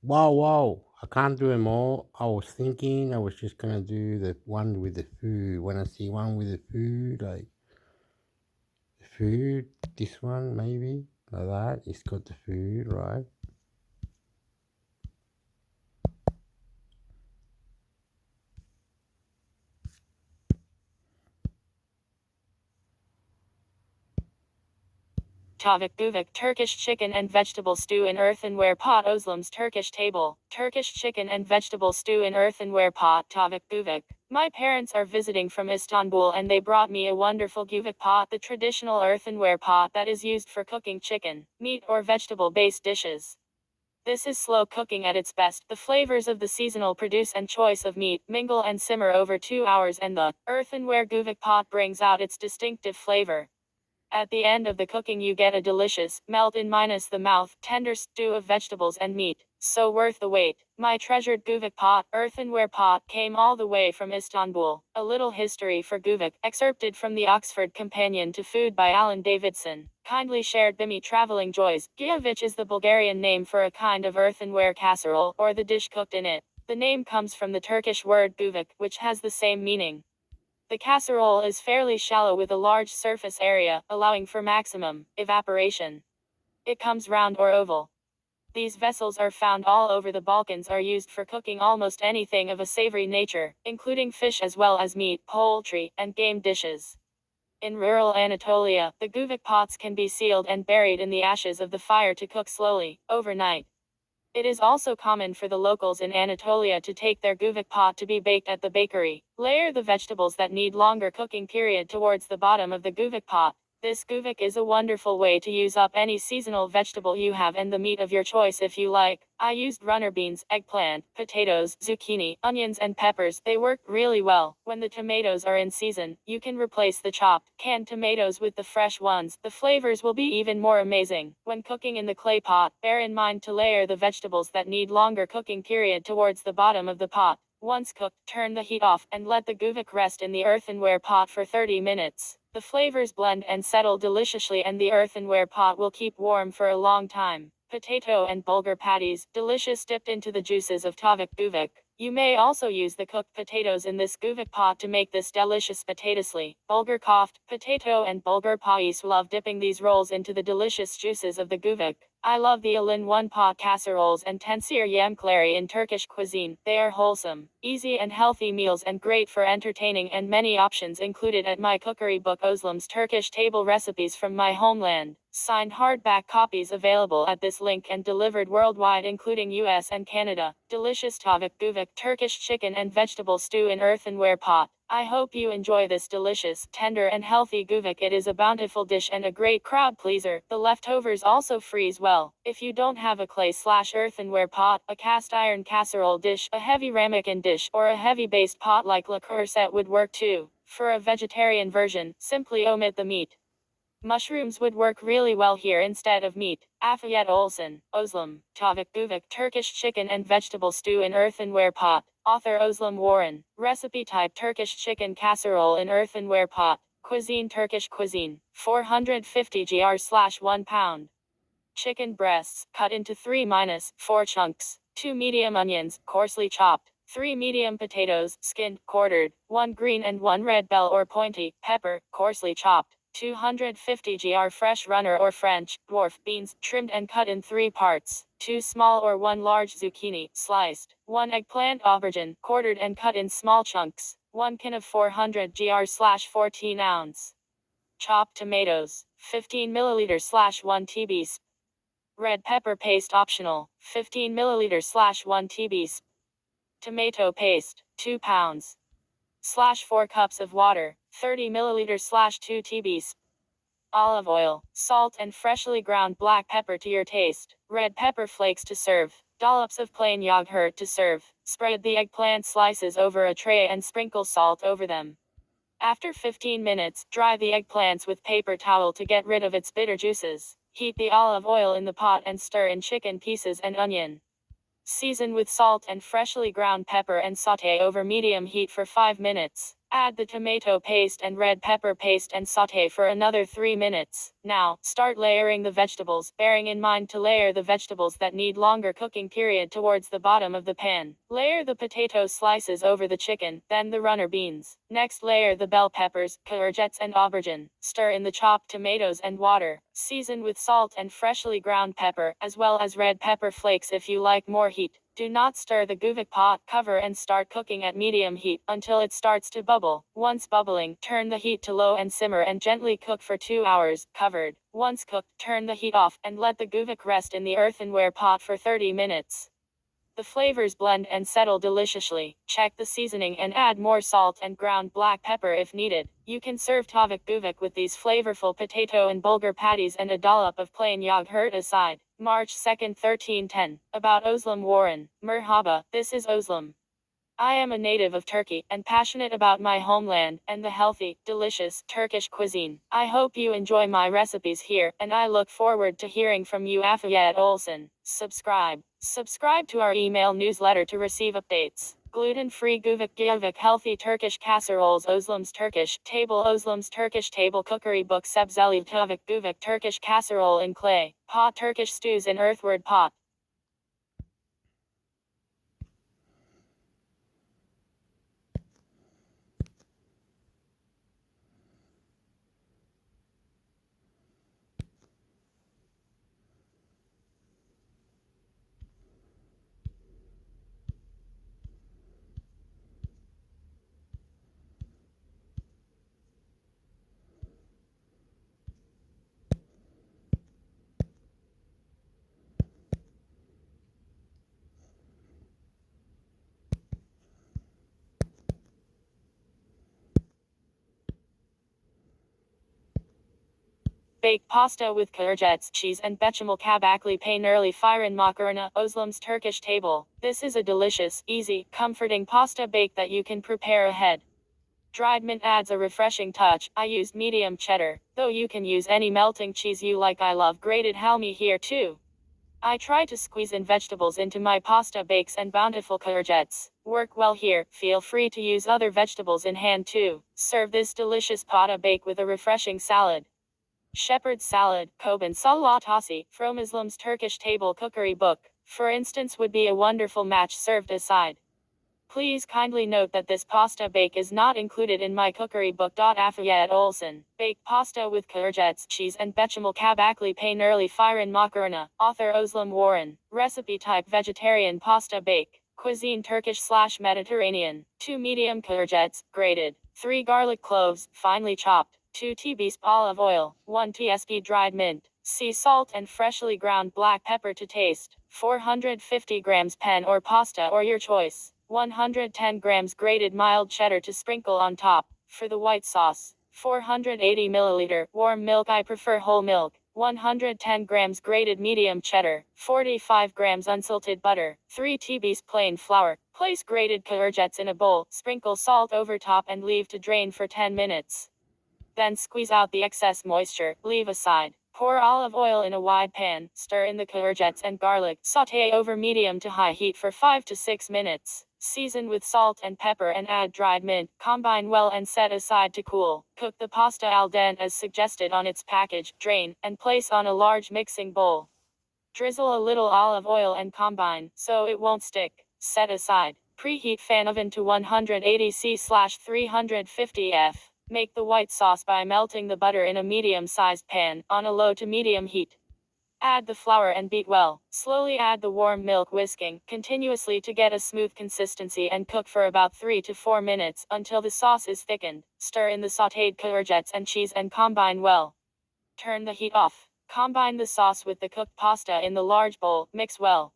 Wow, I can't do them all. I was thinking I was just gonna do the one with the food. When I see one with the food, like the food, this one maybe, like that. It's got the food, right? Tavuk guvuk Turkish chicken and vegetable stew in earthenware pot Özlem's Turkish table. Turkish chicken and vegetable stew in earthenware pot Tavuk guvuk. My parents are visiting from Istanbul and they brought me a wonderful guvuk pot, the traditional earthenware pot that is used for cooking chicken, meat or vegetable-based dishes. This is slow cooking at its best. The flavors of the seasonal produce and choice of meat mingle and simmer over 2 hours and the earthenware guvuk pot brings out its distinctive flavor. At the end of the cooking you get a delicious, melt in minus the mouth, tender stew of vegetables and meat, so worth the wait. My treasured guvuk pot, earthenware pot, came all the way from Istanbul. A little history for guvuk, excerpted from the Oxford Companion to Food by Alan Davidson. Kindly shared by me traveling joys. Gijevich is the Bulgarian name for a kind of earthenware casserole, or the dish cooked in it. The name comes from the Turkish word guvuk, which has the same meaning. The casserole is fairly shallow with a large surface area, allowing for maximum evaporation. It comes round or oval. These vessels are found all over the Balkans, are used for cooking almost anything of a savory nature, including fish as well as meat, poultry, and game dishes. In rural Anatolia, the guvuk pots can be sealed and buried in the ashes of the fire to cook slowly, overnight. It is also common for the locals in Anatolia to take their guvuk pot to be baked at the bakery. Layer the vegetables that need longer cooking period towards the bottom of the guvuk pot. This guvuk is a wonderful way to use up any seasonal vegetable you have and the meat of your choice if you like. I used runner beans, eggplant, potatoes, zucchini, onions and peppers. They work really well. When the tomatoes are in season, you can replace the chopped, canned tomatoes with the fresh ones. The flavors will be even more amazing. When cooking in the clay pot, bear in mind to layer the vegetables that need longer cooking period towards the bottom of the pot. Once cooked, turn the heat off and let the guvuk rest in the earthenware pot for 30 minutes. The flavors blend and settle deliciously and the earthenware pot will keep warm for a long time. Potato and bulgur patties, delicious dipped into the juices of tavuk guvuk. You may also use the cooked potatoes in this guvuk pot to make this delicious potatosli. Bulgur kofte, potato and bulgur pais love dipping these rolls into the delicious juices of the guvuk. I love the all-in-one pot casseroles and tensir yemekleri in Turkish cuisine. They are wholesome, easy and healthy meals and great for entertaining, and many options included at my cookery book Özlem's Turkish Table Recipes from My Homeland. Signed hardback copies available at this link and delivered worldwide including US and Canada. Delicious tavuk guvuk Turkish chicken and vegetable stew in earthenware pot. I hope you enjoy this delicious, tender and healthy guvuk. It is a bountiful dish and a great crowd pleaser. The leftovers also freeze well. If you don't have a clay/earthenware pot, a cast iron casserole dish, a heavy ramekin dish, or a heavy based pot like Le Courset would work too. For a vegetarian version, simply omit the meat. Mushrooms would work really well here instead of meat. Afiyet Olsun, Özlem, tavuk guvuk Turkish chicken and vegetable stew in earthenware pot. Author Özlem Warren. Recipe type Turkish chicken casserole in earthenware pot. Cuisine Turkish cuisine. 450 gr/1 pound. Chicken breasts, cut into 3-4 chunks. 2 medium onions, coarsely chopped. 3 medium potatoes, skinned, quartered. 1 green and 1 red bell or pointy pepper, coarsely chopped. 250 gr fresh runner or French dwarf beans, trimmed and cut in 3 parts. 2 small or 1 large zucchini, sliced. 1 eggplant aubergine, quartered and cut in small chunks. 1 can of 400 gr/14 ounce. Chopped tomatoes, 15 milliliters/1 tb. Red pepper paste optional, 15 milliliters/1 tb. Tomato paste, 2 pounds. /4 cups of water, 30 milliliters/2 tb. Olive oil, salt and freshly ground black pepper to your taste. Red pepper flakes to serve. Dollops of plain yogurt to serve. Spread the eggplant slices over a tray and sprinkle salt over them. After 15 minutes, dry the eggplants with paper towel to get rid of its bitter juices. Heat the olive oil in the pot and stir in chicken pieces and onion. Season with salt and freshly ground pepper and sauté over medium heat for 5 minutes. Add the tomato paste and red pepper paste and sauté for another 3 minutes. Now, start layering the vegetables, bearing in mind to layer the vegetables that need longer cooking period towards the bottom of the pan. Layer the potato slices over the chicken, then the runner beans. Next layer the bell peppers, courgettes and aubergine. Stir in the chopped tomatoes and water. Season with salt and freshly ground pepper, as well as red pepper flakes if you like more heat. Do not stir the guvik pot. Cover and start cooking at medium heat until it starts to bubble. Once bubbling, turn the heat to low and simmer and gently cook for 2 hours, covered. Once cooked, turn the heat off and let the guvik rest in the earthenware pot for 30 minutes. The flavors blend and settle deliciously. Check the seasoning and add more salt and ground black pepper if needed. You can serve tavuk guvik with these flavorful potato and bulgur patties and a dollop of plain yogurt aside. March 2, 1310. About Özlem Warren. Merhaba, this is Özlem. I am a native of Turkey and passionate about my homeland and the healthy, delicious Turkish cuisine. I hope you enjoy my recipes here, and I look forward to hearing from you. Afiyet olsun. Subscribe to our email newsletter to receive updates. Gluten-free guvik guvik healthy Turkish casseroles. Özlem's Turkish table cookery book. Sebzeli tavuk guvik Turkish casserole in clay pot. Turkish stews in earthward pot. Bake pasta with courgettes, cheese and bechamel kabakli peynirli firin makarna. Özlem's Turkish table. This is a delicious, easy, comforting pasta bake that you can prepare ahead. Dried mint adds a refreshing touch. I used medium cheddar, though you can use any melting cheese you like. I love grated halloumi here too. I try to squeeze in vegetables into my pasta bakes, and bountiful courgettes work well here. Feel free to use other vegetables in hand too. Serve this delicious pasta bake with a refreshing salad. Shepherd's salad, Koban salatasi, from Özlem's Turkish table cookery book, for instance, would be a wonderful match served aside. Please kindly note that this pasta bake is not included in my cookery book. Afiyet olsun. Baked pasta with courgettes, cheese and bechamel kabakli peynirli firin makarna. Author Özlem Warren. Recipe type vegetarian pasta bake. Cuisine Turkish/Mediterranean. 2 medium courgettes, grated. 3 garlic cloves, finely chopped. 2 teaspoons olive oil, 1 tsp dried mint, sea salt and freshly ground black pepper to taste, 450 grams pen or pasta or your choice, 110 grams grated mild cheddar to sprinkle on top. For the white sauce, 480 milliliter warm milk. I prefer whole milk. 110 grams grated medium cheddar, 45 grams unsalted butter, 3 teaspoons plain flour. Place grated courgettes in a bowl, sprinkle salt over top and leave to drain for 10 minutes. Then squeeze out the excess moisture, leave aside. Pour olive oil in a wide pan, stir in the courgettes and garlic, sauté over medium to high heat for 5 to 6 minutes. Season with salt and pepper and add dried mint, combine well and set aside to cool. Cook the pasta al dente as suggested on its package, drain, and place on a large mixing bowl. Drizzle a little olive oil and combine, so it won't stick. Set aside. Preheat fan oven to 180 C/350 F. Make the white sauce by melting the butter in a medium-sized pan, on a low to medium heat. Add the flour and beat well. Slowly add the warm milk, whisking continuously to get a smooth consistency, and cook for about 3 to 4 minutes, until the sauce is thickened. Stir in the sautéed courgettes and cheese and combine well. Turn the heat off. Combine the sauce with the cooked pasta in the large bowl, mix well.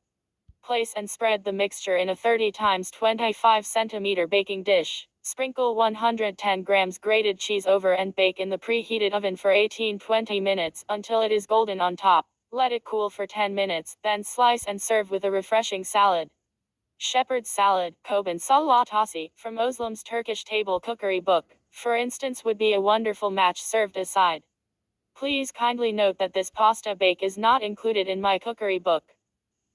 Place and spread the mixture in a 30 x 25 cm baking dish. Sprinkle 110 grams grated cheese over and bake in the preheated oven for 18-20 minutes, until it is golden on top. Let it cool for 10 minutes, then slice and serve with a refreshing salad. Shepherd's salad, Koban salatasi, from Özlem's Turkish table cookery book, for instance, would be a wonderful match served aside. Please kindly note that this pasta bake is not included in my cookery book.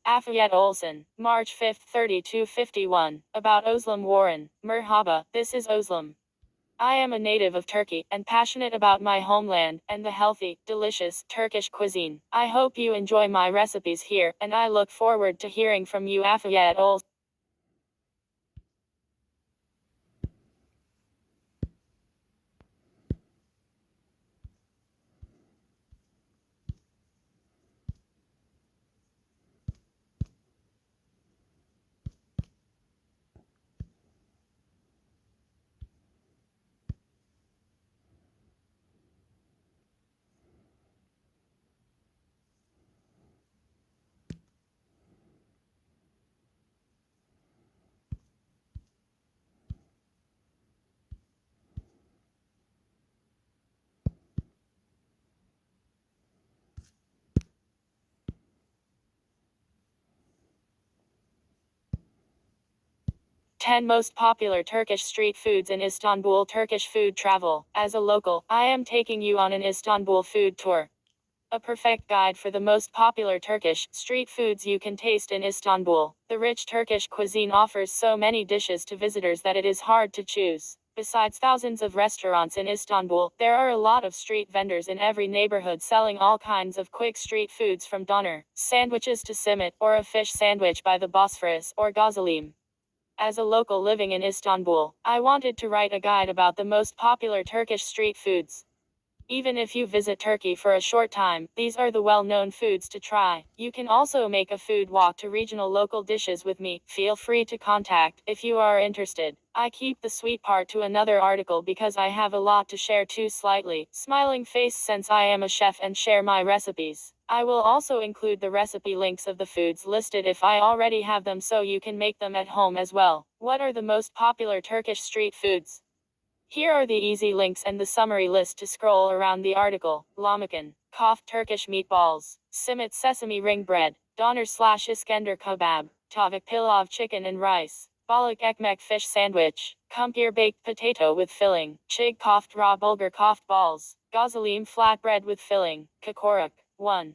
Afiyet olsun. March 5, 3251. About Özlem Warren. Merhaba, this is Özlem. I am a native of Turkey and passionate about my homeland and the healthy, delicious Turkish cuisine. I hope you enjoy my recipes here, and I look forward to hearing from you afiyet olsun. 10 most popular Turkish street foods in Istanbul. Turkish food travel. As a local, I am taking you on an Istanbul food tour. A perfect guide for the most popular Turkish street foods you can taste in Istanbul. The rich Turkish cuisine offers so many dishes to visitors that it is hard to choose. Besides thousands of restaurants in Istanbul, there are a lot of street vendors in every neighborhood selling all kinds of quick street foods from doner sandwiches to simit, or a fish sandwich by the Bosphorus, or gazalim. As a local living in Istanbul, I wanted to write a guide about the most popular Turkish street foods. Even if you visit Turkey for a short time, these are the well-known foods to try. You can also make a food walk to regional local dishes with me. Feel free to contact if you are interested. I keep the sweet part to another article because I have a lot to share too. Slightly smiling face since I am a chef and share my recipes. I will also include the recipe links of the foods listed if I already have them, so you can make them at home as well. What are the most popular Turkish street foods? Here are the easy links and the summary list to scroll around the article. Lahmacun, Koft Turkish meatballs, simit sesame ring bread, doner/iskender kebab, tavuk pilav chicken and rice, balık ekmek fish sandwich, kumpir baked potato with filling, chig koft raw bulgur koft balls, gazalim flatbread with filling, kakoruk. 1.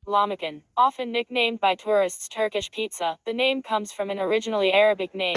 Lahmacun, often nicknamed by tourists Turkish pizza, the name comes from an originally Arabic name.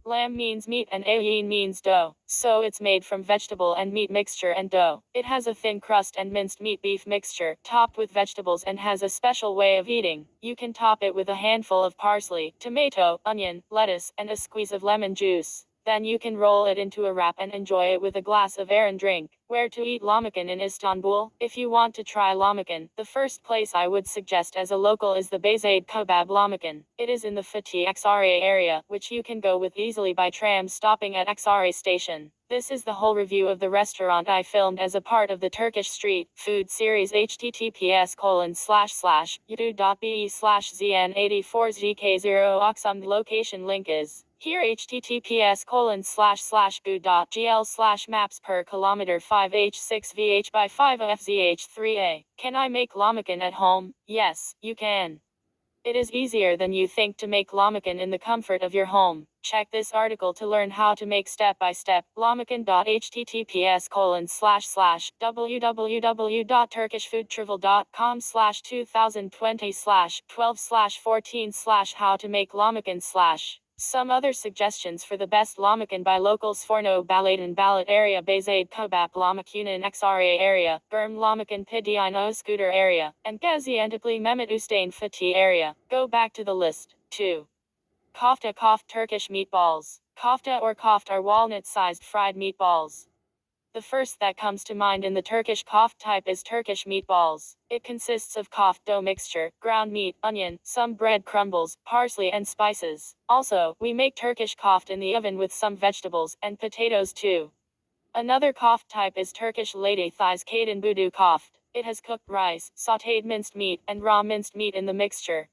Lamb means meat and ayin means dough, so it's made from vegetable and meat mixture and dough. It has a thin crust and minced meat beef mixture, topped with vegetables, and has a special way of eating. You can top it with a handful of parsley, tomato, onion, lettuce, and a squeeze of lemon juice. Then you can roll it into a wrap and enjoy it with a glass of air and drink. Where to eat lahmacun in Istanbul? If you want to try lahmacun, the first place I would suggest as a local is the Beyzade Kebab Lahmacun. It is in the Fatih Xra area, which you can go with easily by tram stopping at Xra station. This is the whole review of the restaurant I filmed as a part of the Turkish Street Food series. https://youtube.be/zn84zk0 oxum. The location link is here. https://goo.gl/maps per kilometer 5h6vh by 5fzh3a. Can I make lahmacun at home? Yes, you can. It is easier than you think to make lahmacun in the comfort of your home. Check this article to learn how to make step-by-step lahmacun. https://www.turkishfoodtravel.com/2020/12/14/ how to make lahmacun/ Some other suggestions for the best lahmacun by locals: Forno Baladan Balat area, Beyzade Kebap Lahmacun Xra area, Berm Lahmacun Pidiano Scooter area, and Gaziantepli Mehmet Ustane Fatih area. Go back to the list. 2. Kofta. Koft Turkish meatballs. Kofta or koft are walnut-sized fried meatballs. The first that comes to mind in the Turkish koft type is Turkish meatballs. It consists of koft dough mixture, ground meat, onion, some bread crumbles, parsley and spices. Also, we make Turkish koft in the oven with some vegetables and potatoes too. Another koft type is Turkish lady thighs kadın budu koft. It has cooked rice, sautéed minced meat, and raw minced meat in the mixture.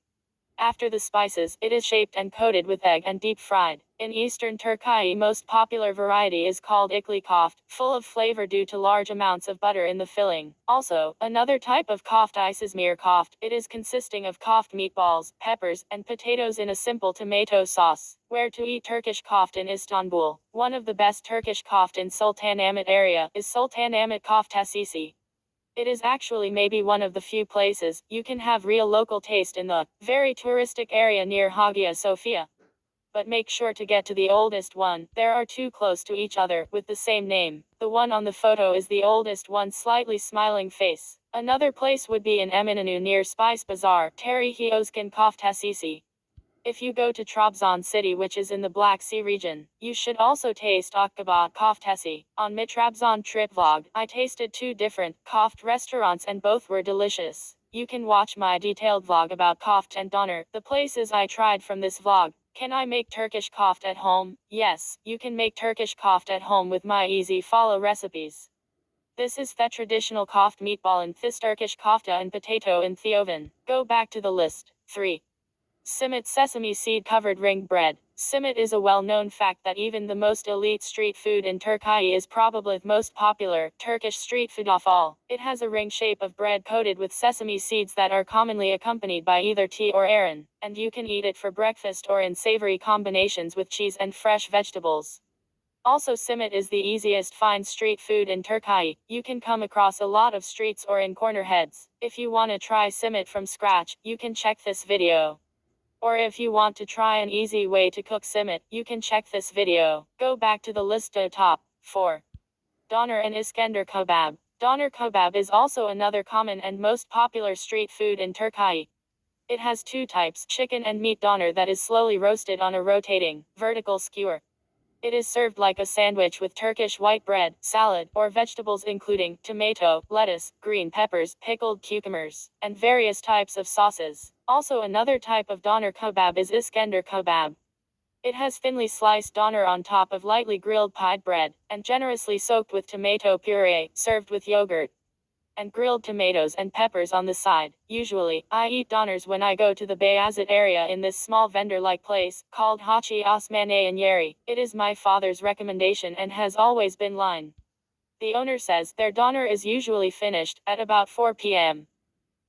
After the spices, it is shaped and coated with egg and deep fried. In eastern Turkey, most popular variety is called ikli koft, full of flavor due to large amounts of butter in the filling. Also, another type of koft is İzmir koft. It is consisting of koft meatballs, peppers, and potatoes in a simple tomato sauce. Where to eat Turkish koft in Istanbul? One of the best Turkish koft in Sultanahmet area is Sultanahmet Koftesi. It is actually maybe one of the few places you can have real local taste in the very touristic area near Hagia Sophia. but make sure to get to the oldest one. There are two close to each other, with the same name. The one on the photo is the oldest one, slightly smiling face. Another place would be in Eminönü near Spice Bazaar, Tarihioskan Koftesi. If you go to Trabzon city, which is in the Black Sea region, you should also taste Akbaba Koftesi. On my Trabzon trip vlog, I tasted two different Koft restaurants and both were delicious. You can watch my detailed vlog about Koft and Doner, the places I tried from this vlog. Can I make Turkish Koft at home? Yes, you can make Turkish Koft at home with my easy follow recipes. This is the traditional Koft meatball and this Turkish kofta and potato in the oven. Go back to the list. 3. Simit sesame seed covered ring bread. Simit is a well-known fact that even the most elite street food in Turkey is probably the most popular Turkish street food of all. It has a ring shape of bread coated with sesame seeds that are commonly accompanied by either tea or ayran, and you can eat it for breakfast or in savory combinations with cheese and fresh vegetables. Also, simit is the easiest find street food in Turkey. You can come across a lot of streets or in corner heads. If you want to try simit from scratch, you can check this video. Or if you want to try an easy way to cook simit, you can check this video. Go back to the list of top 4. Doner and Iskender kebab. Doner kebab is also another common and most popular street food in Turkey. It has two types, chicken and meat doner that is slowly roasted on a rotating, vertical skewer. It is served like a sandwich with Turkish white bread, salad, or vegetables including tomato, lettuce, green peppers, pickled cucumbers, and various types of sauces. Also, another type of doner kebab is Iskender kebab. It has thinly sliced doner on top of lightly grilled pied bread, and generously soaked with tomato puree, served with yogurt and grilled tomatoes and peppers on the side. Usually, I eat doners when I go to the Beyazıt area in this small vendor-like place, called Hachi Osmane and Yeri. It is my father's recommendation and has always been line. The owner says their doner is usually finished at about 4 p.m.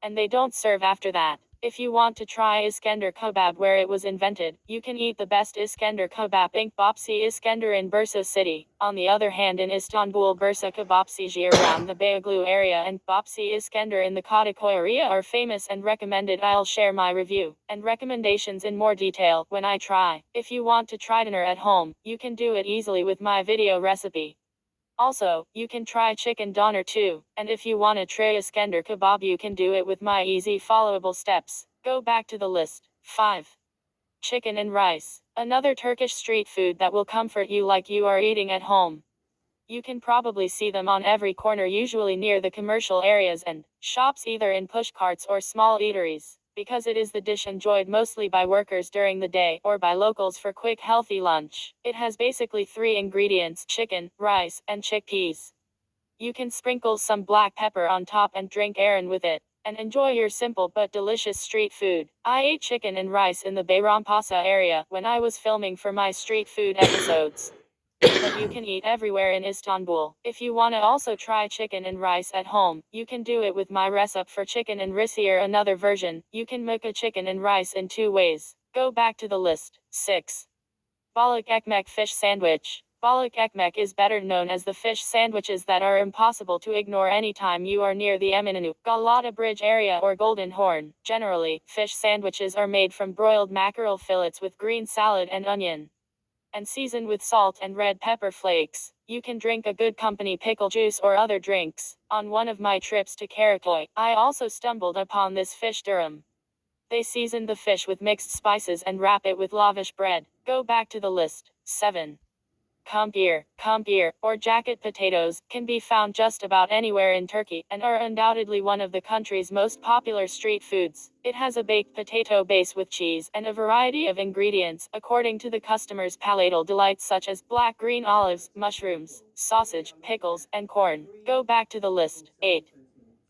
and they don't serve after that. If you want to try Iskender kebab where it was invented, you can eat the best Iskender kebab in Bopsi Iskender in Bursa city. On the other hand, in Istanbul, Bursa kebapçıcı around the Beyoğlu area and Bopsi Iskender in the Kadıköy area are famous and recommended. I'll share my review and recommendations in more detail when I try. If you want to try dinner at home, you can do it easily with my video recipe. Also, you can try chicken doner too, and if you want to try Iskender kebab you can do it with my easy followable steps. Go back to the list. 5. Chicken and rice. Another Turkish street food that will comfort you like you are eating at home. You can probably see them on every corner, usually near the commercial areas and shops, either in push carts or small eateries, because it is the dish enjoyed mostly by workers during the day or by locals for quick healthy lunch. It has basically 3 ingredients: chicken, rice, and chickpeas. You can sprinkle some black pepper on top and drink ayran with it, and enjoy your simple but delicious street food. I ate chicken and rice in the Bayrampaşa area when I was filming for my street food episodes. But you can eat everywhere in Istanbul. If you want to also try chicken and rice at home, you can do it with my recipe for chicken and rice, or another version. You can make a chicken and rice in 2 ways. Go back to the list. 6. Balık ekmek fish sandwich. Balık ekmek is better known as the fish sandwiches that are impossible to ignore anytime you are near the Eminönü, Galata Bridge area or Golden Horn. Generally, fish sandwiches are made from broiled mackerel fillets with green salad and onion, and seasoned with salt and red pepper flakes. You can drink a good company pickle juice or other drinks. On one of my trips to Karaköy, I also stumbled upon this fish dürüm. They season the fish with mixed spices and wrap it with lavish bread. Go back to the list. 7. Kumpir, or jacket potatoes, can be found just about anywhere in Turkey, and are undoubtedly one of the country's most popular street foods. It has a baked potato base with cheese and a variety of ingredients, according to the customer's palatal delights such as black green olives, mushrooms, sausage, pickles, and corn. Go back to the list. 8.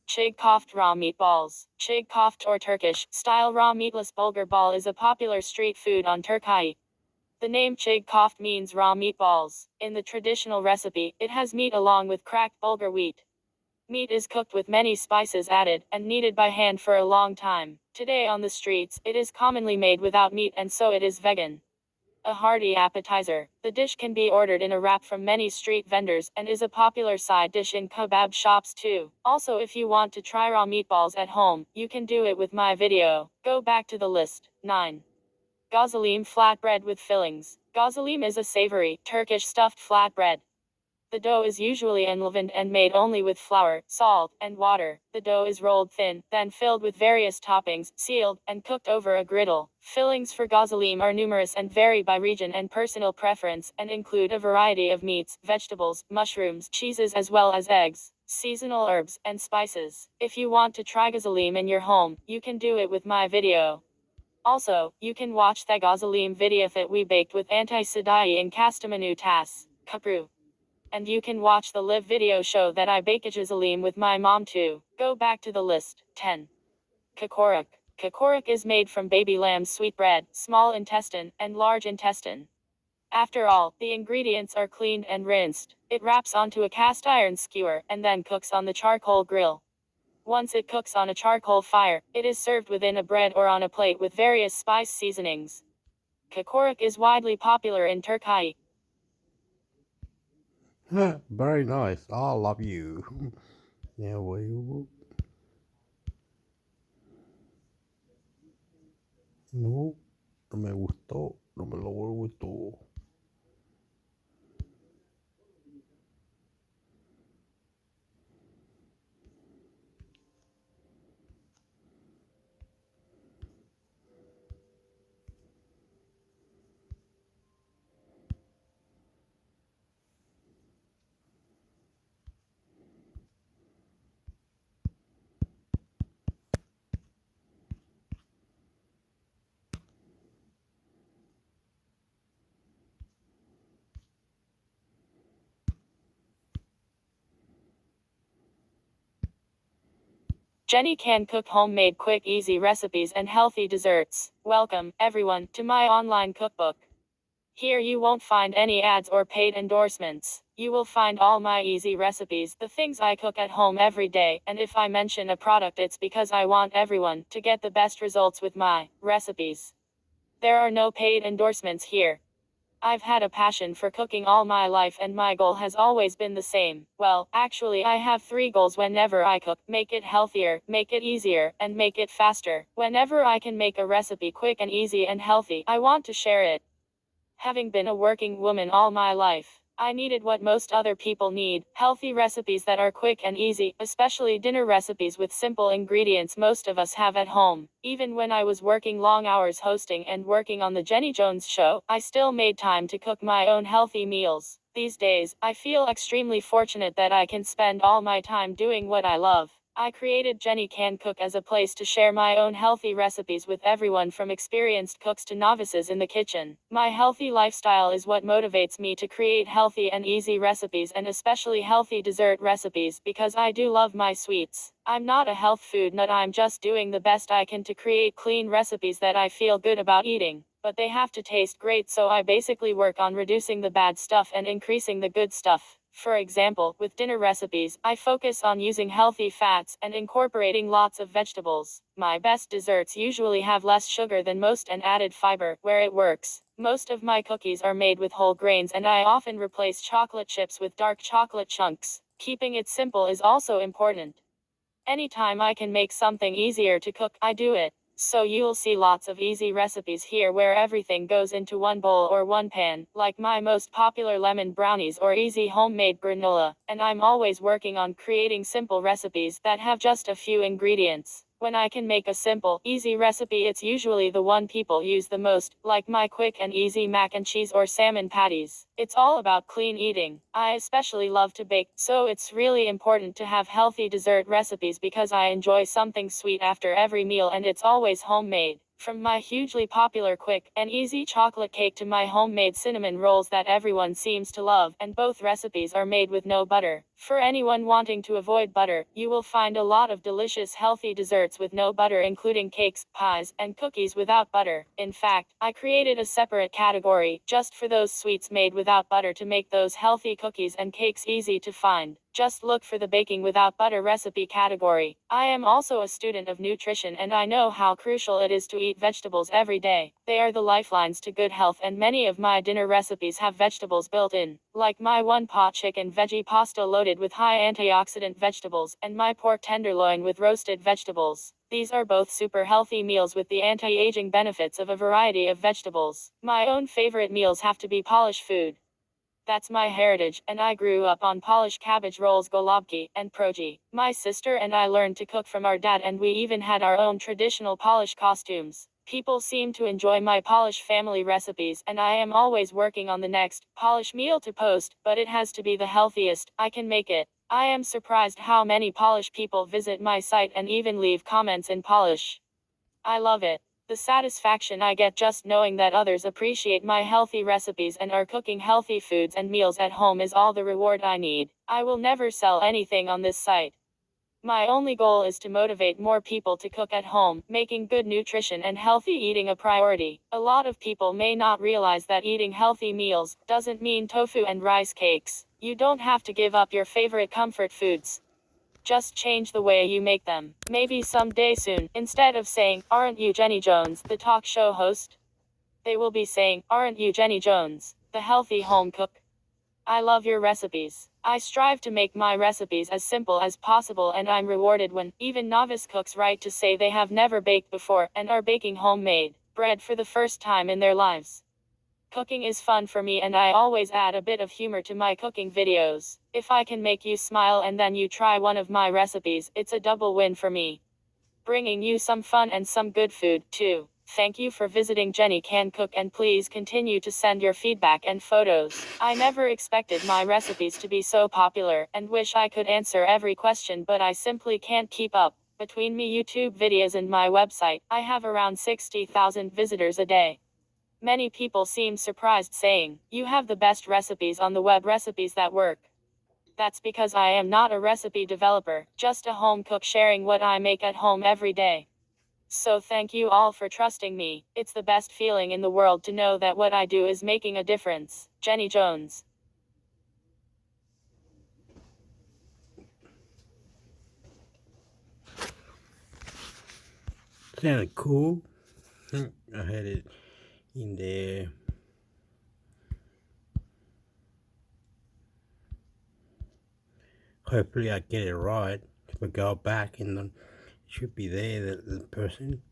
Çiğ köfte raw meatballs. Çiğ köfte or Turkish-style raw meatless bulgur ball is a popular street food on Turkey. The name çiğ köfte means raw meatballs. In the traditional recipe, it has meat along with cracked bulgur wheat. Meat is cooked with many spices added, and kneaded by hand for a long time. Today on the streets, it is commonly made without meat, and so it is vegan. A hearty appetizer. The dish can be ordered in a wrap from many street vendors, and is a popular side dish in kebab shops too. Also, if you want to try raw meatballs at home, you can do it with my video. Go back to the list. 9. Gazalim flatbread with fillings. Gazalim is a savory, Turkish stuffed flatbread. The dough is usually unleavened and made only with flour, salt, and water. The dough is rolled thin, then filled with various toppings, sealed, and cooked over a griddle. Fillings for gazalim are numerous and vary by region and personal preference, and include a variety of meats, vegetables, mushrooms, cheeses as well as eggs, seasonal herbs, and spices. If you want to try gazalim in your home, you can do it with my video. Also, you can watch the gazalim video that we baked with anti-sadai in Kastamonu Tas, Kapru. And you can watch the live video show that I bake gazalim with my mom too. Go back to the list. 10. Kakorak. Kakorak is made from baby lamb's sweetbread, small intestine, and large intestine. After all, the ingredients are cleaned and rinsed. It wraps onto a cast iron skewer, and then cooks on the charcoal grill. Once it cooks on a charcoal fire, it is served within a bread or on a plate with various spice seasonings. Kakorak is widely popular in Turkey. Very nice. I love you. Yeah, we no, no me gustó, no me lo gustó. Jenny can cook homemade quick easy recipes and healthy desserts. Welcome, everyone, to my online cookbook. Here you won't find any ads or paid endorsements. You will find all my easy recipes, the things I cook at home every day, and if I mention a product it's because I want everyone to get the best results with my recipes. There are no paid endorsements here. I've had a passion for cooking all my life and my goal has always been the same. Well, actually I have 3 goals whenever I cook: make it healthier, make it easier, and make it faster. Whenever I can make a recipe quick and easy and healthy, I want to share it. Having been a working woman all my life, I needed what most other people need: healthy recipes that are quick and easy, especially dinner recipes with simple ingredients most of us have at home. Even when I was working long hours hosting and working on the Jenny Jones show, I still made time to cook my own healthy meals. These days, I feel extremely fortunate that I can spend all my time doing what I love. I created Jenny Can Cook as a place to share my own healthy recipes with everyone from experienced cooks to novices in the kitchen. My healthy lifestyle is what motivates me to create healthy and easy recipes, and especially healthy dessert recipes, because I do love my sweets. I'm not a health food nut, I'm just doing the best I can to create clean recipes that I feel good about eating. But they have to taste great, so I basically work on reducing the bad stuff and increasing the good stuff. For example, with dinner recipes, I focus on using healthy fats and incorporating lots of vegetables. My best desserts usually have less sugar than most and added fiber, where it works. Most of my cookies are made with whole grains, and I often replace chocolate chips with dark chocolate chunks. Keeping it simple is also important. Anytime I can make something easier to cook, I do it. So you'll see lots of easy recipes here where everything goes into one bowl or one pan, like my most popular lemon brownies or easy homemade granola. And I'm always working on creating simple recipes that have just a few ingredients. When I can make a simple, easy recipe, it's usually the one people use the most, like my quick and easy mac and cheese or salmon patties. It's all about clean eating. I especially love to bake, so it's really important to have healthy dessert recipes because I enjoy something sweet after every meal, and it's always homemade. From my hugely popular quick and easy chocolate cake to my homemade cinnamon rolls that everyone seems to love, and both recipes are made with no butter. For anyone wanting to avoid butter, you will find a lot of delicious healthy desserts with no butter, including cakes, pies, and cookies without butter. In fact, I created a separate category just for those sweets made without butter to make those healthy cookies and cakes easy to find. Just look for the baking without butter recipe category. I am also a student of nutrition, and I know how crucial it is to eat vegetables every day. They are the lifelines to good health, and many of my dinner recipes have vegetables built in. like my one-pot chicken veggie pasta loaded with high antioxidant vegetables, and my pork tenderloin with roasted vegetables. These are both super healthy meals with the anti-aging benefits of a variety of vegetables. My own favorite meals have to be Polish food. That's my heritage, and I grew up on Polish cabbage rolls, golubki, and pierogi. My sister and I learned to cook from our dad, and we even had our own traditional Polish costumes. People seem to enjoy my Polish family recipes, and I am always working on the next Polish meal to post, but it has to be the healthiest I can make it. I am surprised how many Polish people visit my site and even leave comments in Polish. I love it. The satisfaction I get just knowing that others appreciate my healthy recipes and are cooking healthy foods and meals at home is all the reward I need. I will never sell anything on this site. My only goal is to motivate more people to cook at home, making good nutrition and healthy eating a priority. A lot of people may not realize that eating healthy meals doesn't mean tofu and rice cakes. You don't have to give up your favorite comfort foods. Just change the way you make them. Maybe someday soon, instead of saying, "Aren't you Jenny Jones, the talk show host?" they will be saying, "Aren't you Jenny Jones, the healthy home cook?" I love your recipes. I strive to make my recipes as simple as possible, and I'm rewarded when even novice cooks write to say they have never baked before and are baking homemade bread for the first time in their lives. Cooking is fun for me, and I always add a bit of humor to my cooking videos. If I can make you smile and then you try one of my recipes, it's a double win for me. Bringing you some fun and some good food, too. Thank you for visiting Jenny Can Cook, and please continue to send your feedback and photos. I never expected my recipes to be so popular, and wish I could answer every question, but I simply can't keep up. Between me YouTube videos and my website, I have around 60,000 visitors a day. Many people seem surprised, saying, "You have the best recipes on the web, recipes that work." That's because I am not a recipe developer, just a home cook sharing what I make at home every day. So thank you all for trusting me. It's the best feeling in the world to know that what I do is making a difference. Jenny Jones. Sounded cool. I had it in there. Hopefully I get it right. If I go back and it should be there, the person.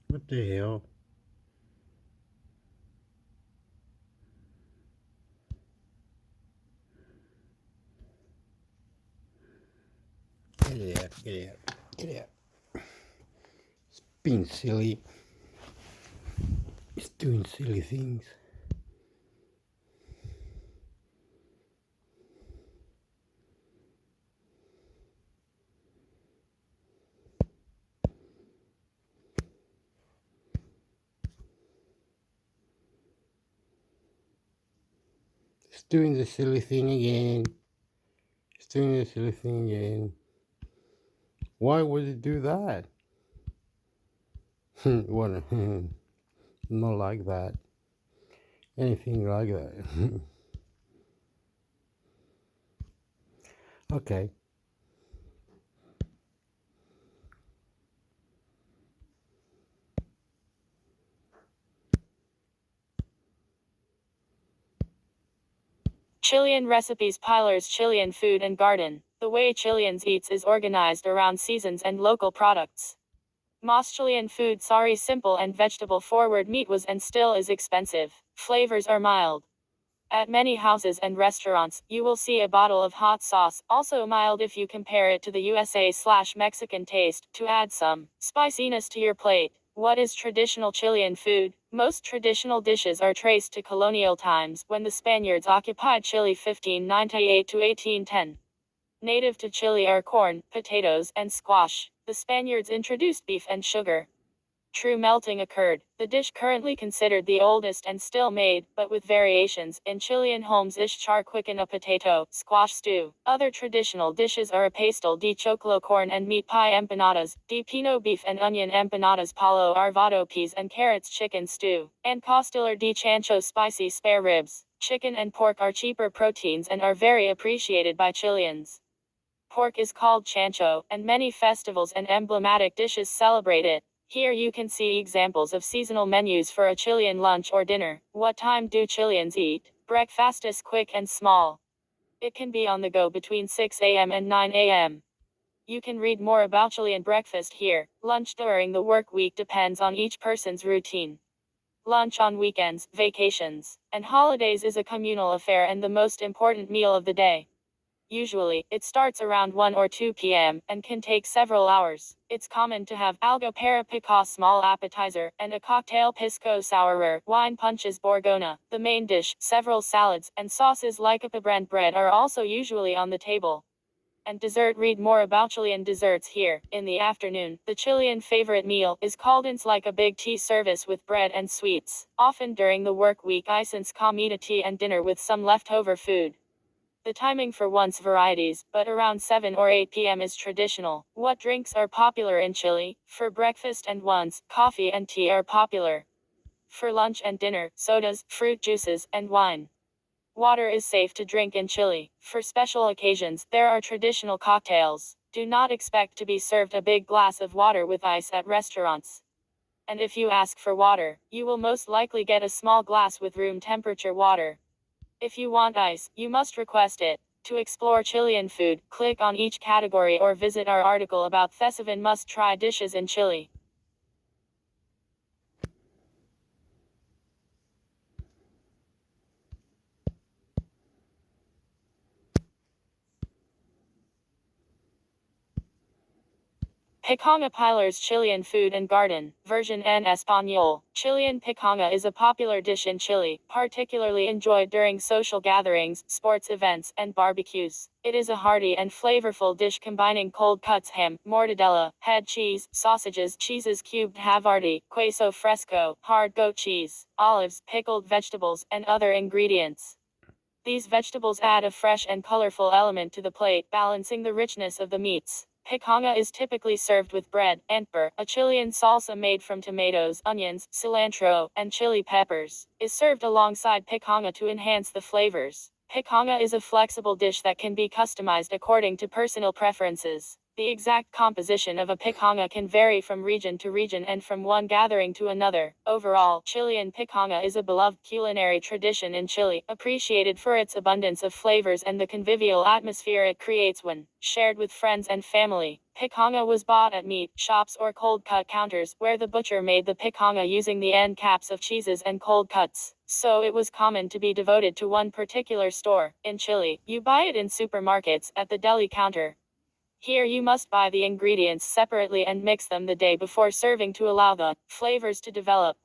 What the hell? Get it out, get it out, get it out. It's being silly. It's doing silly things. It's doing the silly thing again. It's doing the silly thing again. Why would it do that? What? Not like that. Anything like that. Okay. Chilean recipes. Pilar's Chilean food and garden. The way Chileans eats is organized around seasons and local products. Most Chilean food, sorry, simple and vegetable forward. Meat was and still is expensive. Flavors are mild. At many houses and restaurants, you will see a bottle of hot sauce, also mild if you compare it to the USA/Mexican taste, to add some spiciness to your plate. What is traditional Chilean food? Most traditional dishes are traced to colonial times, when the Spaniards occupied Chile 1598 to 1810. Native to Chile are corn, potatoes, and squash. The Spaniards introduced beef and sugar. True melting occurred. The dish currently considered the oldest and still made, but with variations, in Chilean homes is charquican, a potato, squash stew. Other traditional dishes are a pastel de choclo, corn and meat pie, empanadas, de pino, beef and onion empanadas, palo arvado, peas and carrots, chicken stew, and costillar de chancho, spicy spare ribs. Chicken and pork are cheaper proteins and are very appreciated by Chileans. Pork is called chancho, and many festivals and emblematic dishes celebrate it. Here you can see examples of seasonal menus for a Chilean lunch or dinner. What time do Chileans eat? Breakfast is quick and small. It can be on the go between 6 a.m. and 9 a.m. You can read more about Chilean breakfast here. Lunch during the work week depends on each person's routine. Lunch on weekends, vacations, and holidays is a communal affair and the most important meal of the day. Usually, it starts around 1 or 2 p.m. and can take several hours. It's common to have algo para pico small appetizer and a cocktail pisco sour wine punches borgona. The main dish, several salads, and sauces like a brand bread are also usually on the table. And dessert, read more about Chilean desserts here. In the afternoon, the Chilean favorite meal is called ins like a big tea service with bread and sweets. Often during the work week I since comida tea and dinner with some leftover food. The timing for once varieties, but around 7 or 8 p.m. is traditional. What drinks are popular in Chile? For breakfast and once, coffee and tea are popular. For lunch and dinner, sodas, fruit juices, and wine. Water is safe to drink in Chile. For special occasions, there are traditional cocktails. Do not expect to be served a big glass of water with ice at restaurants. And if you ask for water, you will most likely get a small glass with room temperature water. If you want ice, you must request it. To explore Chilean food, click on each category or visit our article about 7 must-try dishes in Chile. Picanga Pilar's Chilean Food and Garden, version en español. Chilean picanga is a popular dish in Chile, particularly enjoyed during social gatherings, sports events, and barbecues. It is a hearty and flavorful dish combining cold cuts ham, mortadella, head cheese, sausages, cheeses cubed havarti, queso fresco, hard goat cheese, olives, pickled vegetables, and other ingredients. These vegetables add a fresh and colorful element to the plate, balancing the richness of the meats. Picanga is typically served with bread, antper, a Chilean salsa made from tomatoes, onions, cilantro, and chili peppers, is served alongside picanga to enhance the flavors. Picanga is a flexible dish that can be customized according to personal preferences. The exact composition of a picanga can vary from region to region and from one gathering to another. Overall, Chilean picanga is a beloved culinary tradition in Chile, appreciated for its abundance of flavors and the convivial atmosphere it creates when shared with friends and family. Picanga was bought at meat shops or cold cut counters, where the butcher made the picanga using the end caps of cheeses and cold cuts. So it was common to be devoted to one particular store. In Chile, you buy it in supermarkets, at the deli counter. Here you must buy the ingredients separately and mix them the day before serving to allow the flavors to develop.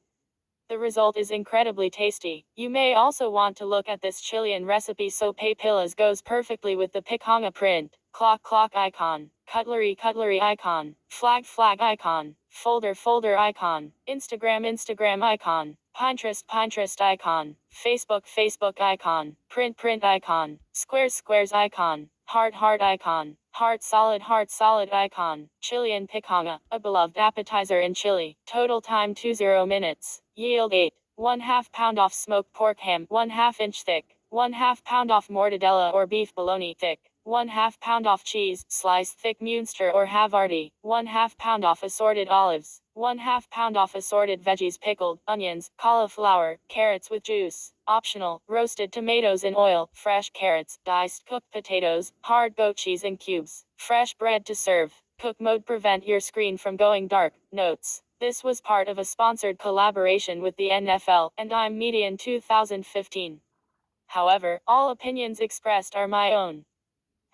The result is incredibly tasty. You may also want to look at this Chilean recipe. Sope pillas goes perfectly with the picanga print. Clock icon. Cutlery icon. Flag icon. Folder icon. Instagram icon. Pinterest icon. Facebook icon. Print icon. Squares icon. Heart icon. Heart solid icon. Chilean picanga, a beloved appetizer in Chile. Total time 20 minutes. Yield 8. 1/2 pound off smoked pork ham, 1/2 inch thick. 1/2 pound off mortadella or beef bologna thick. 1/2 pound off cheese, sliced thick Munster or Havarti. 1/2 pound off assorted olives. 1/2 pound off assorted veggies, pickled onions, cauliflower, carrots with juice. Optional, roasted tomatoes in oil, fresh carrots, diced cooked potatoes, hard goat cheese in cubes. Fresh bread to serve. Cook mode, prevent your screen from going dark. Notes. This was part of a sponsored collaboration with the NFL and I'm Media in 2015. However, all opinions expressed are my own.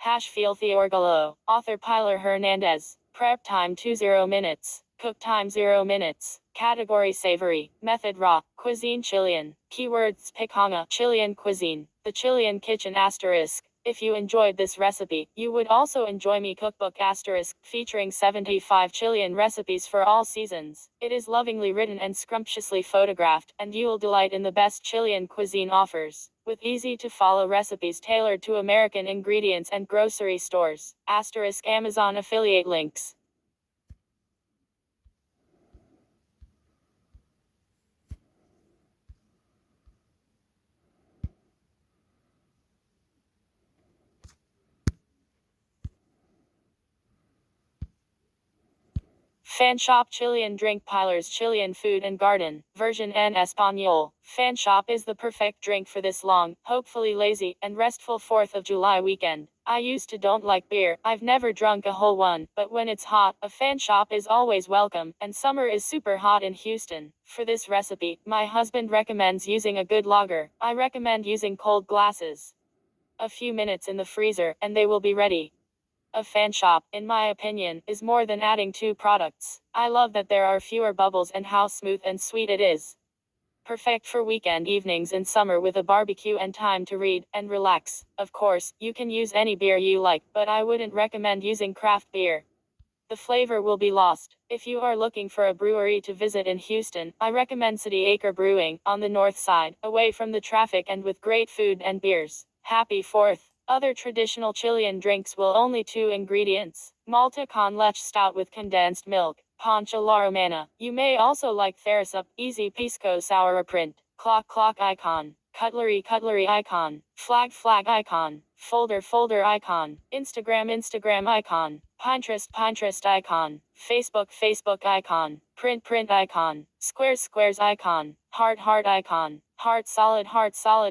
Filthy Orgullo. Author Pilar Hernandez. Prep time 20 minutes. Cook time 0 minutes. Category savory. Method raw. Cuisine Chilean. Keywords picanga. Chilean cuisine. The Chilean kitchen asterisk. If you enjoyed this recipe, you would also enjoy me cookbook asterisk, featuring 75 Chilean recipes for all seasons. It is lovingly written and scrumptiously photographed, and you will delight in the best Chilean cuisine offers, with easy-to-follow recipes tailored to American ingredients and grocery stores. Asterisk Amazon affiliate links. Fan shop Chilean drink Pilers Chilean food and garden, version en español. Fan shop is the perfect drink for this long, hopefully lazy, and restful 4th of July weekend. I used to don't like beer, I've never drunk a whole one, but when it's hot, a fan shop is always welcome, and summer is super hot in Houston. For this recipe, my husband recommends using a good lager. I recommend using cold glasses. A few minutes in the freezer, and they will be ready. A fan shop, in my opinion, is more than adding two products. I love that there are fewer bubbles and how smooth and sweet it is. Perfect for weekend evenings in summer with a barbecue and time to read and relax. Of course, you can use any beer you like, but I wouldn't recommend using craft beer. The flavor will be lost. If you are looking for a brewery to visit in Houston, I recommend City Acre Brewing, on the north side, away from the traffic and with great food and beers. Happy 4th. Other traditional Chilean drinks will only 2 ingredients. Malta con leche stout with condensed milk. Pancha la romana. You may also like Therasup, easy pisco sour print. Clock icon. Cutlery icon. Flag icon. Folder icon. Instagram icon. Pinterest icon. Facebook icon. Print icon. Squares icon. Heart icon. Heart solid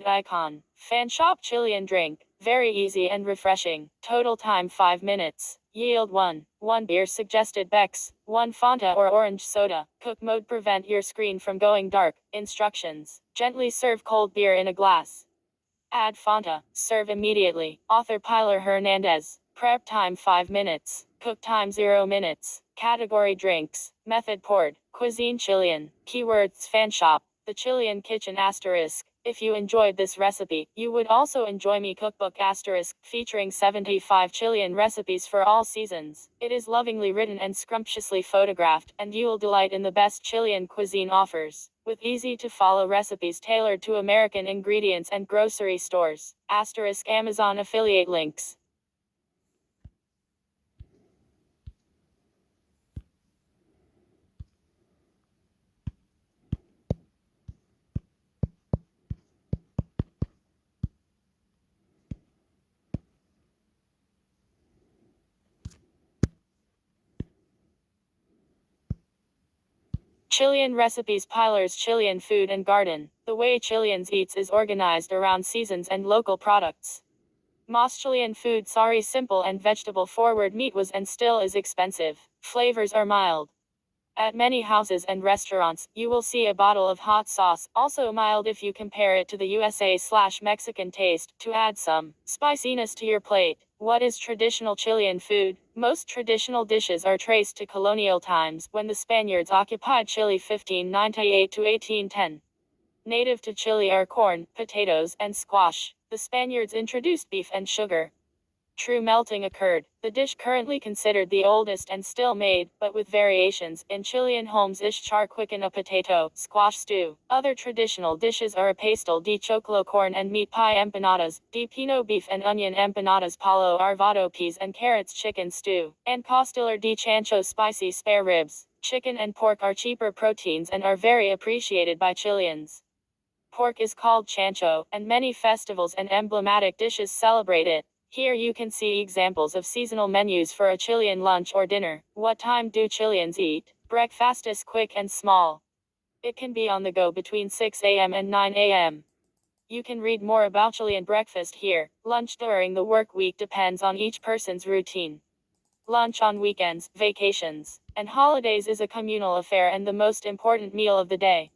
icon. Fan shop Chilean drink. Very easy and refreshing. Total time 5 minutes. Yield 1. 1 beer suggested Beck's. 1 Fanta or orange soda. Cook mode prevent your screen from going dark. Instructions. Gently serve cold beer in a glass. Add Fanta. Serve immediately. Author Pilar Hernandez. Prep time 5 minutes. Cook time 0 minutes. Category drinks. Method poured. Cuisine Chilean. Keywords fan shop. The Chilean kitchen *. If you enjoyed this recipe, you would also enjoy me cookbook *, featuring 75 Chilean recipes for all seasons. It is lovingly written and scrumptiously photographed, and you will delight in the best Chilean cuisine offers, with easy-to-follow recipes tailored to American ingredients and grocery stores. * Amazon affiliate links. Chilean recipes Pilar's Chilean food and garden. The way Chileans eats is organized around seasons and local products. Most Chilean food sorry simple and vegetable forward meat was and still is expensive. Flavors are mild. At many houses and restaurants, you will see a bottle of hot sauce, also mild if you compare it to the USA/Mexican taste, to add some spiciness to your plate. What is traditional Chilean food? Most traditional dishes are traced to colonial times, when the Spaniards occupied Chile 1598 to 1810. Native to Chile are corn, potatoes, and squash. The Spaniards introduced beef and sugar. True melting occurred. The dish currently considered the oldest and still made, but with variations, in Chilean homes is charquican, a potato, squash stew. Other traditional dishes are a pastel de choclo, corn and meat pie empanadas, de pino beef and onion empanadas, palo arvado, peas and carrots chicken stew, and costillar de chancho, spicy spare ribs. Chicken and pork are cheaper proteins and are very appreciated by Chileans. Pork is called chancho, and many festivals and emblematic dishes celebrate it. Here you can see examples of seasonal menus for a Chilean lunch or dinner. What time do Chileans eat? Breakfast is quick and small. It can be on the go between 6 a.m. and 9 a.m. You can read more about Chilean breakfast here. Lunch during the work week depends on each person's routine. Lunch on weekends, vacations, and holidays is a communal affair and the most important meal of the day.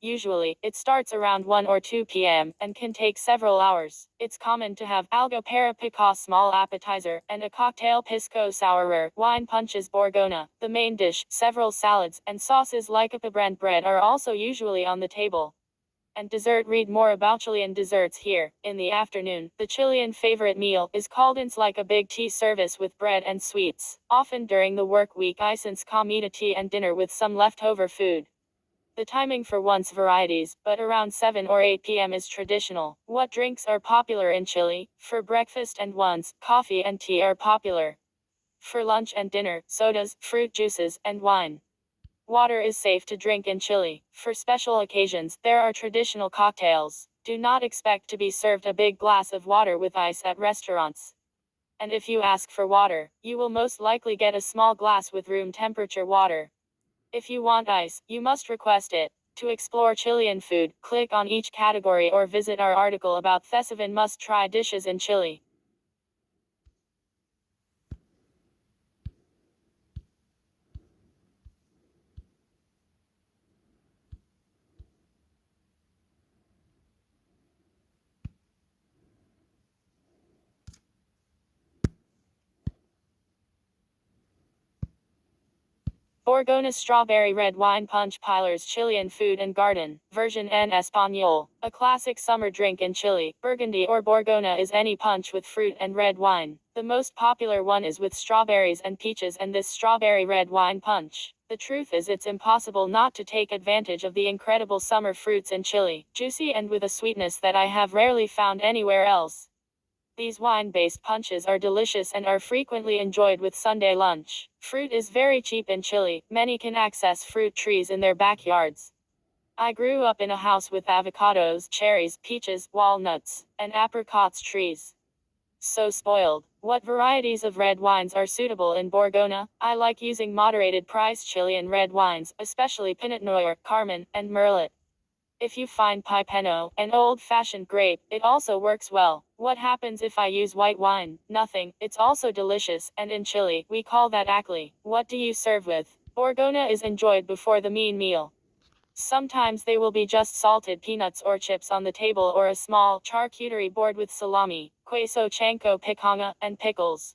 Usually, it starts around 1 or 2 p.m. and can take several hours. It's common to have algo para picar, small appetizer, and a cocktail pisco sour, wine punches borgona. The main dish, several salads, and sauces like a brand bread are also usually on the table. And dessert. Read more about Chilean desserts here. In the afternoon, the Chilean favorite meal is called ins, like a big tea service with bread and sweets. Often during the work week, isens comida, tea and dinner with some leftover food. The timing for once varieties, but around 7 or 8 p.m. is traditional. What drinks are popular in Chile? For breakfast and once, coffee and tea are popular. For lunch and dinner, sodas, fruit juices, and wine. Water is safe to drink in Chile. For special occasions, there are traditional cocktails. Do not expect to be served a big glass of water with ice at restaurants. And if you ask for water, you will most likely get a small glass with room temperature water. If you want ice, you must request it. To explore Chilean food, click on each category or visit our article about the 7 must-try dishes in Chile. Borgoña Strawberry Red Wine Punch Pilar's Chilean Food and Garden, version en español. A classic summer drink in Chile, Burgundy or Borgoña is any punch with fruit and red wine. The most popular one is with strawberries and peaches and this strawberry red wine punch. The truth is it's impossible not to take advantage of the incredible summer fruits in Chile, juicy and with a sweetness that I have rarely found anywhere else. These wine-based punches are delicious and are frequently enjoyed with Sunday lunch. Fruit is very cheap in Chile. Many can access fruit trees in their backyards. I grew up in a house with avocados, cherries, peaches, walnuts, and apricots trees. So spoiled. What varieties of red wines are suitable in Borgoña? I like using moderated price Chilean red wines, especially Pinot Noir, Carmen, and Merlot. If you find Pipeno, an old-fashioned grape, it also works well. What happens if I use white wine? Nothing. It's also delicious, and in Chile, we call that acli. What do you serve with? Borgoña is enjoyed before the main meal. Sometimes they will be just salted peanuts or chips on the table or a small charcuterie board with salami, queso chanco picanga, and pickles.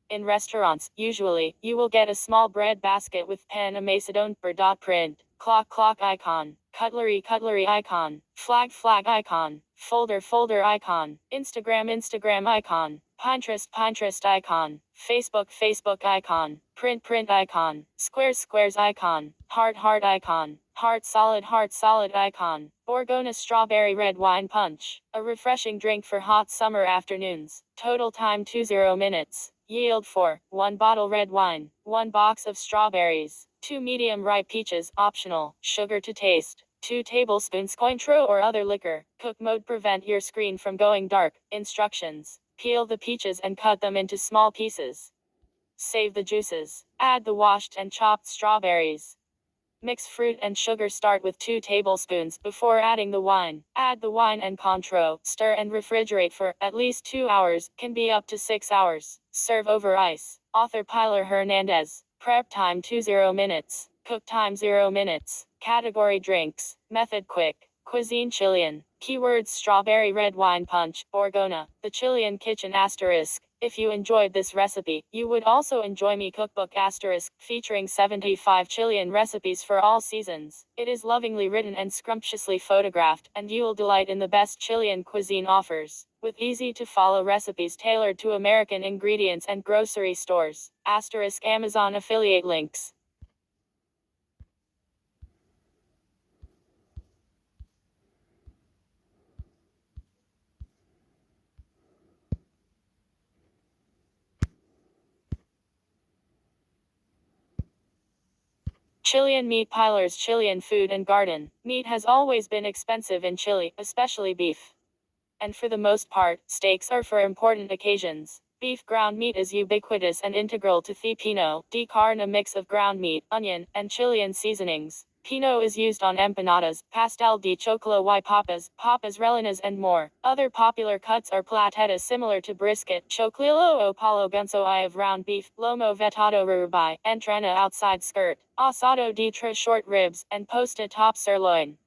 In restaurants, usually, you will get a small bread basket with pen a macedon per dot print, clock icon, cutlery icon, flag icon, folder icon, Instagram icon, Pinterest icon, Facebook icon, print icon, squares icon, heart icon, heart solid icon. Borgoña Strawberry Red Wine Punch. A refreshing drink for hot summer afternoons. Total time 20 minutes. Yield 4, 1 bottle red wine, 1 box of strawberries, 2 medium ripe peaches, optional, sugar to taste, 2 tablespoons cointreau or other liquor. Cook mode: prevent your screen from going dark. Instructions: peel the peaches and cut them into small pieces. Save the juices. Add the washed and chopped strawberries. Mix fruit and sugar. Start with 2 tablespoons before adding the wine. Add the wine and cointreau. Stir and refrigerate for at least 2 hours, can be up to 6 hours. Serve over ice. Author Pilar Hernandez. Prep time 20 minutes. Cook time 0 minutes. Category: drinks. Method: quick. Cuisine: Chilean. Keywords: strawberry red wine punch, Borgoña, the Chilean kitchen **. If you enjoyed this recipe, you would also enjoy me cookbook **, featuring 75 Chilean recipes for all seasons. It is lovingly written and scrumptiously photographed, and you will delight in the best Chilean cuisine offers, with easy-to-follow recipes tailored to American ingredients and grocery stores. * Amazon affiliate links. Chilean meat. Pilar's Chilean Food and Garden. Meat has always been expensive in Chile, especially beef. And for the most part, steaks are for important occasions. Beef ground meat is ubiquitous and integral to the pino de carne, a mix of ground meat, onion, and Chilean seasonings. Pino is used on empanadas, pastel de choclo y papas, papas rellenas, and more. Other popular cuts are platetas similar to brisket, choclillo o palo gunso I of round beef, lomo vetado ribeye, entrana outside skirt, asado de tres short ribs, and posta top sirloin.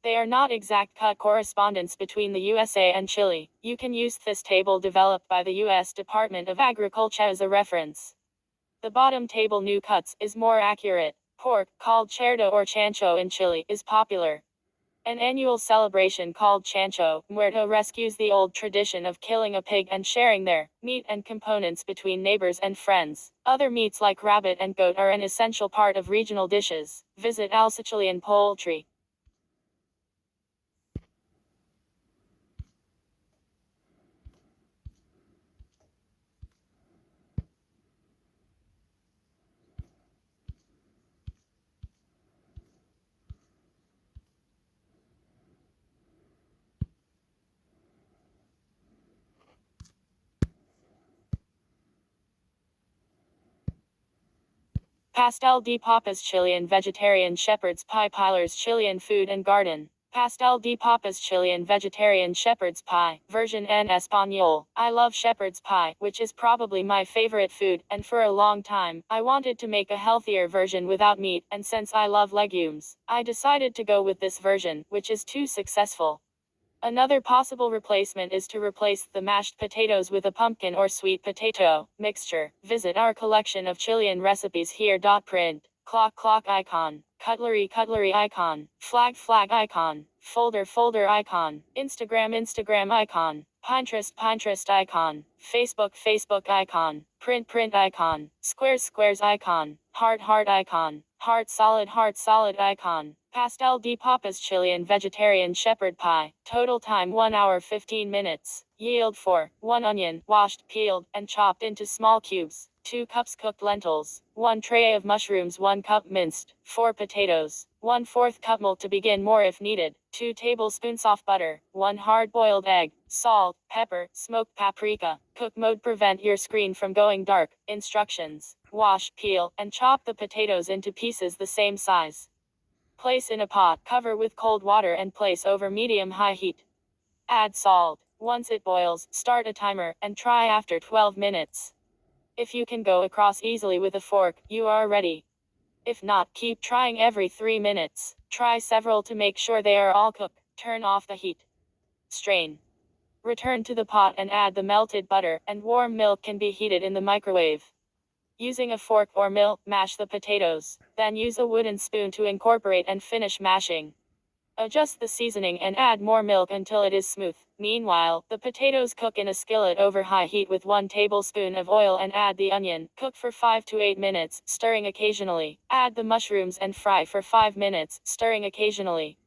They are not exact cut correspondence between the USA and Chile. You can use this table developed by the US Department of Agriculture as a reference. The bottom table, new cuts, is more accurate. Pork, called cerdo or chancho in Chile, is popular. An annual celebration called Chancho Muerto rescues the old tradition of killing a pig and sharing their meat and components between neighbors and friends. Other meats like rabbit and goat are an essential part of regional dishes. Visit Alsicilian Poultry. Pastel de papas Chilean vegetarian shepherd's pie. Pilar's Chilean food and garden. Pastel de papas Chilean vegetarian shepherd's pie, version en español. I love shepherd's pie, which is probably my favorite food, and for a long time, I wanted to make a healthier version without meat, and since I love legumes, I decided to go with this version, which is too successful. Another possible replacement is to replace the mashed potatoes with a pumpkin or sweet potato mixture. Visit our collection of Chilean recipes here. Print. Clock icon. Cutlery icon. Flag icon. Folder icon. Instagram icon. Pinterest icon. Facebook icon. Print icon. Squares icon. Heart icon. Heart solid icon. Pastel de papas Chilean vegetarian shepherd pie. Total time 1 hour 15 minutes. Yield 4. 1 onion, washed, peeled, and chopped into small cubes. 2 cups cooked lentils. 1 tray of mushrooms. 1 cup minced. 4 potatoes. 1/4 cup milk to begin more if needed. 2 tablespoons soft butter. 1 hard-boiled egg. Salt, pepper, smoked paprika. Cook mode. Prevent your screen from going dark. Instructions. Wash, peel, and chop the potatoes into pieces the same size. Place in a pot, cover with cold water and place over medium-high heat. Add salt. Once it boils, start a timer, and try after 12 minutes. If you can go across easily with a fork, you are ready. If not, keep trying every 3 minutes. Try several to make sure they are all cooked. Turn off the heat. Strain. Return to the pot and add the melted butter, and warm milk can be heated in the microwave. Using a fork or mill, mash the potatoes. Then use a wooden spoon to incorporate and finish mashing. Adjust the seasoning and add more milk until it is smooth. Meanwhile, the potatoes cook in a skillet over high heat with 1 tablespoon of oil and add the onion. Cook for 5 to 8 minutes, stirring occasionally. Add the mushrooms and fry for 5 minutes, stirring occasionally.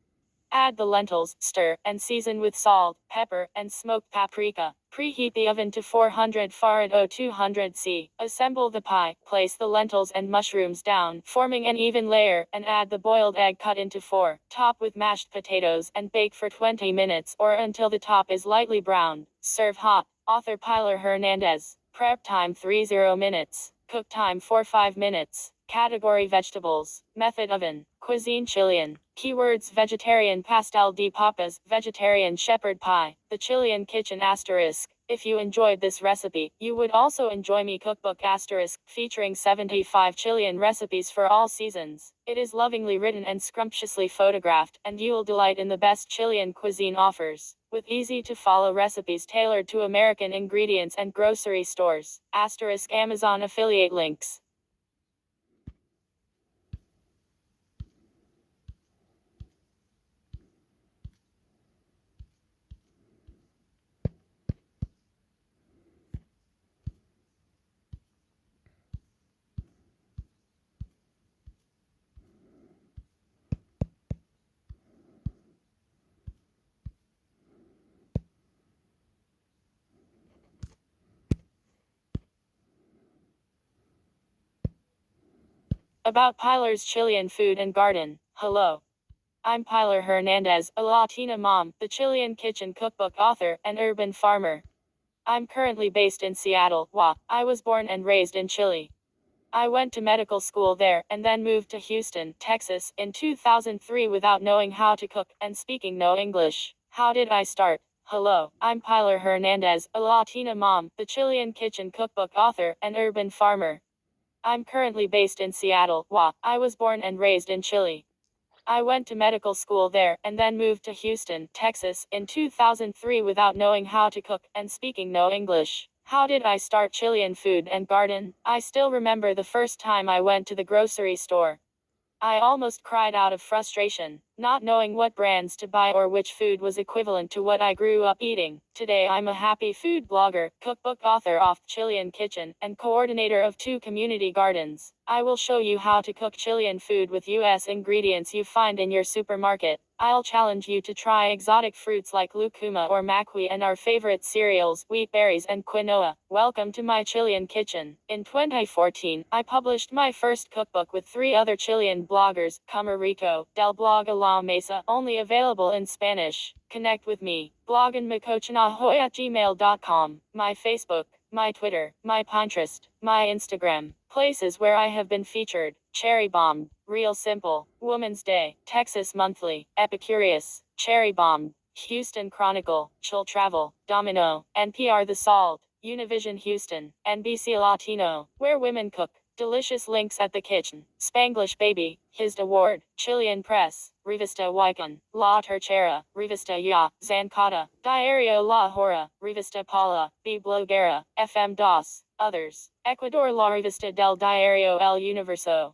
Add the lentils, stir, and season with salt, pepper, and smoked paprika. Preheat the oven to 400 Farad o 200 C. Assemble the pie, place the lentils and mushrooms down, forming an even layer, and add the boiled egg cut into 4. Top with mashed potatoes and bake for 20 minutes or until the top is lightly browned. Serve hot. Author Pilar Hernandez. Prep time 30 minutes. Cook time 5 minutes. Category vegetables. Method oven. Cuisine Chilean. Keywords vegetarian pastel de papas, vegetarian shepherd pie, the Chilean kitchen asterisk. If you enjoyed this recipe, you would also enjoy me cookbook asterisk, featuring 75 Chilean recipes for all seasons. It is lovingly written and scrumptiously photographed, and you will delight in the best Chilean cuisine offers, with easy to follow recipes tailored to American ingredients and grocery stores. Asterisk Amazon affiliate links. About Pilar's Chilean food and garden. Hello. I'm Pilar Hernandez, a Latina mom, the Chilean kitchen cookbook author, and urban farmer. I'm currently based in Seattle, WA. I was born and raised in Chile. I went to medical school there, and then moved to Houston, Texas, in 2003 without knowing how to cook, and speaking no English. How did I start? Hello, I'm Pilar Hernandez, a Latina mom, the Chilean kitchen cookbook author, and urban farmer. I'm currently based in Seattle, WA. I was born and raised in Chile. I went to medical school there, and then moved to Houston, Texas, in 2003 without knowing how to cook, and speaking no English. How did I start Chilean food and garden? I still remember the first time I went to the grocery store. I almost cried out of frustration, not knowing what brands to buy or which food was equivalent to what I grew up eating. Today I'm a happy food blogger, cookbook author of Chilean Kitchen, and coordinator of 2 community gardens. I will show you how to cook Chilean food with US ingredients you find in your supermarket. I'll challenge you to try exotic fruits like lucuma or maqui and our favorite cereals, wheat berries and quinoa. Welcome to my Chilean kitchen. In 2014, I published my first cookbook with 3 other Chilean bloggers, Camarico, del blog a la mesa, only available in Spanish. Connect with me. Bloginmacochinahoy@gmail.com. My Facebook. my Twitter, my Pinterest, my Instagram, places where I have been featured, Cherry Bomb, Real Simple, Woman's Day, Texas Monthly, Epicurious, Cherry Bomb, Houston Chronicle, Chill Travel, Domino, NPR The Salt, Univision Houston, NBC Latino, Where Women Cook, Delicious Links at the Kitchen, Spanglish Baby, His Award, Chilean Press, Revista Wycon, La Tercera, Revista Ya, Zancada, Diario La Hora, Revista Paula, B Bloguera, FM DOS, others, Ecuador La Revista del Diario El Universo.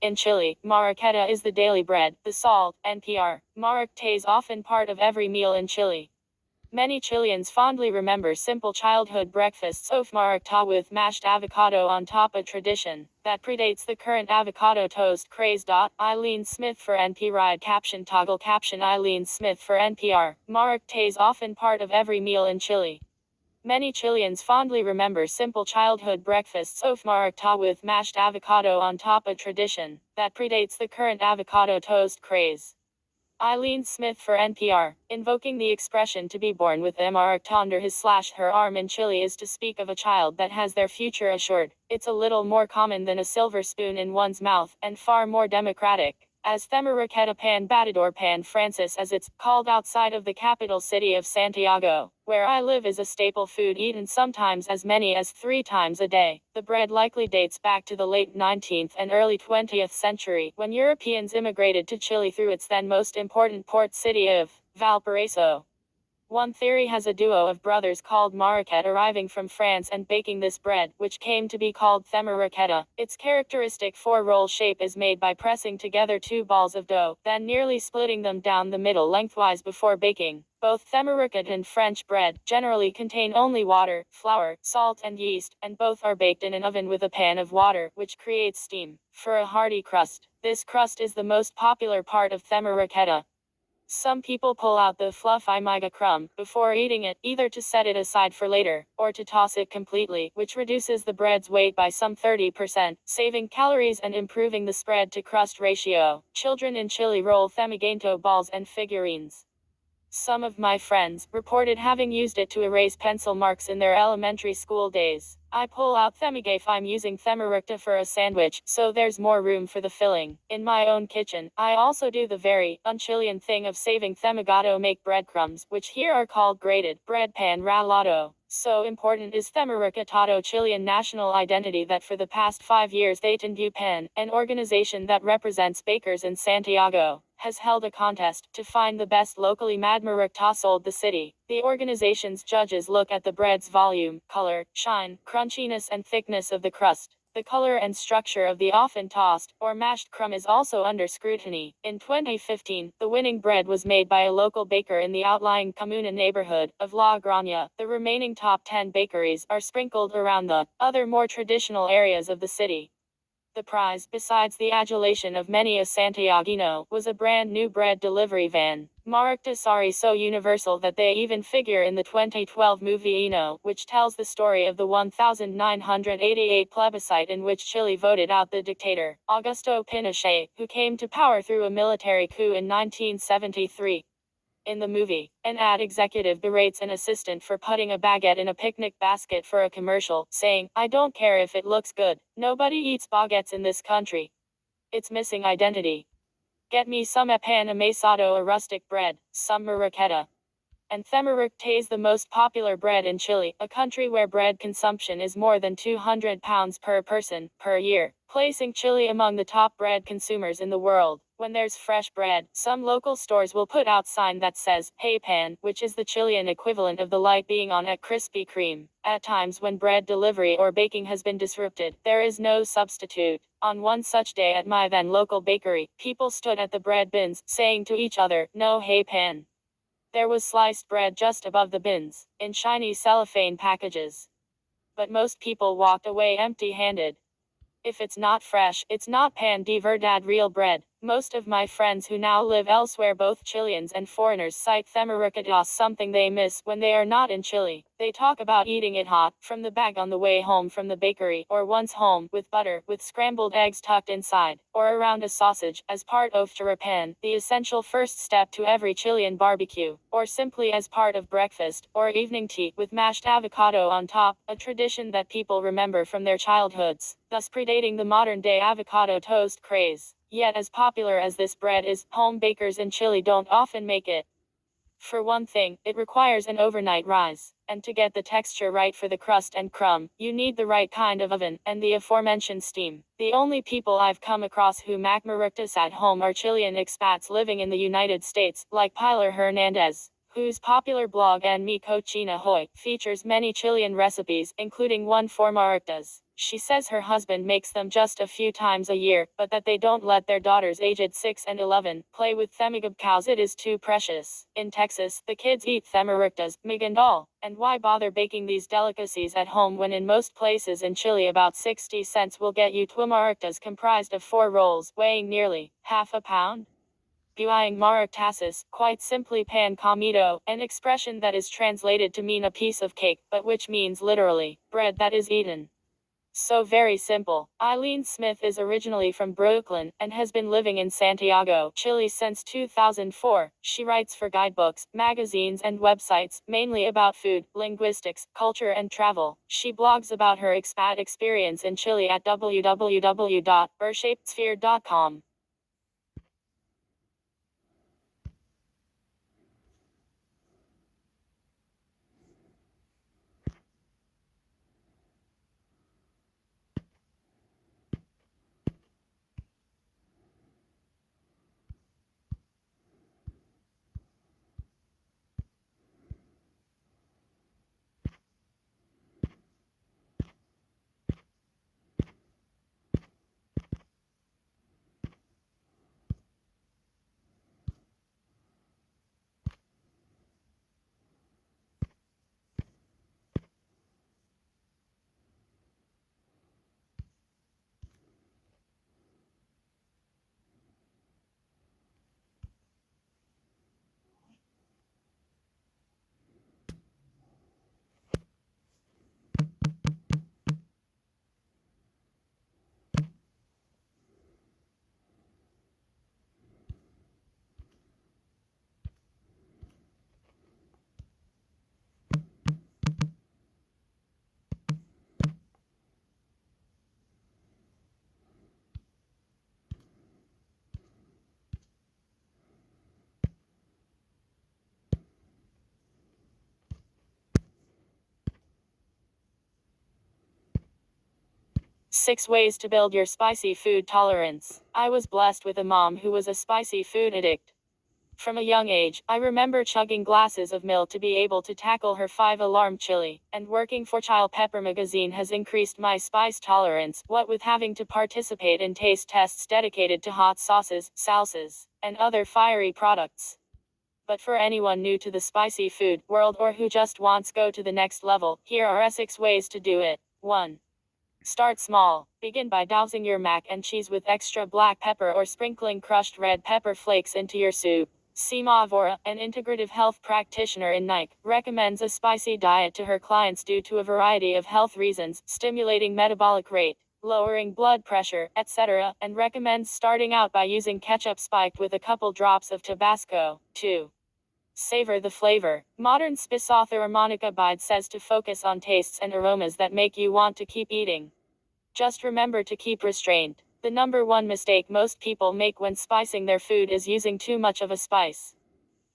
In Chile, marraqueta is the daily bread, the salt, NPR. Marraqueta is often part of every meal in Chile. Many Chileans fondly remember simple childhood breakfasts of marraqueta with mashed avocado on top, a tradition that predates the current avocado toast craze. Eileen Smith for NP Ride caption toggle caption Eileen Smith for NPR. Marraqueta is often part of every meal in Chile. Many Chileans fondly remember simple childhood breakfasts of marraqueta with mashed avocado on top, a tradition that predates the current avocado toast craze. Eileen Smith for NPR. Invoking the expression to be born with a marraqueta under his/her arm in Chile is to speak of a child that has their future assured. It's a little more common than a silver spoon in one's mouth, and far more democratic. As Marraqueta pan batidor pan Francis as it's called outside of the capital city of Santiago, where I live, is a staple food eaten sometimes as many as 3 times a day. The bread likely dates back to the late 19th and early 20th century, when Europeans immigrated to Chile through its then most important port city of Valparaiso. One theory has a duo of brothers called Marraqueta arriving from France and baking this bread, which came to be called marraqueta. Its characteristic 4-roll shape is made by pressing together 2 balls of dough, then nearly splitting them down the middle lengthwise before baking. Both marraqueta and French bread generally contain only water, flour, salt, and yeast, and both are baked in an oven with a pan of water, which creates steam, for a hearty crust. This crust is the most popular part of marraqueta. Some people pull out the fluffy miga crumb before eating it, either to set it aside for later, or to toss it completely, which reduces the bread's weight by some 30%, saving calories and improving the spread to crust ratio. Children in Chile roll themigento balls and figurines. Some of my friends reported having used it to erase pencil marks in their elementary school days. I pull out themige if I'm using marraqueta for a sandwich, so there's more room for the filling. In my own kitchen, I also do the very un-Chilean thing of saving themigado make breadcrumbs, which here are called grated bread pan ralado. So important is marraqueta Chilean national identity that for the past 5 years they Tendu Pan, an organization that represents bakers in Santiago, has held a contest to find the best locally made marraqueta sold the city. The organization's judges look at the bread's volume, color, shine, crunchiness and thickness of the crust. The color and structure of the often tossed or mashed crumb is also under scrutiny. In 2015, the winning bread was made by a local baker in the outlying Comuna neighborhood of La Granja. The remaining top 10 bakeries are sprinkled around the other more traditional areas of the city. The prize, besides the adulation of many a Santiaguino, was a brand new bread delivery van. Marraquetas are so universal that they even figure in the 2012 movie Eno, which tells the story of the 1988 plebiscite in which Chile voted out the dictator, Augusto Pinochet, who came to power through a military coup in 1973. In the movie, an ad executive berates an assistant for putting a baguette in a picnic basket for a commercial, saying, "I don't care if it looks good. Nobody eats baguettes in this country. It's missing identity. Get me some pan amasado, a rustic bread, some marraqueta." And marraqueta is the most popular bread in Chile, a country where bread consumption is more than 200 pounds per person, per year, placing Chile among the top bread consumers in the world. When there's fresh bread, some local stores will put out sign that says, "Hey pan," which is the Chilean equivalent of the light being on a Krispy Kreme. At times when bread delivery or baking has been disrupted, there is no substitute. On one such day at my then local bakery, people stood at the bread bins, saying to each other, "No hey pan." There was sliced bread just above the bins, in shiny cellophane packages. But most people walked away empty-handed. If it's not fresh, it's not pan de verdad real bread. Most of my friends who now live elsewhere, both Chileans and foreigners, cite Themerica as something they miss when they are not in Chile. They talk about eating it hot, from the bag on the way home from the bakery, or once home, with butter, with scrambled eggs tucked inside, or around a sausage, as part of charapan, the essential first step to every Chilean barbecue, or simply as part of breakfast, or evening tea, with mashed avocado on top, a tradition that people remember from their childhoods, thus predating the modern-day avocado toast craze. Yet as popular as this bread is, home bakers in Chile don't often make it. For one thing, it requires an overnight rise, and to get the texture right for the crust and crumb, you need the right kind of oven, and the aforementioned steam. The only people I've come across who make maractas at home are Chilean expats living in the United States, like Pilar Hernandez, whose popular blog En Mi Cochina Hoy features many Chilean recipes, including one for maractas. She says her husband makes them just a few times a year, but that they don't let their daughters aged 6 and 11 play with themigab cows. It is too precious. In Texas, the kids eat themarictas, migandal. And why bother baking these delicacies at home when in most places in Chile about 60 cents will get you tuamarictas comprised of 4 rolls, weighing nearly half a pound? Buaying maractasis, quite simply pan comido, an expression that is translated to mean a piece of cake, but which means literally, bread that is eaten. So very simple. Eileen Smith is originally from Brooklyn, and has been living in Santiago, Chile since 2004. She writes for guidebooks, magazines and websites, mainly about food, linguistics, culture and travel. She blogs about her expat experience in Chile at www.bershapedsphere.com. 6 ways to build your spicy food tolerance. I was blessed with a mom who was a spicy food addict. From a young age, I remember chugging glasses of milk to be able to tackle her 5-alarm chili, and working for Child Pepper magazine has increased my spice tolerance, what with having to participate in taste tests dedicated to hot sauces, salsas, and other fiery products. But for anyone new to the spicy food world or who just wants go to the next level, here are 6 ways to do it. 1. Start small. Begin by dousing your mac and cheese with extra black pepper or sprinkling crushed red pepper flakes into your soup. Seema Avora, an integrative health practitioner in Nike, recommends a spicy diet to her clients due to a variety of health reasons, stimulating metabolic rate, lowering blood pressure, etc., and recommends starting out by using ketchup spiked with a couple drops of Tabasco. 2. Savor the flavor. Modern spice author Monica Bide says to focus on tastes and aromas that make you want to keep eating. Just remember to keep restraint. The number one mistake most people make when spicing their food is using too much of a spice.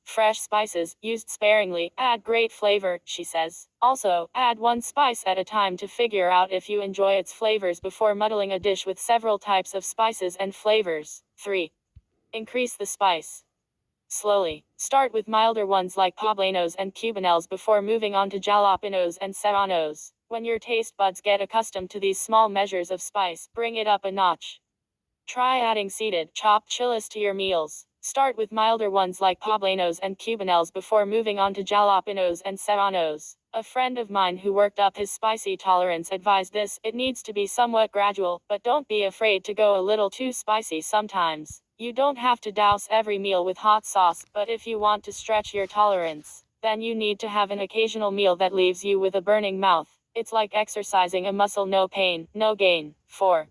Fresh spices, used sparingly, add great flavor, she says. Also, add one spice at a time to figure out if you enjoy its flavors before muddling a dish with several types of spices and flavors. 3. Increase the spice. Slowly. Start with milder ones like poblanos and cubanelles before moving on to jalapenos and serranos. When your taste buds get accustomed to these small measures of spice, bring it up a notch. Try adding seeded, chopped chiles to your meals. Start with milder ones like poblanos and cubanos before moving on to jalapenos and serranos. A friend of mine who worked up his spicy tolerance advised this. It needs to be somewhat gradual, but don't be afraid to go a little too spicy sometimes. You don't have to douse every meal with hot sauce, but if you want to stretch your tolerance, then you need to have an occasional meal that leaves you with a burning mouth. It's like exercising a muscle, no pain, no gain. 4.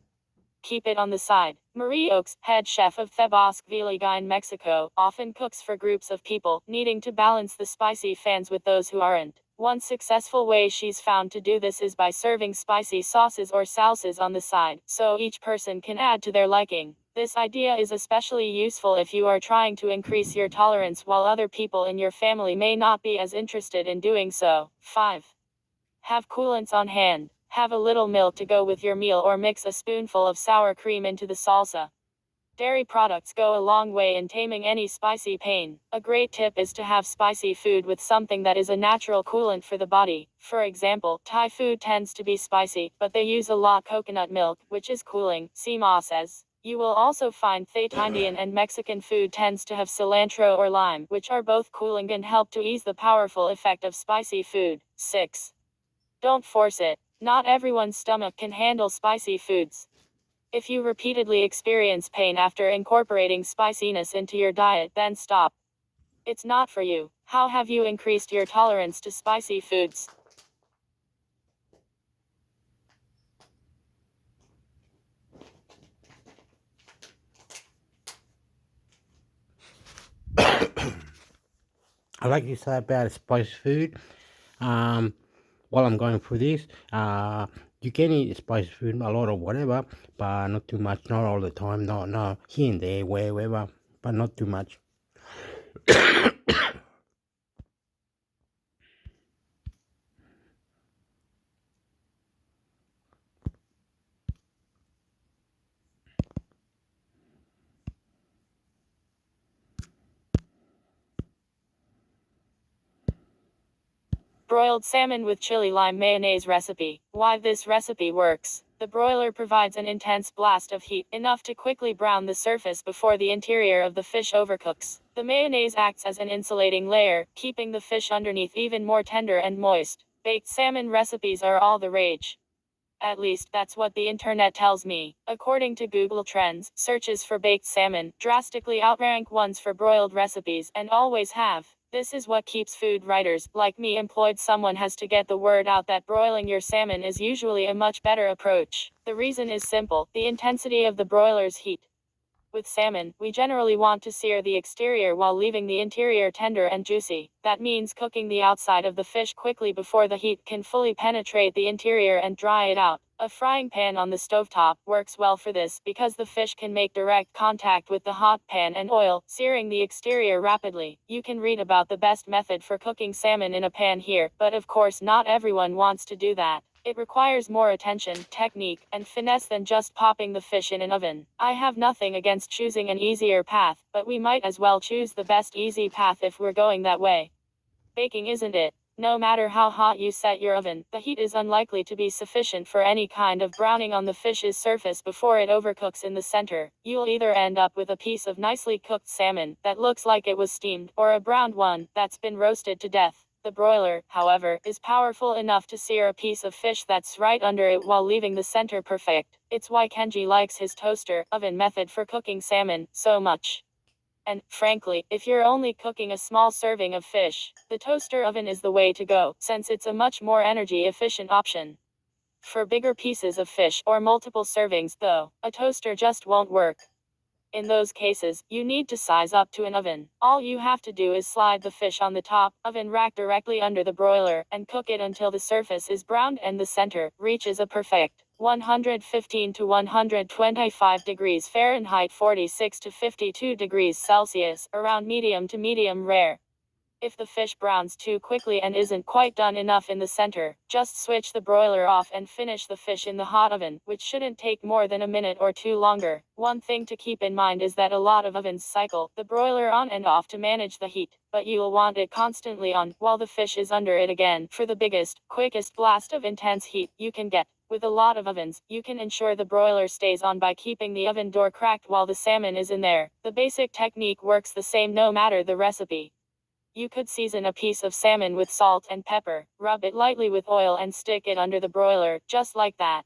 Keep it on the side. Marie Oakes, head chef of Thebosque Village in Mexico, often cooks for groups of people, needing to balance the spicy fans with those who aren't. One successful way she's found to do this is by serving spicy sauces or salsas on the side, so each person can add to their liking. This idea is especially useful if you are trying to increase your tolerance while other people in your family may not be as interested in doing so. 5. Have coolants on hand. Have a little milk to go with your meal or mix a spoonful of sour cream into the salsa. Dairy products go a long way in taming any spicy pain. A great tip is to have spicy food with something that is a natural coolant for the body. For example, Thai food tends to be spicy, but they use a lot coconut milk, which is cooling, Sima says. You will also find that Indian and Mexican food tends to have cilantro or lime, which are both cooling and help to ease the powerful effect of spicy food. 6. Don't force it. Not everyone's stomach can handle spicy foods. If you repeatedly experience pain after incorporating spiciness into your diet, then stop. It's not for you. How have you increased your tolerance to spicy foods? I like to say about spicy food. While I'm going through this, you can eat spicy food, a lot of whatever, but not too much, not all the time, no, here and there, wherever, but not too much. Broiled salmon with chili lime mayonnaise recipe. Why this recipe works. The broiler provides an intense blast of heat, enough to quickly brown the surface before the interior of the fish overcooks. The mayonnaise acts as an insulating layer, keeping the fish underneath even more tender and moist. Baked salmon recipes are all the rage. At least, that's what the internet tells me. According to Google Trends, searches for baked salmon drastically outrank ones for broiled recipes, and always have. This is what keeps food writers, like me, employed. Someone has to get the word out that broiling your salmon is usually a much better approach. The reason is simple: the intensity of the broiler's heat. With salmon, we generally want to sear the exterior while leaving the interior tender and juicy. That means cooking the outside of the fish quickly before the heat can fully penetrate the interior and dry it out. A frying pan on the stovetop works well for this because the fish can make direct contact with the hot pan and oil, searing the exterior rapidly. You can read about the best method for cooking salmon in a pan here, but of course not everyone wants to do that. It requires more attention, technique, and finesse than just popping the fish in an oven. I have nothing against choosing an easier path, but we might as well choose the best easy path if we're going that way. Baking, isn't it? No matter how hot you set your oven, the heat is unlikely to be sufficient for any kind of browning on the fish's surface before it overcooks in the center. You'll either end up with a piece of nicely cooked salmon that looks like it was steamed, or a browned one that's been roasted to death. The broiler, however, is powerful enough to sear a piece of fish that's right under it while leaving the center perfect. It's why Kenji likes his toaster oven method for cooking salmon so much. And, frankly, if you're only cooking a small serving of fish, the toaster oven is the way to go, since it's a much more energy-efficient option. For bigger pieces of fish, or multiple servings, though, a toaster just won't work. In those cases, you need to size up to an oven. All you have to do is slide the fish on the top oven rack directly under the broiler, and cook it until the surface is browned and the center reaches a perfect 115 to 125 degrees Fahrenheit, 46 to 52 degrees Celsius, around medium to medium rare. If the fish browns too quickly and isn't quite done enough in the center, just switch the broiler off and finish the fish in the hot oven, which shouldn't take more than a minute or two longer. One thing to keep in mind is that a lot of ovens cycle the broiler on and off to manage the heat, but you'll want it constantly on while the fish is under it again for the biggest, quickest blast of intense heat you can get. With a lot of ovens, you can ensure the broiler stays on by keeping the oven door cracked while the salmon is in there. The basic technique works the same no matter the recipe. You could season a piece of salmon with salt and pepper, rub it lightly with oil and stick it under the broiler, just like that.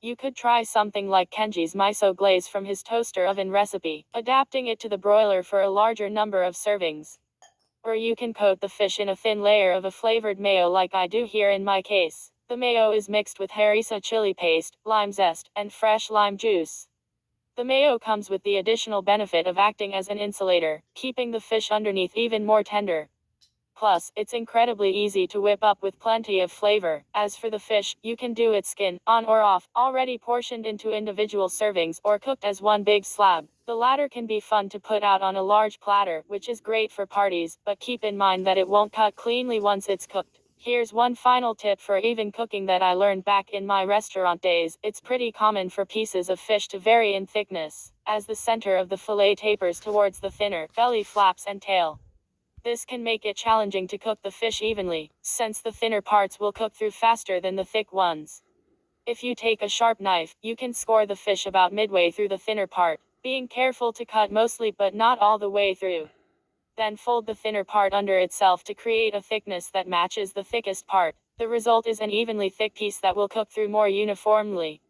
You could try something like Kenji's miso glaze from his toaster oven recipe, adapting it to the broiler for a larger number of servings. Or you can coat the fish in a thin layer of a flavored mayo like I do here in my case. The mayo is mixed with harissa chili paste, lime zest, and fresh lime juice. The mayo comes with the additional benefit of acting as an insulator, keeping the fish underneath even more tender. Plus, it's incredibly easy to whip up with plenty of flavor. As for the fish, you can do it skin, on or off, already portioned into individual servings, or cooked as one big slab. The latter can be fun to put out on a large platter, which is great for parties, but keep in mind that it won't cut cleanly once it's cooked. Here's one final tip for even cooking that I learned back in my restaurant days. It's pretty common for pieces of fish to vary in thickness, as the center of the fillet tapers towards the thinner belly flaps and tail. This can make it challenging to cook the fish evenly, since the thinner parts will cook through faster than the thick ones. If you take a sharp knife, you can score the fish about midway through the thinner part, being careful to cut mostly but not all the way through. Then fold the thinner part under itself to create a thickness that matches the thickest part. The result is an evenly thick piece that will cook through more uniformly.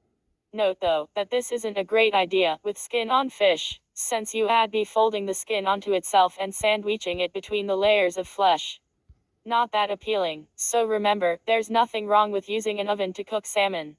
Note though, that this isn't a great idea with skin on fish, since you'd be folding the skin onto itself and sandwiching it between the layers of flesh. Not that appealing, so remember, there's nothing wrong with using an oven to cook salmon,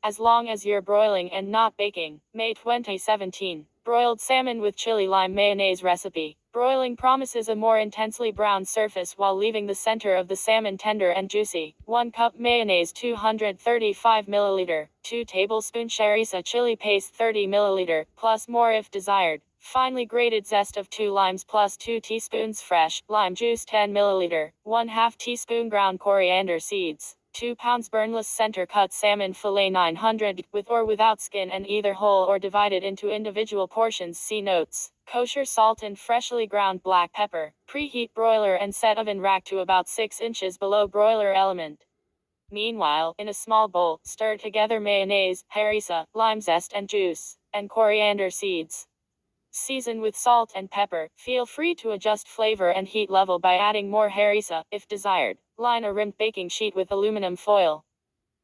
as long as you're broiling and not baking. May 2017. Broiled salmon with chili lime mayonnaise recipe. Broiling promises a more intensely browned surface while leaving the center of the salmon tender and juicy. 1 cup mayonnaise 235 ml, 2 tablespoons harissa chili paste 30 ml, plus more if desired. Finely grated zest of 2 limes plus 2 teaspoons fresh lime juice 10 ml, 1/2 teaspoon ground coriander seeds. 2 pounds burnless center-cut salmon fillet 900, with or without skin and either whole or divided into individual portions. See notes. Kosher salt and freshly ground black pepper. Preheat broiler and set oven rack to about 6 inches below broiler element. Meanwhile, in a small bowl, stir together mayonnaise, harissa, lime zest and juice, and coriander seeds. Season with salt and pepper. Feel free to adjust flavor and heat level by adding more harissa, if desired. Line a rimmed baking sheet with aluminum foil.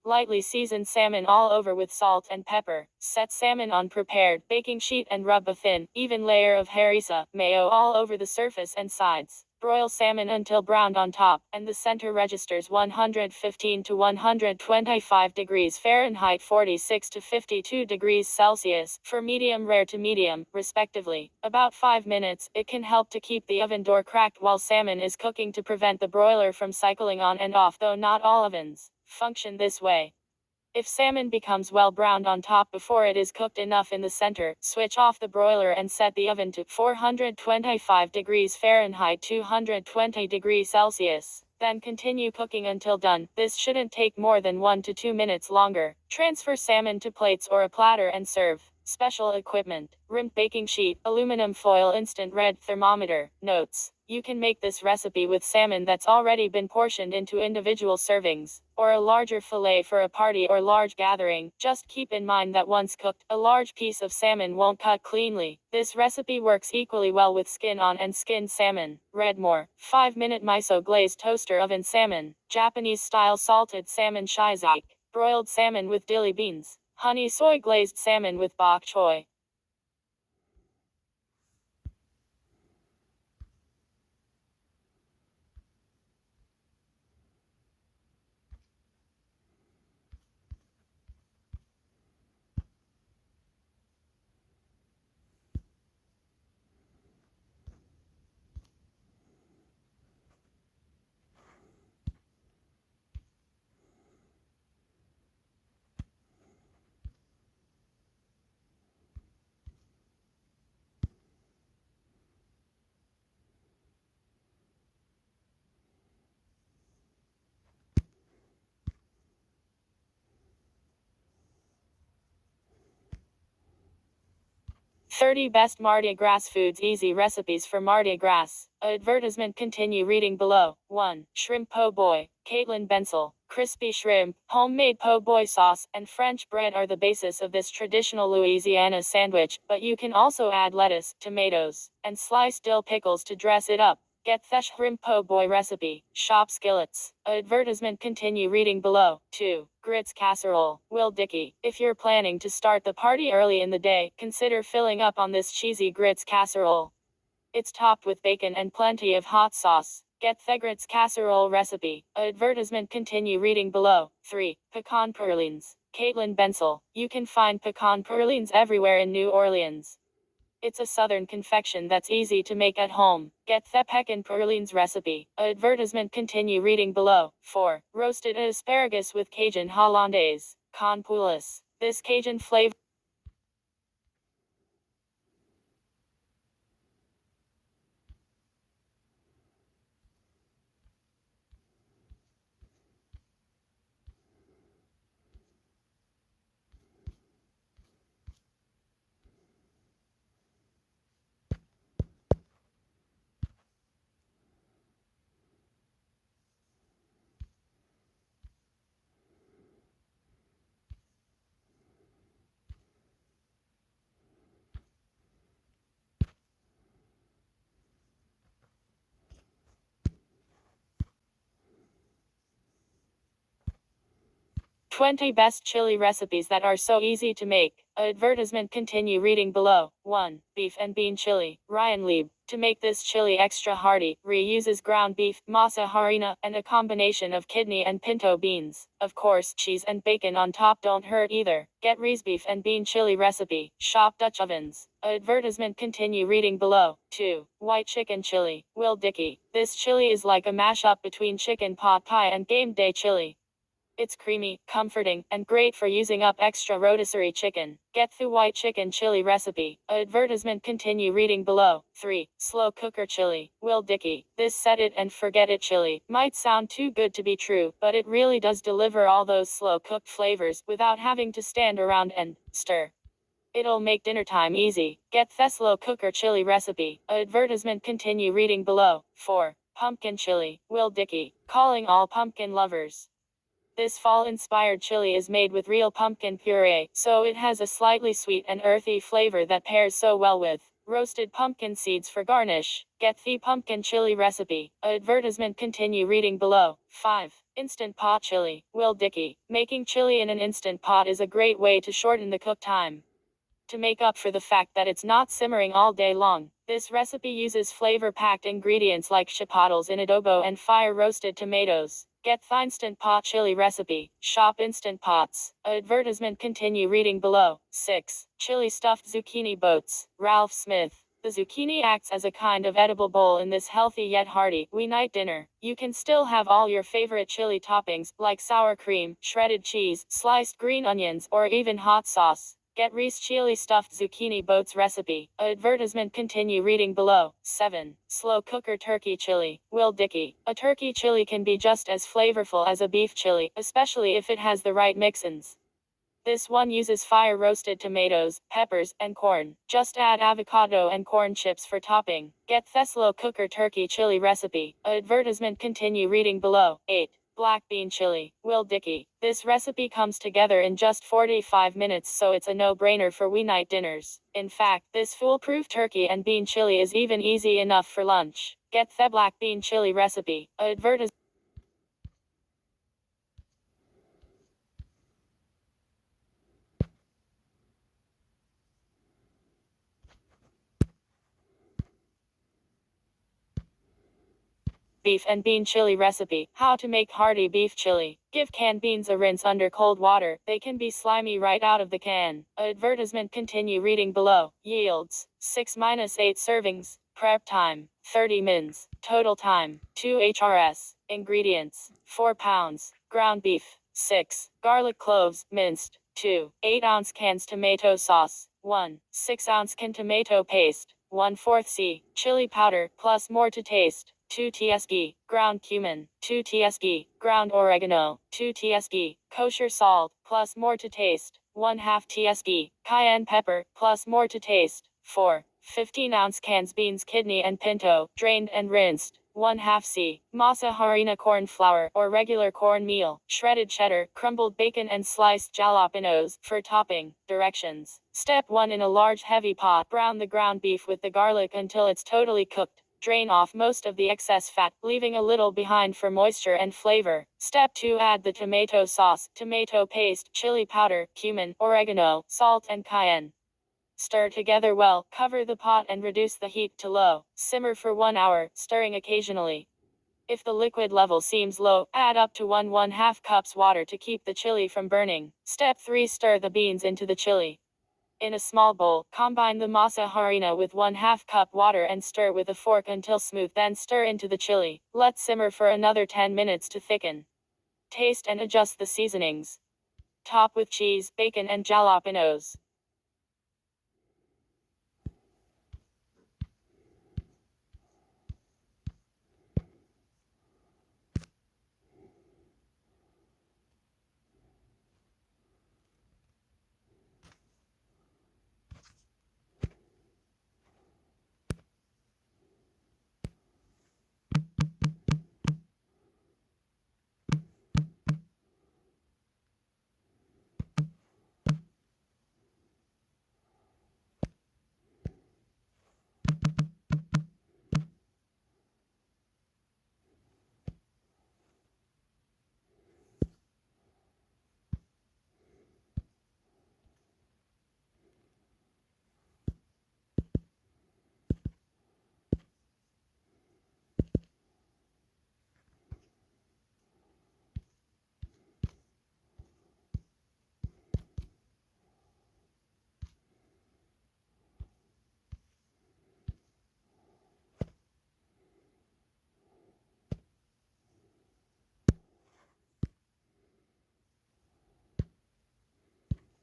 Lightly season salmon all over with salt and pepper. Set salmon on prepared baking sheet and rub a thin, even layer of harissa, mayo all over the surface and sides. Broil salmon until browned on top, and the center registers 115 to 125 degrees Fahrenheit 46 to 52 degrees Celsius, for medium rare to medium, respectively. About 5 minutes, it can help to keep the oven door cracked while salmon is cooking to prevent the broiler from cycling on and off, though not all ovens function this way. If salmon becomes well browned on top before it is cooked enough in the center, switch off the broiler and set the oven to 425 degrees Fahrenheit 220 degrees Celsius. Then continue cooking until done. This shouldn't take more than 1 to 2 minutes longer. Transfer salmon to plates or a platter and serve. Special equipment. Rimmed baking sheet, aluminum foil, instant red thermometer. Notes. You can make this recipe with salmon that's already been portioned into individual servings, or a larger fillet for a party or large gathering. Just keep in mind that once cooked, a large piece of salmon won't cut cleanly. This recipe works equally well with skin on and skinned salmon. Read more. 5-minute miso glazed toaster oven salmon. Japanese style salted salmon shiitake. Broiled salmon with dilly beans. Honey soy glazed salmon with bok choy. 30 best Mardi Gras foods. Easy recipes for Mardi Gras. Advertisement. Continue reading below. 1. Shrimp po' boy. Caitlin Bensel. Crispy shrimp, homemade po' boy sauce, and French bread are the basis of this traditional Louisiana sandwich, but you can also add lettuce, tomatoes, and sliced dill pickles to dress it up. Get the shrimp po' boy recipe. Shop skillets. Advertisement. Continue reading below. 2. Grits casserole. Will Dickey. If you're planning to start the party early in the day, consider filling up on this cheesy grits casserole. It's topped with bacon and plenty of hot sauce. Get the grits casserole recipe. Advertisement. Continue reading below. 3. Pecan pralines. Caitlin Bensel. You can find pecan pralines everywhere in New Orleans. It's a southern confection that's easy to make at home. Get the pecan pralines recipe. Advertisement. Continue reading below. 4. Roasted asparagus with Cajun hollandaise. Con poulet. This Cajun flavor 20 best chili recipes that are so easy to make. Advertisement. Continue reading below. 1. Beef and bean chili. Ryan Lieb. To make this chili extra hearty, reuses ground beef, masa harina, and a combination of kidney and pinto beans. Of course, cheese and bacon on top don't hurt either. Get Ree's beef and bean chili recipe. Shop Dutch ovens. Advertisement. Continue reading below. 2. White chicken chili. Will Dickey. This chili is like a mashup between chicken pot pie and game day chili. It's creamy, comforting, and great for using up extra rotisserie chicken. Get the white chicken chili recipe. Advertisement. Continue reading below. 3. Slow cooker chili. Will Dickey. This set it and forget it chili might sound too good to be true, but it really does deliver all those slow cooked flavors without having to stand around and stir. It'll make dinner time easy. Get the slow cooker chili recipe. Advertisement. Continue reading below. 4. Pumpkin chili. Will Dickey. Calling all pumpkin lovers. This fall-inspired chili is made with real pumpkin puree, so it has a slightly sweet and earthy flavor that pairs so well with roasted pumpkin seeds for garnish. Get the pumpkin chili recipe. Advertisement. Continue reading below. 5. Instant pot chili. Will Dickey. Making chili in an instant pot is a great way to shorten the cook time. To make up for the fact that it's not simmering all day long, this recipe uses flavor-packed ingredients like chipotles in adobo and fire-roasted tomatoes. Get the instant pot chili recipe. Shop Instant Pots. Advertisement. Continue reading below. 6. Chili stuffed zucchini boats. Ralph Smith. The zucchini acts as a kind of edible bowl in this healthy yet hearty weeknight dinner. You can still have all your favorite chili toppings, like sour cream, shredded cheese, sliced green onions, or even hot sauce. Get Reese chili stuffed zucchini boats recipe. Advertisement. Continue reading below. 7. Slow cooker turkey chili. Will Dickey. A turkey chili can be just as flavorful as a beef chili, especially if it has the right mix-ins. This one uses fire-roasted tomatoes, peppers, and corn. Just add avocado and corn chips for topping. Get the slow cooker turkey chili recipe. Advertisement. Continue reading below. 8. Black bean chili. Will Dickey. This recipe comes together in just 45 minutes, so it's a no-brainer for weeknight dinners. In fact, this foolproof turkey and bean chili is even easy enough for lunch. Get the black bean chili recipe. Advertisement. Beef and bean chili recipe. How to make hearty beef chili. Give canned beans a rinse under cold water. They can be slimy right out of the can. Advertisement. Continue reading below. Yields 6-8 servings. Prep time 30 mins. Total time 2 HRS. Ingredients 4 pounds ground beef, 6 garlic cloves minced, 2 8-ounce cans tomato sauce, 1 6-ounce can tomato paste, 1/4 c chili powder plus more to taste, 2 tsp ground cumin, 2 tsp ground oregano, 2 tsp kosher salt plus more to taste, 1/2 tsp cayenne pepper plus more to taste, 4. 15-ounce cans beans, kidney and pinto, drained and rinsed. 1/2 c. Masa harina corn flour or regular corn meal, shredded cheddar, crumbled bacon and sliced jalapenos for topping. Directions. Step 1. In a large heavy pot, brown the ground beef with the garlic until it's totally cooked. Drain off most of the excess fat, leaving a little behind for moisture and flavor. Step 2. Add the tomato sauce, tomato paste, chili powder, cumin, oregano, salt and cayenne. Stir together well, cover the pot and reduce the heat to low. Simmer for 1 hour, stirring occasionally. If the liquid level seems low, add up to 1/2 cups water to keep the chili from burning. Step 3. Stir the beans into the chili. In a small bowl, combine the masa harina with 1/2 cup water and stir with a fork until smooth, then stir into the chili. Let simmer for another 10 minutes to thicken. Taste and adjust the seasonings. Top with cheese, bacon and jalapenos.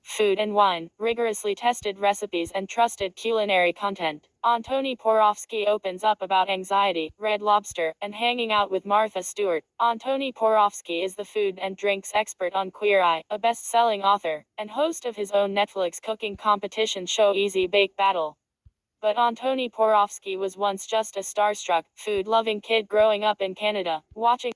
Food and wine, rigorously tested recipes and trusted culinary content. Antoni Porofsky opens up about anxiety, Red Lobster, and hanging out with Martha Stewart. Antoni Porofsky is the food and drinks expert on Queer Eye, a best-selling author, and host of his own Netflix cooking competition show Easy Bake Battle. But Antoni Porofsky was once just a starstruck, food-loving kid growing up in Canada, watching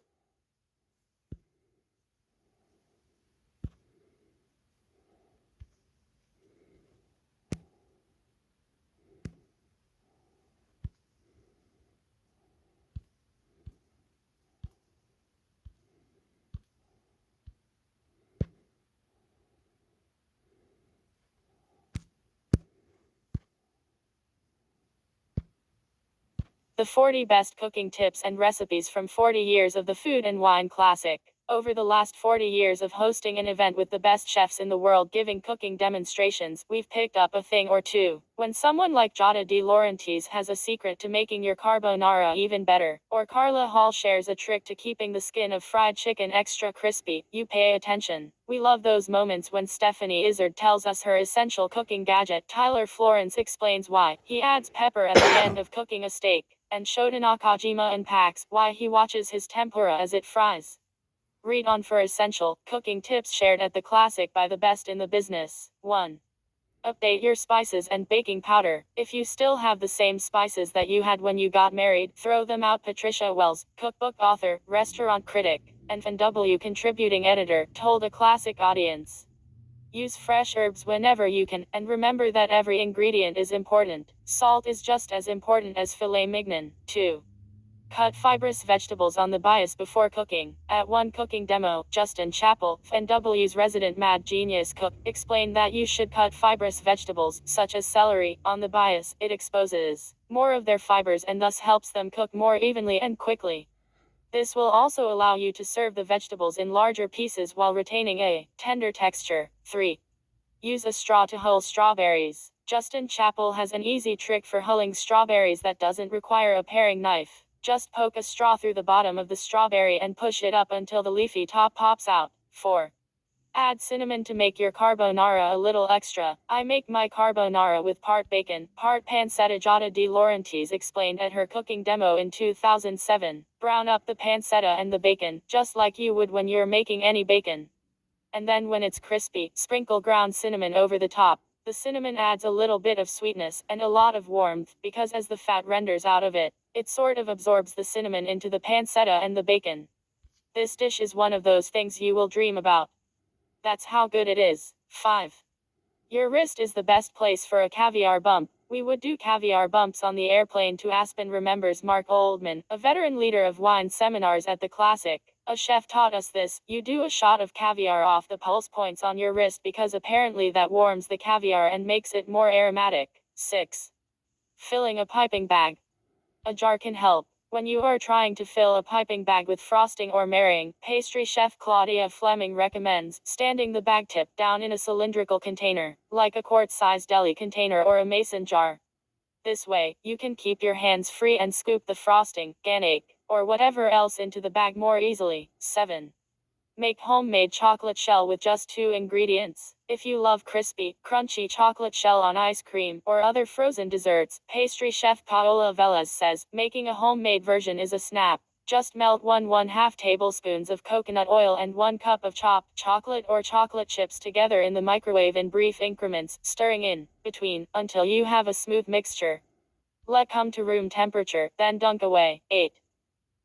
the 40 best cooking tips and recipes from 40 years of the Food and Wine Classic. Over the last 40 years of hosting an event with the best chefs in the world giving cooking demonstrations, we've picked up a thing or two. When someone like Giada De Laurentiis has a secret to making your carbonara even better, or Carla Hall shares a trick to keeping the skin of fried chicken extra crispy, you pay attention. We love those moments when Stephanie Izzard tells us her essential cooking gadget. Tyler Florence explains why he adds pepper at the end of cooking a steak, and Shoten Nakajima unpacks why he watches his tempura as it fries. Read on for essential cooking tips shared at the Classic by the best in the business. 1. Update your spices and baking powder. If you still have the same spices that you had when you got married, throw them out. Patricia Wells, cookbook author, restaurant critic, and FNW contributing editor, told a Classic audience. Use fresh herbs whenever you can, and remember that every ingredient is important. Salt is just as important as filet mignon. 2. Cut fibrous vegetables on the bias before cooking. At one cooking demo, Justin Chappell, FNW's resident mad genius cook, explained that you should cut fibrous vegetables, such as celery, on the bias. It exposes more of their fibers and thus helps them cook more evenly and quickly. This will also allow you to serve the vegetables in larger pieces while retaining a tender texture. 3. Use a straw to hull strawberries. Justin Chappell has an easy trick for hulling strawberries that doesn't require a paring knife. Just poke a straw through the bottom of the strawberry and push it up until the leafy top pops out. 4. Add cinnamon to make your carbonara a little extra. I make my carbonara with part bacon, part pancetta. Giada De Laurentiis explained at her cooking demo in 2007. Brown up the pancetta and the bacon, just like you would when you're making any bacon. And then when it's crispy, sprinkle ground cinnamon over the top. The cinnamon adds a little bit of sweetness and a lot of warmth, because as the fat renders out of it, it sort of absorbs the cinnamon into the pancetta and the bacon. This dish is one of those things you will dream about. That's how good it is. 5. Your wrist is the best place for a caviar bump. We would do caviar bumps on the airplane to Aspen, remembers Mark Oldman, a veteran leader of wine seminars at the Classic. A chef taught us this. You do a shot of caviar off the pulse points on your wrist because apparently that warms the caviar and makes it more aromatic. 6. Filling a piping bag. A jar can help. When you are trying to fill a piping bag with frosting or meringue, pastry chef Claudia Fleming recommends standing the bag tip down in a cylindrical container, like a quart-sized deli container or a mason jar. This way, you can keep your hands free and scoop the frosting, ganache, or whatever else into the bag more easily. 7. Make homemade chocolate shell with just 2 ingredients. If you love crispy, crunchy chocolate shell on ice cream or other frozen desserts, pastry chef Paola Velez says, making a homemade version is a snap. Just melt 1/2 tablespoons of coconut oil and 1 cup of chopped chocolate or chocolate chips together in the microwave in brief increments, stirring in between until you have a smooth mixture. Let come to room temperature, then dunk away. 8.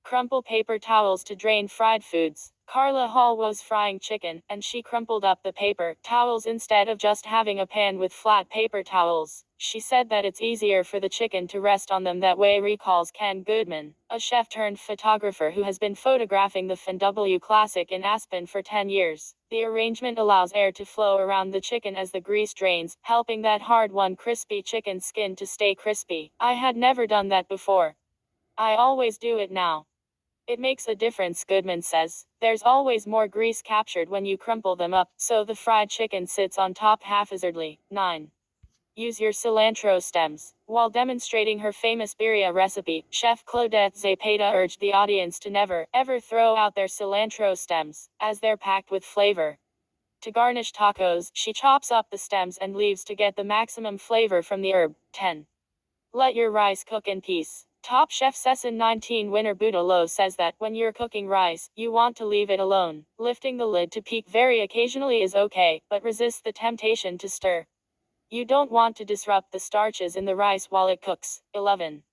Crumple paper towels to drain fried foods. Carla Hall was frying chicken, and she crumpled up the paper towels instead of just having a pan with flat paper towels. She said that it's easier for the chicken to rest on them that way, recalls Ken Goodman, a chef turned photographer who has been photographing the FNW Classic in Aspen for 10 years. The arrangement allows air to flow around the chicken as the grease drains, helping that hard-won crispy chicken skin to stay crispy. I had never done that before. I always do it now. It makes a difference, Goodman says. There's always more grease captured when you crumple them up, so the fried chicken sits on top haphazardly. 9. Use your cilantro stems. While demonstrating her famous birria recipe, Chef Claudette Zepeda urged the audience to never, ever throw out their cilantro stems, as they're packed with flavor. To garnish tacos, she chops up the stems and leaves to get the maximum flavor from the herb. 10. Let your rice cook in peace. Top Chef Season 19 winner Budalo says that when you're cooking rice, you want to leave it alone. Lifting the lid to peek very occasionally is okay, but resist the temptation to stir. You don't want to disrupt the starches in the rice while it cooks. 11.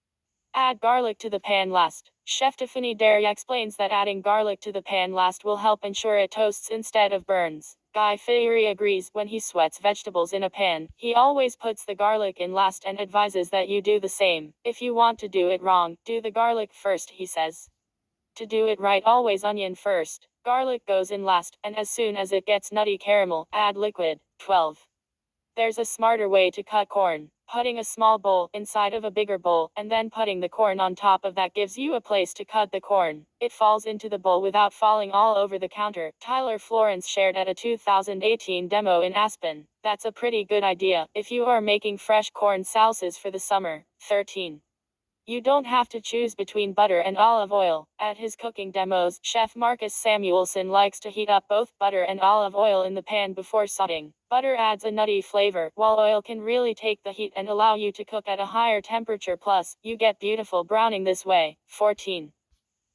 Add garlic to the pan last. Chef Tiffany Derry explains that adding garlic to the pan last will help ensure it toasts instead of burns. Guy Fieri agrees. When he sweats vegetables in a pan, he always puts the garlic in last and advises that you do the same. If you want to do it wrong, do the garlic first, he says. To do it right, always onion first. Garlic goes in last, and as soon as it gets nutty caramel, add liquid. 12. There's a smarter way to cut corn. Putting a small bowl inside of a bigger bowl, and then putting the corn on top of that gives you a place to cut the corn. It falls into the bowl without falling all over the counter. Tyler Florence shared at a 2018 demo in Aspen. That's a pretty good idea if you are making fresh corn salsas for the summer. 13. You don't have to choose between butter and olive oil. At his cooking demos, Chef Marcus Samuelson likes to heat up both butter and olive oil in the pan before sauteing. Butter adds a nutty flavor, while oil can really take the heat and allow you to cook at a higher temperature. Plus, you get beautiful browning this way. 14.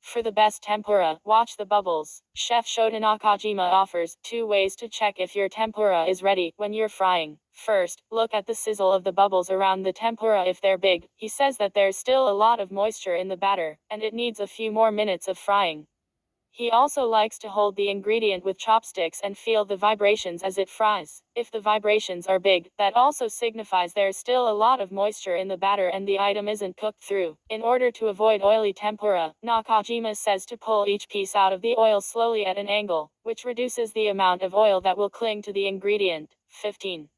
For the best tempura, watch the bubbles. Chef Shota Nakajima offers 2 ways to check if your tempura is ready when you're frying. First, look at the sizzle of the bubbles around the tempura. If they're big, he says that there's still a lot of moisture in the batter, and it needs a few more minutes of frying. He also likes to hold the ingredient with chopsticks and feel the vibrations as it fries. If the vibrations are big, that also signifies there's still a lot of moisture in the batter and the item isn't cooked through. In order to avoid oily tempura, Nakajima says to pull each piece out of the oil slowly at an angle, which reduces the amount of oil that will cling to the ingredient. 15.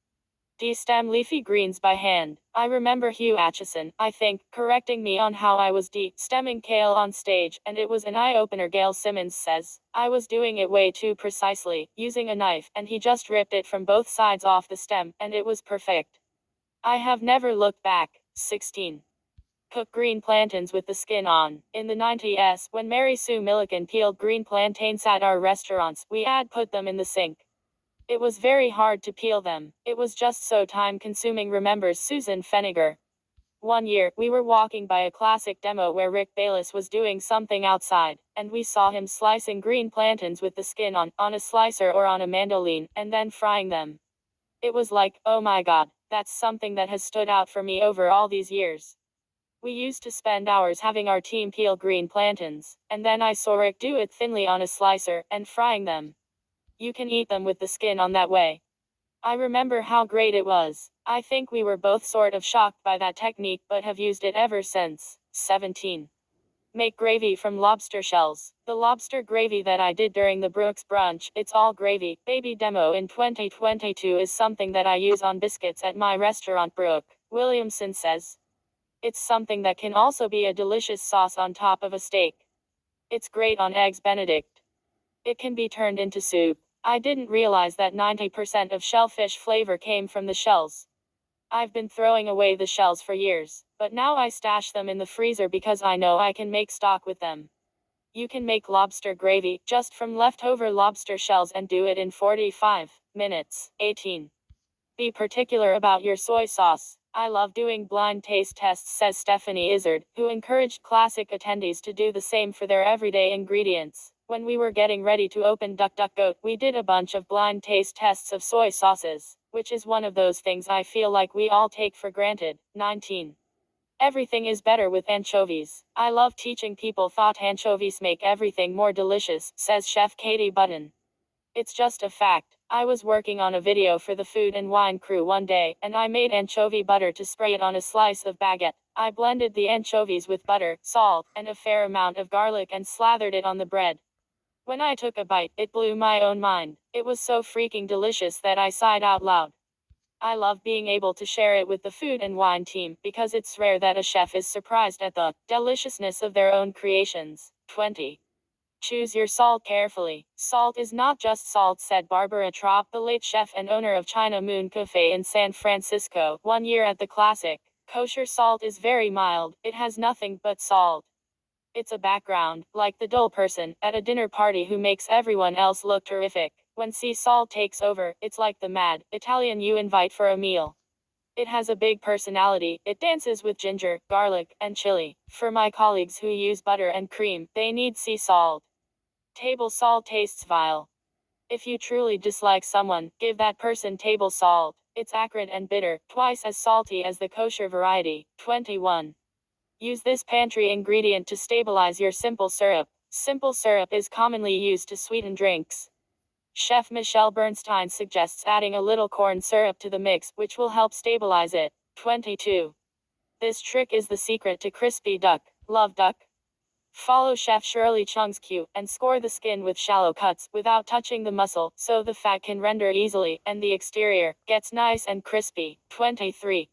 De-stem leafy greens by hand. I remember Hugh Atchison, I think, correcting me on how I was de-stemming kale on stage, and it was an eye-opener. Gail Simmons says, I was doing it way too precisely, using a knife, and he just ripped it from both sides off the stem, and it was perfect. I have never looked back. 16. Cook green plantains with the skin on. In the 90s, when Mary Sue Milliken peeled green plantains at our restaurants, we had put them in the sink. It was very hard to peel them. It was just so time-consuming, remembers Susan Feniger. One year, we were walking by a classic demo where Rick Bayless was doing something outside, and we saw him slicing green plantains with the skin on a slicer or on a mandoline, and then frying them. It was like, oh my god, that's something that has stood out for me over all these years. We used to spend hours having our team peel green plantains, and then I saw Rick do it thinly on a slicer, and frying them. You can eat them with the skin on that way. I remember how great it was. I think we were both sort of shocked by that technique but have used it ever since. 17. Make gravy from lobster shells. The lobster gravy that I did during the Brooks brunch, it's all gravy, baby demo in 2022 is something that I use on biscuits at my restaurant Brooke Williamson says. It's something that can also be a delicious sauce on top of a steak. It's great on eggs Benedict. It can be turned into soup. I didn't realize that 90% of shellfish flavor came from the shells. I've been throwing away the shells for years, but now I stash them in the freezer because I know I can make stock with them. You can make lobster gravy just from leftover lobster shells and do it in 45 minutes. 18. Be particular about your soy sauce. I love doing blind taste tests, says Stephanie Izzard, who encouraged classic attendees to do the same for their everyday ingredients. When we were getting ready to open DuckDuckGo, we did a bunch of blind taste tests of soy sauces, which is one of those things I feel like we all take for granted. 19. Everything is better with anchovies. I love teaching people thought anchovies make everything more delicious, says Chef Katie Button. It's just a fact. I was working on a video for the Food and Wine crew one day, and I made anchovy butter to spray it on a slice of baguette. I blended the anchovies with butter, salt, and a fair amount of garlic and slathered it on the bread. When I took a bite, it blew my own mind. It was so freaking delicious that I sighed out loud. I love being able to share it with the Food and Wine team, because it's rare that a chef is surprised at the deliciousness of their own creations. 20. Choose your salt carefully. Salt is not just salt, said Barbara Trop, the late chef and owner of China Moon Cafe in San Francisco, 1 year at the Classic. Kosher salt is very mild, it has nothing but salt. It's a background, like the dull person at a dinner party who makes everyone else look terrific. When sea salt takes over, it's like the mad Italian you invite for a meal. It has a big personality, it dances with ginger, garlic, and chili. For my colleagues who use butter and cream, they need sea salt. Table salt tastes vile. If you truly dislike someone, give that person table salt. It's acrid and bitter, twice as salty as the kosher variety. 21. Use this pantry ingredient to stabilize your simple syrup. Simple syrup is commonly used to sweeten drinks. Chef Michelle Bernstein suggests adding a little corn syrup to the mix, which will help stabilize it. 22. This trick is the secret to crispy duck. Love duck? Follow Chef Shirley Chung's cue, and score the skin with shallow cuts, without touching the muscle, so the fat can render easily, and the exterior gets nice and crispy. 23.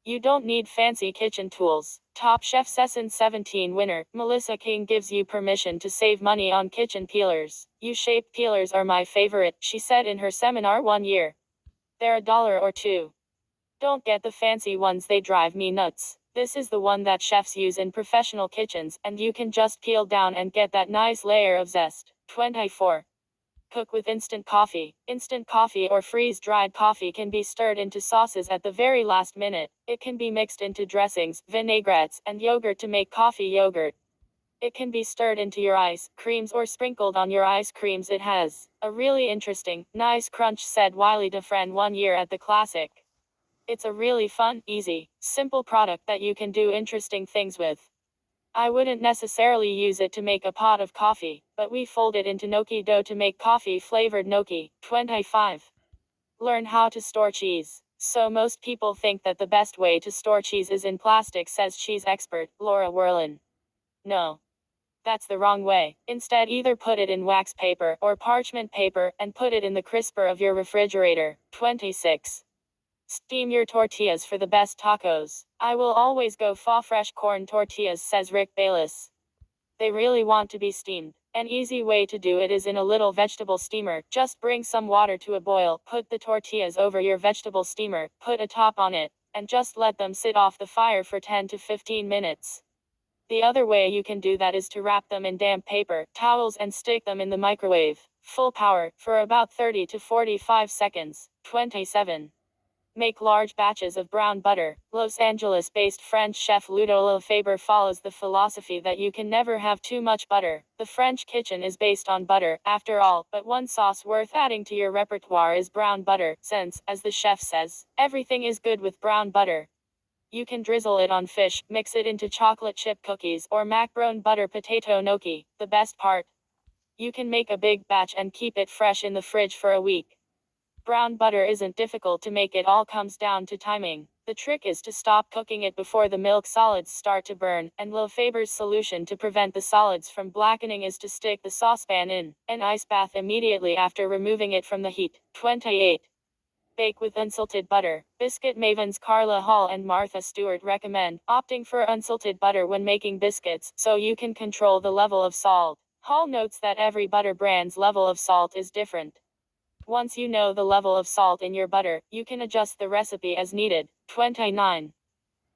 You don't need fancy kitchen tools. Top Chef Season 17 winner, Melissa King gives you permission to save money on kitchen peelers. U-shaped peelers are my favorite, she said in her seminar 1 year. They're $1 or $2. Don't get the fancy ones, they drive me nuts. This is the one that chefs use in professional kitchens, and you can just peel down and get that nice layer of zest. 24. Cook with instant coffee. Instant coffee or freeze-dried coffee can be stirred into sauces at the very last minute. It can be mixed into dressings, vinaigrettes, and yogurt to make coffee yogurt. It can be stirred into your ice creams or sprinkled on your ice creams. It has a really interesting, nice crunch, said Wiley Dufresne 1 year at the Classic. It's a really fun, easy, simple product that you can do interesting things with. I wouldn't necessarily use it to make a pot of coffee, but we fold it into gnocchi dough to make coffee-flavored gnocchi. 25. Learn how to store cheese. So most people think that the best way to store cheese is in plastic, says cheese expert Laura Werlin. No. That's the wrong way. Instead, either put it in wax paper or parchment paper and put it in the crisper of your refrigerator. 26. Steam your tortillas for the best tacos. I will always go for fresh corn tortillas, says Rick Bayless. They really want to be steamed. An easy way to do it is in a little vegetable steamer. Just bring some water to a boil, put the tortillas over your vegetable steamer, put a top on it, and just let them sit off the fire for 10 to 15 minutes. The other way you can do that is to wrap them in damp paper towels and stick them in the microwave. Full power, for about 30 to 45 seconds. 27. Make large batches of brown butter. Los Angeles-based French chef Ludo Lefebvre follows the philosophy that you can never have too much butter. The French kitchen is based on butter, after all, but one sauce worth adding to your repertoire is brown butter, since, as the chef says, everything is good with brown butter. You can drizzle it on fish, mix it into chocolate chip cookies, or macaron butter potato gnocchi. The best part? You can make a big batch and keep it fresh in the fridge for a week. Brown butter isn't difficult to make, it all comes down to timing. The trick is to stop cooking it before the milk solids start to burn, and Lefebvre's solution to prevent the solids from blackening is to stick the saucepan in an ice bath immediately after removing it from the heat. 28. Bake with unsalted butter. Biscuit mavens Carla Hall and Martha Stewart recommend opting for unsalted butter when making biscuits, so you can control the level of salt. Hall notes that every butter brand's level of salt is different. Once you know the level of salt in your butter, you can adjust the recipe as needed. 29.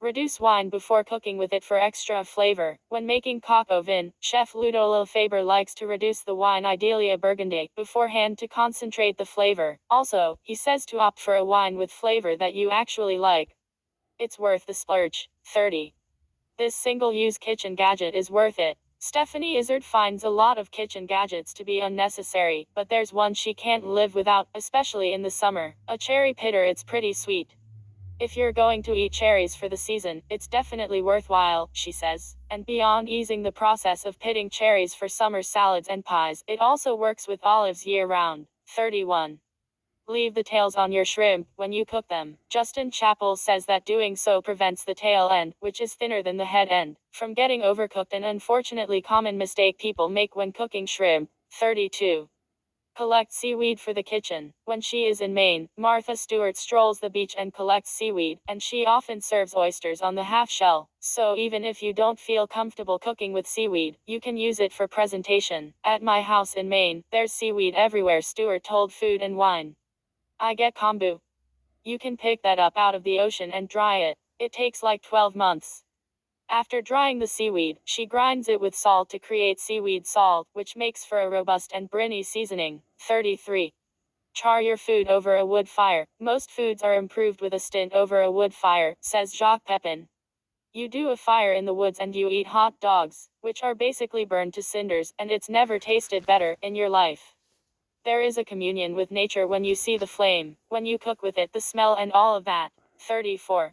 Reduce wine before cooking with it for extra flavor. When making coq au vin, Chef Ludo Lefebvre likes to reduce the wine, ideally a Burgundy, beforehand to concentrate the flavor. Also, he says to opt for a wine with flavor that you actually like. It's worth the splurge. 30. This single-use kitchen gadget is worth it. Stephanie Izzard finds a lot of kitchen gadgets to be unnecessary, but there's one she can't live without, especially in the summer. A cherry pitter. It's pretty sweet. If you're going to eat cherries for the season, it's definitely worthwhile, she says. And beyond easing the process of pitting cherries for summer salads and pies, it also works with olives year-round. 31. Leave the tails on your shrimp when you cook them. Justin Chappell says that doing so prevents the tail end, which is thinner than the head end, from getting overcooked, an unfortunately common mistake people make when cooking shrimp. 32. Collect seaweed for the kitchen. When she is in Maine, Martha Stewart strolls the beach and collects seaweed, and she often serves oysters on the half shell. So even if you don't feel comfortable cooking with seaweed, you can use it for presentation. At my house in Maine, there's seaweed everywhere, Stewart told Food and Wine. I get kombu. You can pick that up out of the ocean and dry it. It takes like 12 months. After drying the seaweed, she grinds it with salt to create seaweed salt, which makes for a robust and briny seasoning. 33. Char your food over a wood fire. Most foods are improved with a stint over a wood fire, says Jacques Pepin. You do a fire in the woods and you eat hot dogs, which are basically burned to cinders, and it's never tasted better in your life. There is a communion with nature when you see the flame, when you cook with it, the smell and all of that. 34.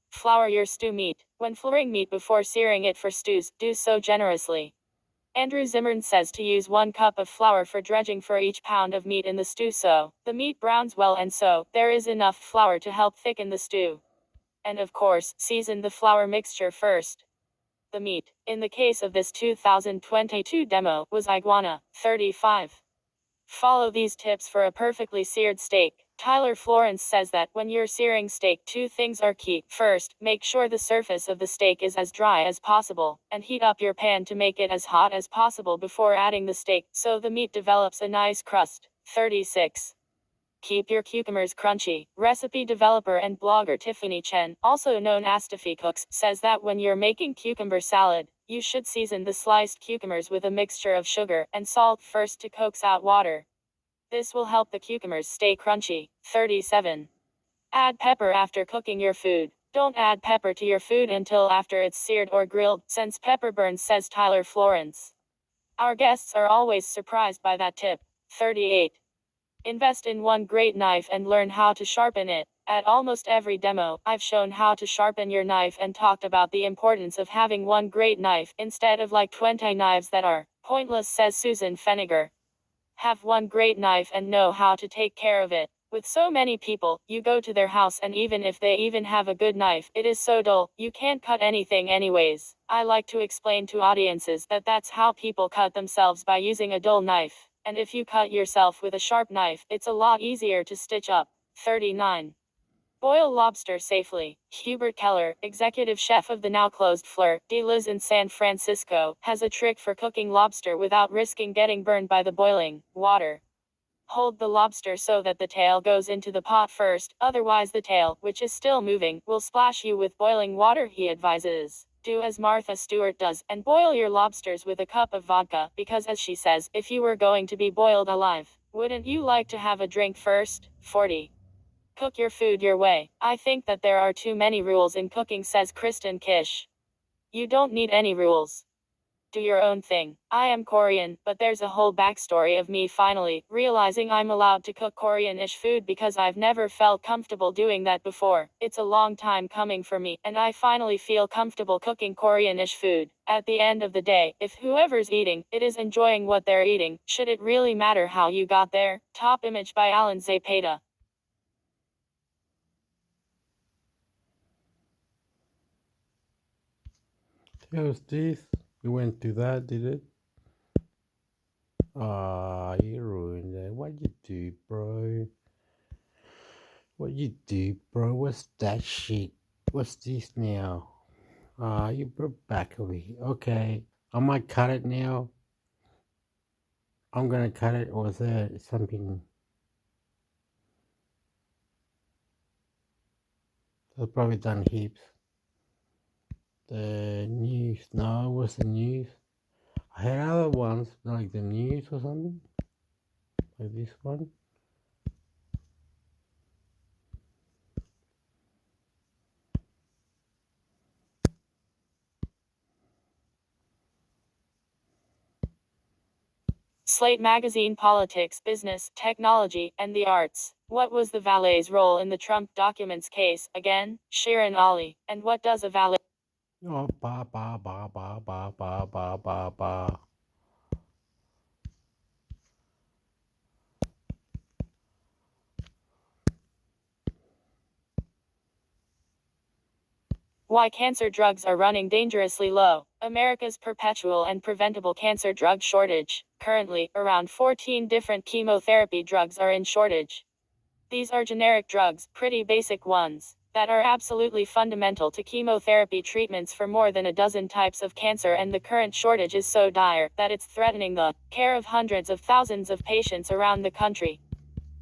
Flour your stew meat. When flouring meat before searing it for stews, do so generously. Andrew Zimmern says to use 1 cup of flour for dredging for each pound of meat in the stew, so the meat browns well and so there is enough flour to help thicken the stew. And of course, season the flour mixture first. The meat, in the case of this 2022 demo, was iguana. 35. Follow these tips for a perfectly seared steak. Tyler Florence says that when you're searing steak, 2 things are key. First, make sure the surface of the steak is as dry as possible, and heat up your pan to make it as hot as possible before adding the steak, so the meat develops a nice crust. 36. Keep your cucumbers crunchy. Recipe developer and blogger Tiffany Chen, also known as Tiffy Cooks, says that when you're making cucumber salad, you should season the sliced cucumbers with a mixture of sugar and salt first to coax out water. This will help the cucumbers stay crunchy. 37. Add pepper after cooking your food. Don't add pepper to your food until after it's seared or grilled, since pepper burns, says Tyler Florence. Our guests are always surprised by that tip. 38. Invest in one great knife and learn how to sharpen it. At almost every demo, I've shown how to sharpen your knife and talked about the importance of having one great knife instead of like 20 knives that are pointless, says Susan Feniger. Have one great knife and know how to take care of it. With so many people, you go to their house and even if they even have a good knife, it is so dull, you can't cut anything anyways. I like to explain to audiences that that's how people cut themselves, by using a dull knife. And if you cut yourself with a sharp knife, it's a lot easier to stitch up. 39. Boil lobster safely. Hubert Keller, executive chef of the now closed Fleur de Lis in San Francisco, has a trick for cooking lobster without risking getting burned by the boiling water. Hold the lobster so that the tail goes into the pot first, otherwise the tail, which is still moving, will splash you with boiling water, he advises. Do as Martha Stewart does, and boil your lobsters with a cup of vodka, because as she says, if you were going to be boiled alive, wouldn't you like to have a drink first? 40. Cook your food your way. I think that there are too many rules in cooking, says Kristen Kish. You don't need any rules. Do your own thing. I am Korean, but there's a whole backstory of me finally realizing I'm allowed to cook Korean-ish food because I've never felt comfortable doing that before. It's a long time coming for me, and I finally feel comfortable cooking Korean-ish food. At the end of the day, if whoever's eating it is enjoying what they're eating, should it really matter how you got there? Top image by Alan Zapata. How's this? You went to that, did it? Ah, you ruined it. What you do, bro? What you do, bro? What's that shit? What's this now? Ah, you brought back over here. Okay, I might cut it now. I'm gonna cut it, or is there something? I've probably done heaps. The news. No, it was the news. I had other ones, like the news or something. Like this one. Slate Magazine. Politics, business, technology, and the arts. What was the valet's role in the Trump documents case? Again, Sharon Ali. And what does a valet? Oh, ba. Why cancer drugs are running dangerously low. America's perpetual and preventable cancer drug shortage. Currently, around 14 different chemotherapy drugs are in shortage. These are generic drugs, pretty basic ones, that are absolutely fundamental to chemotherapy treatments for more than a dozen types of cancer, and the current shortage is so dire that it's threatening the care of hundreds of thousands of patients around the country.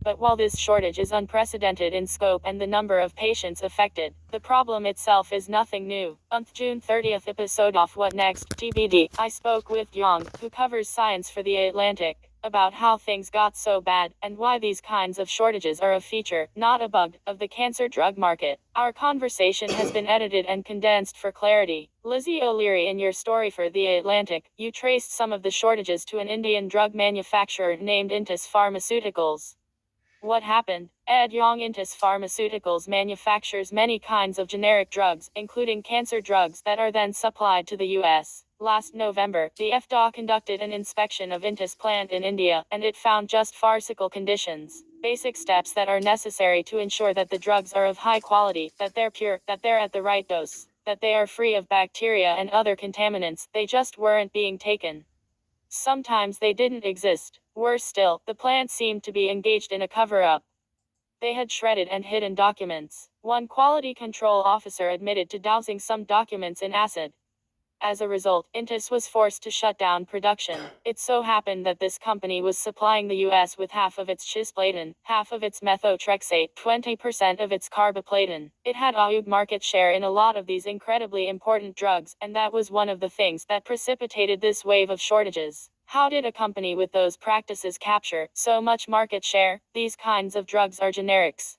But while this shortage is unprecedented in scope and the number of patients affected, the problem itself is nothing new. On June 30th episode of What Next, TBD, I spoke with Young, who covers science for The Atlantic, about how things got so bad, and why these kinds of shortages are a feature, not a bug, of the cancer drug market. Our conversation has been edited and condensed for clarity. Lizzie O'Leary, in your story for The Atlantic, you traced some of the shortages to an Indian drug manufacturer named Intis Pharmaceuticals. What happened? Yong Intis Pharmaceuticals manufactures many kinds of generic drugs, including cancer drugs, that are then supplied to the U.S. Last November, the FDA conducted an inspection of Intis plant in India, and it found just farcical conditions. Basic steps that are necessary to ensure that the drugs are of high quality, that they're pure, that they're at the right dose, that they are free of bacteria and other contaminants, they just weren't being taken. Sometimes they didn't exist. Worse still, the plant seemed to be engaged in a cover-up. They had shredded and hidden documents. One quality control officer admitted to dousing some documents in acid. As a result, Intis was forced to shut down production. It so happened that this company was supplying the U.S. with half of its cisplatin, half of its methotrexate, 20% of its carboplatin. It had a huge market share in a lot of these incredibly important drugs, and that was one of the things that precipitated this wave of shortages. How did a company with those practices capture so much market share? These kinds of drugs are generics.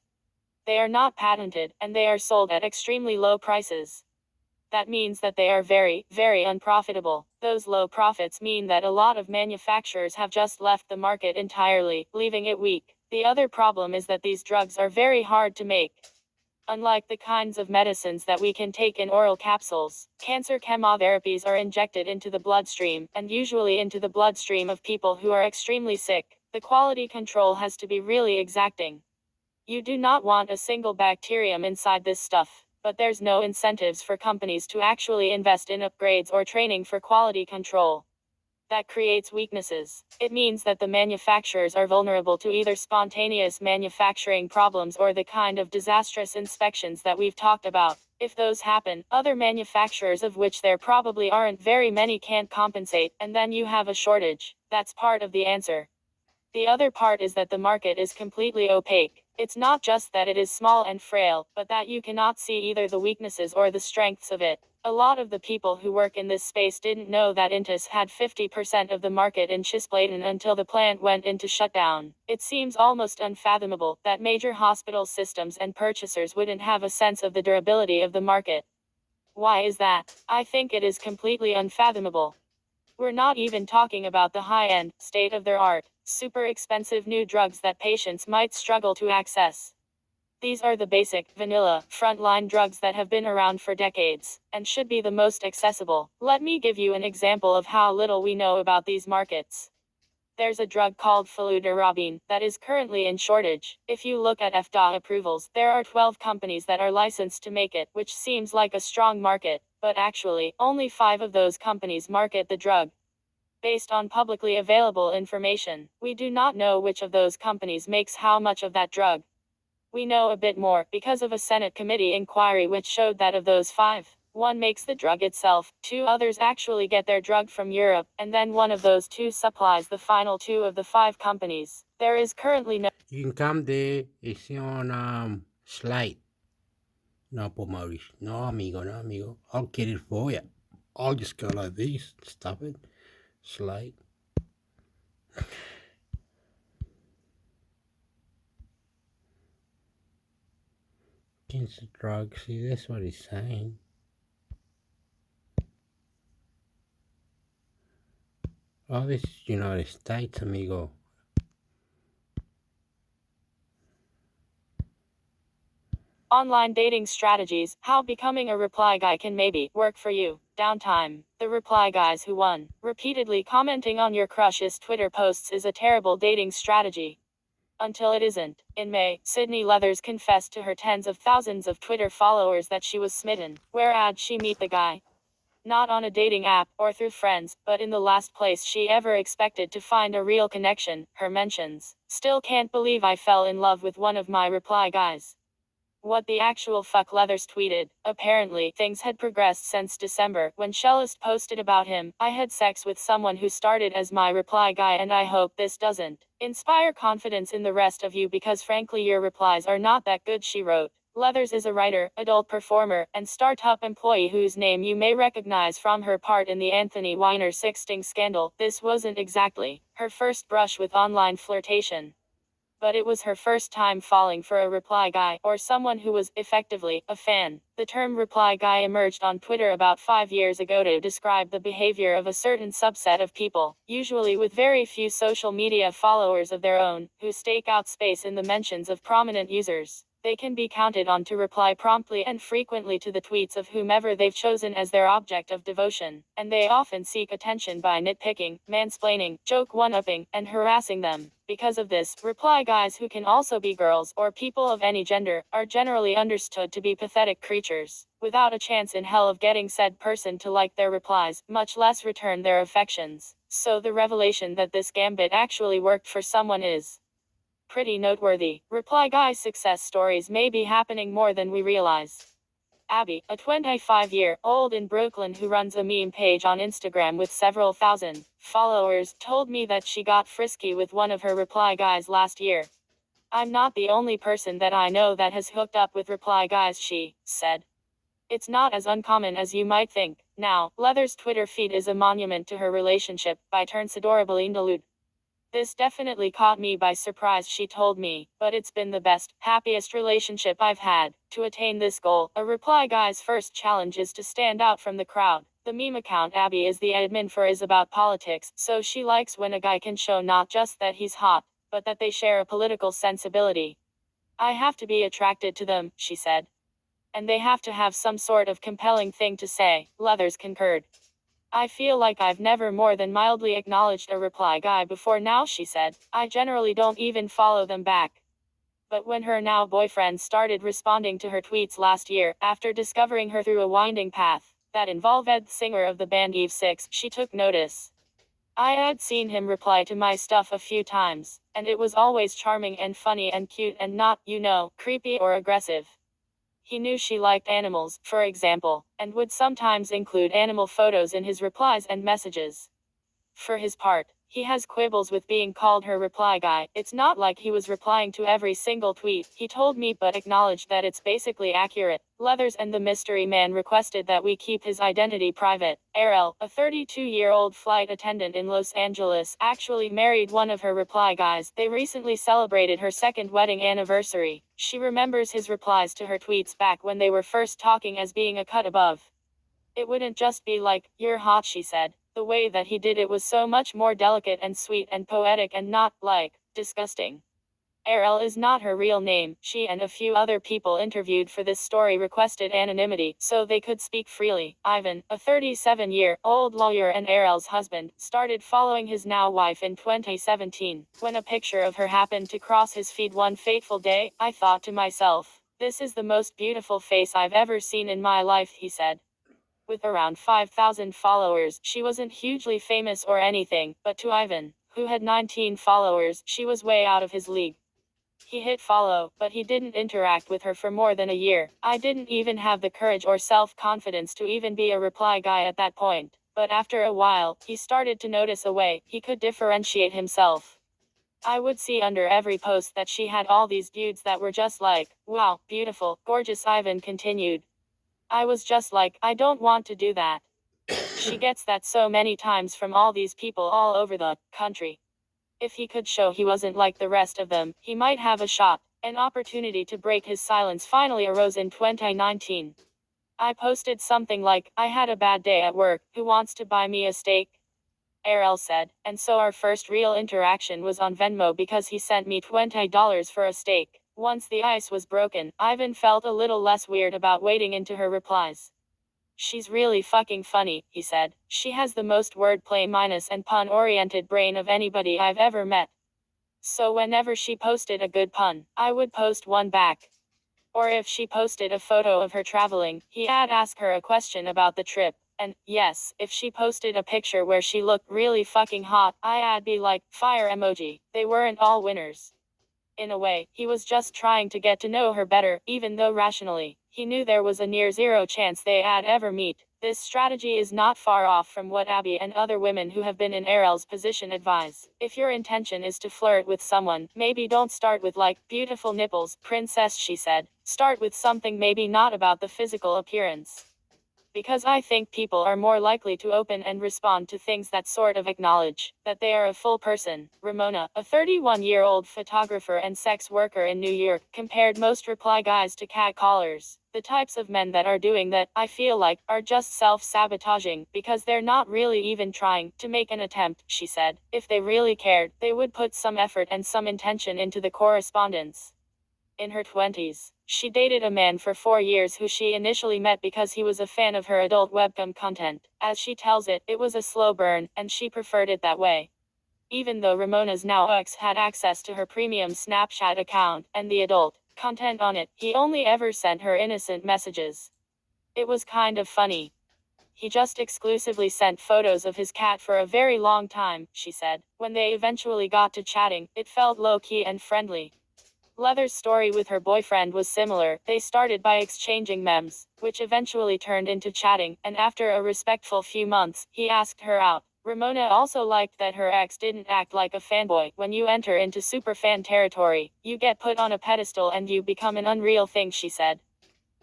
They are not patented, and they are sold at extremely low prices. That means that they are very, very unprofitable. Those low profits mean that a lot of manufacturers have just left the market entirely, leaving it weak. The other problem is that these drugs are very hard to make. Unlike the kinds of medicines that we can take in oral capsules, cancer chemotherapies are injected into the bloodstream, and usually into the bloodstream of people who are extremely sick. The quality control has to be really exacting. You do not want a single bacterium inside this stuff. But there's no incentives for companies to actually invest in upgrades or training for quality control. That creates weaknesses. It means that the manufacturers are vulnerable to either spontaneous manufacturing problems or the kind of disastrous inspections that we've talked about. If those happen, other manufacturers, of which there probably aren't very many, can't compensate, and then you have a shortage. That's part of the answer. The other part is that the market is completely opaque. It's not just that it is small and frail, but that you cannot see either the weaknesses or the strengths of it. A lot of the people who work in this space didn't know that Intus had 50% of the market in Cisplatin until the plant went into shutdown. It seems almost unfathomable that major hospital systems and purchasers wouldn't have a sense of the durability of the market. Why is that? I think it is completely unfathomable. We're not even talking about the high-end, state-of-the-art, super expensive new drugs that patients might struggle to access. These are the basic, vanilla, frontline drugs that have been around for decades, and should be the most accessible. Let me give you an example of how little we know about these markets. There's a drug called fludarabine that is currently in shortage. If you look at FDA approvals, there are 12 companies that are licensed to make it, which seems like a strong market, but actually, only 5 of those companies market the drug. Based on publicly available information, we do not know which of those companies makes how much of that drug. We know a bit more because of a Senate committee inquiry which showed that of those 5, 1 makes the drug itself, 2 others actually get their drug from Europe, and then one of those 2 supplies the final 2 of the 5 companies. There is currently no... You can come there. It's on slide. No, por Maurice. No, amigo, no, amigo. I'll get it for you. I'll just go like this. Stop it. Slide. Against the drugs. See, that's what he's saying. Oh, this is United States, amigo. Online dating strategies, how becoming a reply guy can maybe work for you. Downtime. The reply guys who won. Repeatedly commenting on your crush's Twitter posts is a terrible dating strategy. Until it isn't. In May, Sydney Leathers confessed to her tens of thousands of Twitter followers that she was smitten. Where'd she meet the guy? Not on a dating app, or through friends, but in the last place she ever expected to find a real connection, her mentions. Still can't believe I fell in love with one of my reply guys. What the actual fuck, Leathers tweeted. Apparently, things had progressed since December, when Shellist posted about him. I had sex with someone who started as my reply guy and I hope this doesn't inspire confidence in the rest of you because frankly your replies are not that good, she wrote. Leathers is a writer, adult performer, and startup employee whose name you may recognize from her part in the Anthony Weiner sexting scandal. This wasn't exactly her first brush with online flirtation, but it was her first time falling for a reply guy, or someone who was, effectively, a fan. The term reply guy emerged on Twitter about 5 years ago to describe the behavior of a certain subset of people, usually with very few social media followers of their own, who stake out space in the mentions of prominent users. They can be counted on to reply promptly and frequently to the tweets of whomever they've chosen as their object of devotion, and they often seek attention by nitpicking, mansplaining, joke one-upping, and harassing them. Because of this, reply guys, who can also be girls or people of any gender, are generally understood to be pathetic creatures, without a chance in hell of getting said person to like their replies, much less return their affections. So the revelation that this gambit actually worked for someone is pretty noteworthy. Reply guy success stories may be happening more than we realize. Abby, a 25-year-old in Brooklyn who runs a meme page on Instagram with several thousand followers, told me that she got frisky with one of her reply guys last year. I'm not the only person that I know that has hooked up with reply guys, she said. It's not as uncommon as you might think. Now, Leather's Twitter feed is a monument to her relationship, by turns adorable interlude. This definitely caught me by surprise, she told me, but it's been the best, happiest relationship I've had. To attain this goal, a reply guy's first challenge is to stand out from the crowd. The meme account Abby is the admin for is about politics, so she likes when a guy can show not just that he's hot, but that they share a political sensibility. I have to be attracted to them, she said. And they have to have some sort of compelling thing to say, Leathers concurred. I feel like I've never more than mildly acknowledged a reply guy before now, she said. I generally don't even follow them back. But when her now boyfriend started responding to her tweets last year, after discovering her through a winding path that involved the singer of the band Eve 6, she took notice. I had seen him reply to my stuff a few times, and it was always charming and funny and cute and not, creepy or aggressive. He knew she liked animals, for example, and would sometimes include animal photos in his replies and messages. For his part, He has quibbles with being called her reply guy. It's not like he was replying to every single tweet, he told me, but acknowledged that it's basically accurate. Leathers and the mystery man requested that we keep his identity private. Ariel, a 32-year-old flight attendant in Los Angeles, actually married one of her reply guys. They recently celebrated her second wedding anniversary. She remembers his replies to her tweets back when they were first talking as being a cut above. It wouldn't just be like, "You're hot," she said. The way that he did it was so much more delicate and sweet and poetic and not, like, disgusting. Ariel is not her real name. She and a few other people interviewed for this story requested anonymity, so they could speak freely. Ivan, a 37-year-old lawyer and Ariel's husband, started following his now wife in 2017. When a picture of her happened to cross his feed one fateful day, I thought to myself, "This is the most beautiful face I've ever seen in my life," he said. With around 5,000 followers, she wasn't hugely famous or anything, but to Ivan, who had 19 followers, she was way out of his league. He hit follow, but he didn't interact with her for more than a year. "I didn't even have the courage or self-confidence to even be a reply guy at that point. But after a while, he started to notice a way he could differentiate himself. I would see under every post that she had all these dudes that were just like, 'Wow, beautiful, gorgeous,'" Ivan continued. "I was just like, I don't want to do that." She gets that so many times from all these people all over the country. If he could show he wasn't like the rest of them, he might have a shot. An opportunity to break his silence finally arose in 2019. "I posted something like, 'I had a bad day at work, who wants to buy me a steak?'" Ariel said, "And so our first real interaction was on Venmo because he sent me $20 for a steak." Once the ice was broken, Ivan felt a little less weird about wading into her replies. "She's really fucking funny," he said. "She has the most wordplay minus and pun-oriented brain of anybody I've ever met. So whenever she posted a good pun, I would post one back. Or if she posted a photo of her traveling, I'd ask her a question about the trip. And, yes, if she posted a picture where she looked really fucking hot, I'd be like, fire emoji." They weren't all winners. In a way, he was just trying to get to know her better, even though rationally, he knew there was a near zero chance they'd ever meet. This strategy is not far off from what Abby and other women who have been in Ariel's position advise. If your intention is to flirt with someone, maybe don't start with like, "Beautiful nipples, princess," she said. Start with something maybe not about the physical appearance. Because I think people are more likely to open and respond to things that sort of acknowledge that they are a full person. Ramona, a 31-year-old photographer and sex worker in New York, compared most reply guys to catcallers. "The types of men that are doing that, I feel like, are just self-sabotaging, because they're not really even trying to make an attempt," she said. "If they really cared, they would put some effort and some intention into the correspondence." In her 20s, she dated a man for 4 years who she initially met because he was a fan of her adult webcam content. As she tells it, "It was a slow burn, and she preferred it that way." Even though Ramona's now ex had access to her premium Snapchat account and the adult content on it, he only ever sent her innocent messages. "It was kind of funny. He just exclusively sent photos of his cat for a very long time," she said. "When they eventually got to chatting, it felt low-key and friendly." Leather's story with her boyfriend was similar. They started by exchanging memes, which eventually turned into chatting, and after a respectful few months, he asked her out. Ramona also liked that her ex didn't act like a fanboy. "When you enter into superfan territory, you get put on a pedestal and you become an unreal thing," she said.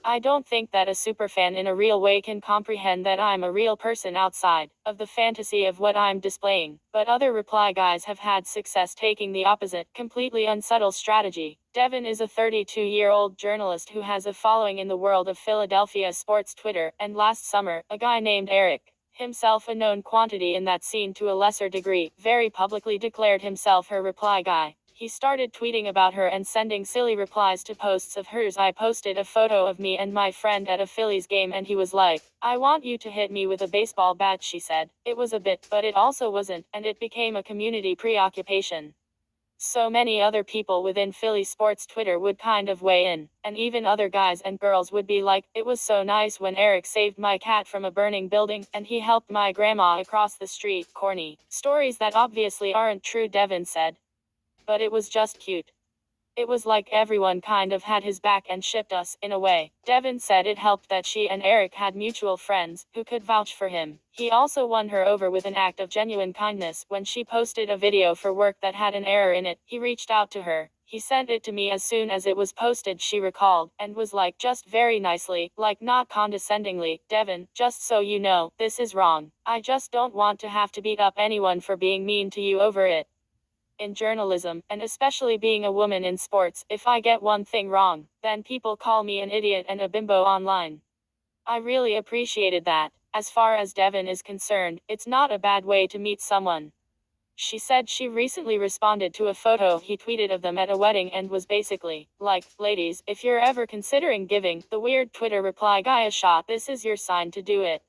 "I don't think that a superfan in a real way can comprehend that I'm a real person outside of the fantasy of what I'm displaying." But other reply guys have had success taking the opposite, completely unsubtle strategy. Devin is a 32-year-old journalist who has a following in the world of Philadelphia sports Twitter, and last summer, a guy named Eric, himself a known quantity in that scene to a lesser degree, very publicly declared himself her reply guy. He started tweeting about her and sending silly replies to posts of hers. "I posted a photo of me and my friend at a Phillies game and he was like, 'I want you to hit me with a baseball bat,'" she said. "It was a bit, but it also wasn't, and it became a community preoccupation." So many other people within Philly sports Twitter would kind of weigh in, and even other guys and girls would be like, "It was so nice when Eric saved my cat from a burning building, and he helped my grandma across the street." Corny stories that obviously aren't true, Devin said. "But it was just cute." It was like everyone kind of had his back and shipped us, in a way. Devin said it helped that she and Eric had mutual friends who could vouch for him. He also won her over with an act of genuine kindness. When she posted a video for work that had an error in it, he reached out to her. He sent it to me as soon as it was posted, she recalled, and was like, just very nicely, like not condescendingly, Devin, just so you know, this is wrong. I just don't want to have to beat up anyone for being mean to you over it. In journalism, and especially being a woman in sports, if I get one thing wrong, then people call me an idiot and a bimbo online. I really appreciated that. As far as Devin is concerned, it's not a bad way to meet someone. She said she recently responded to a photo he tweeted of them at a wedding and was basically like, ladies, if you're ever considering giving the weird Twitter reply guy a shot, this is your sign to do it.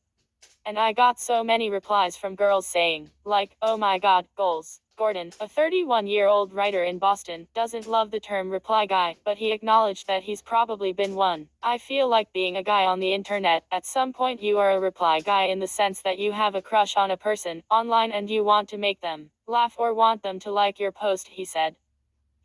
And I got so many replies from girls saying, like, oh my god, goals. Gordon, a 31-year-old writer in Boston, doesn't love the term reply guy, but he acknowledged that he's probably been one. I feel like being a guy on the internet, at some point you are a reply guy in the sense that you have a crush on a person online and you want to make them laugh or want them to like your post, he said.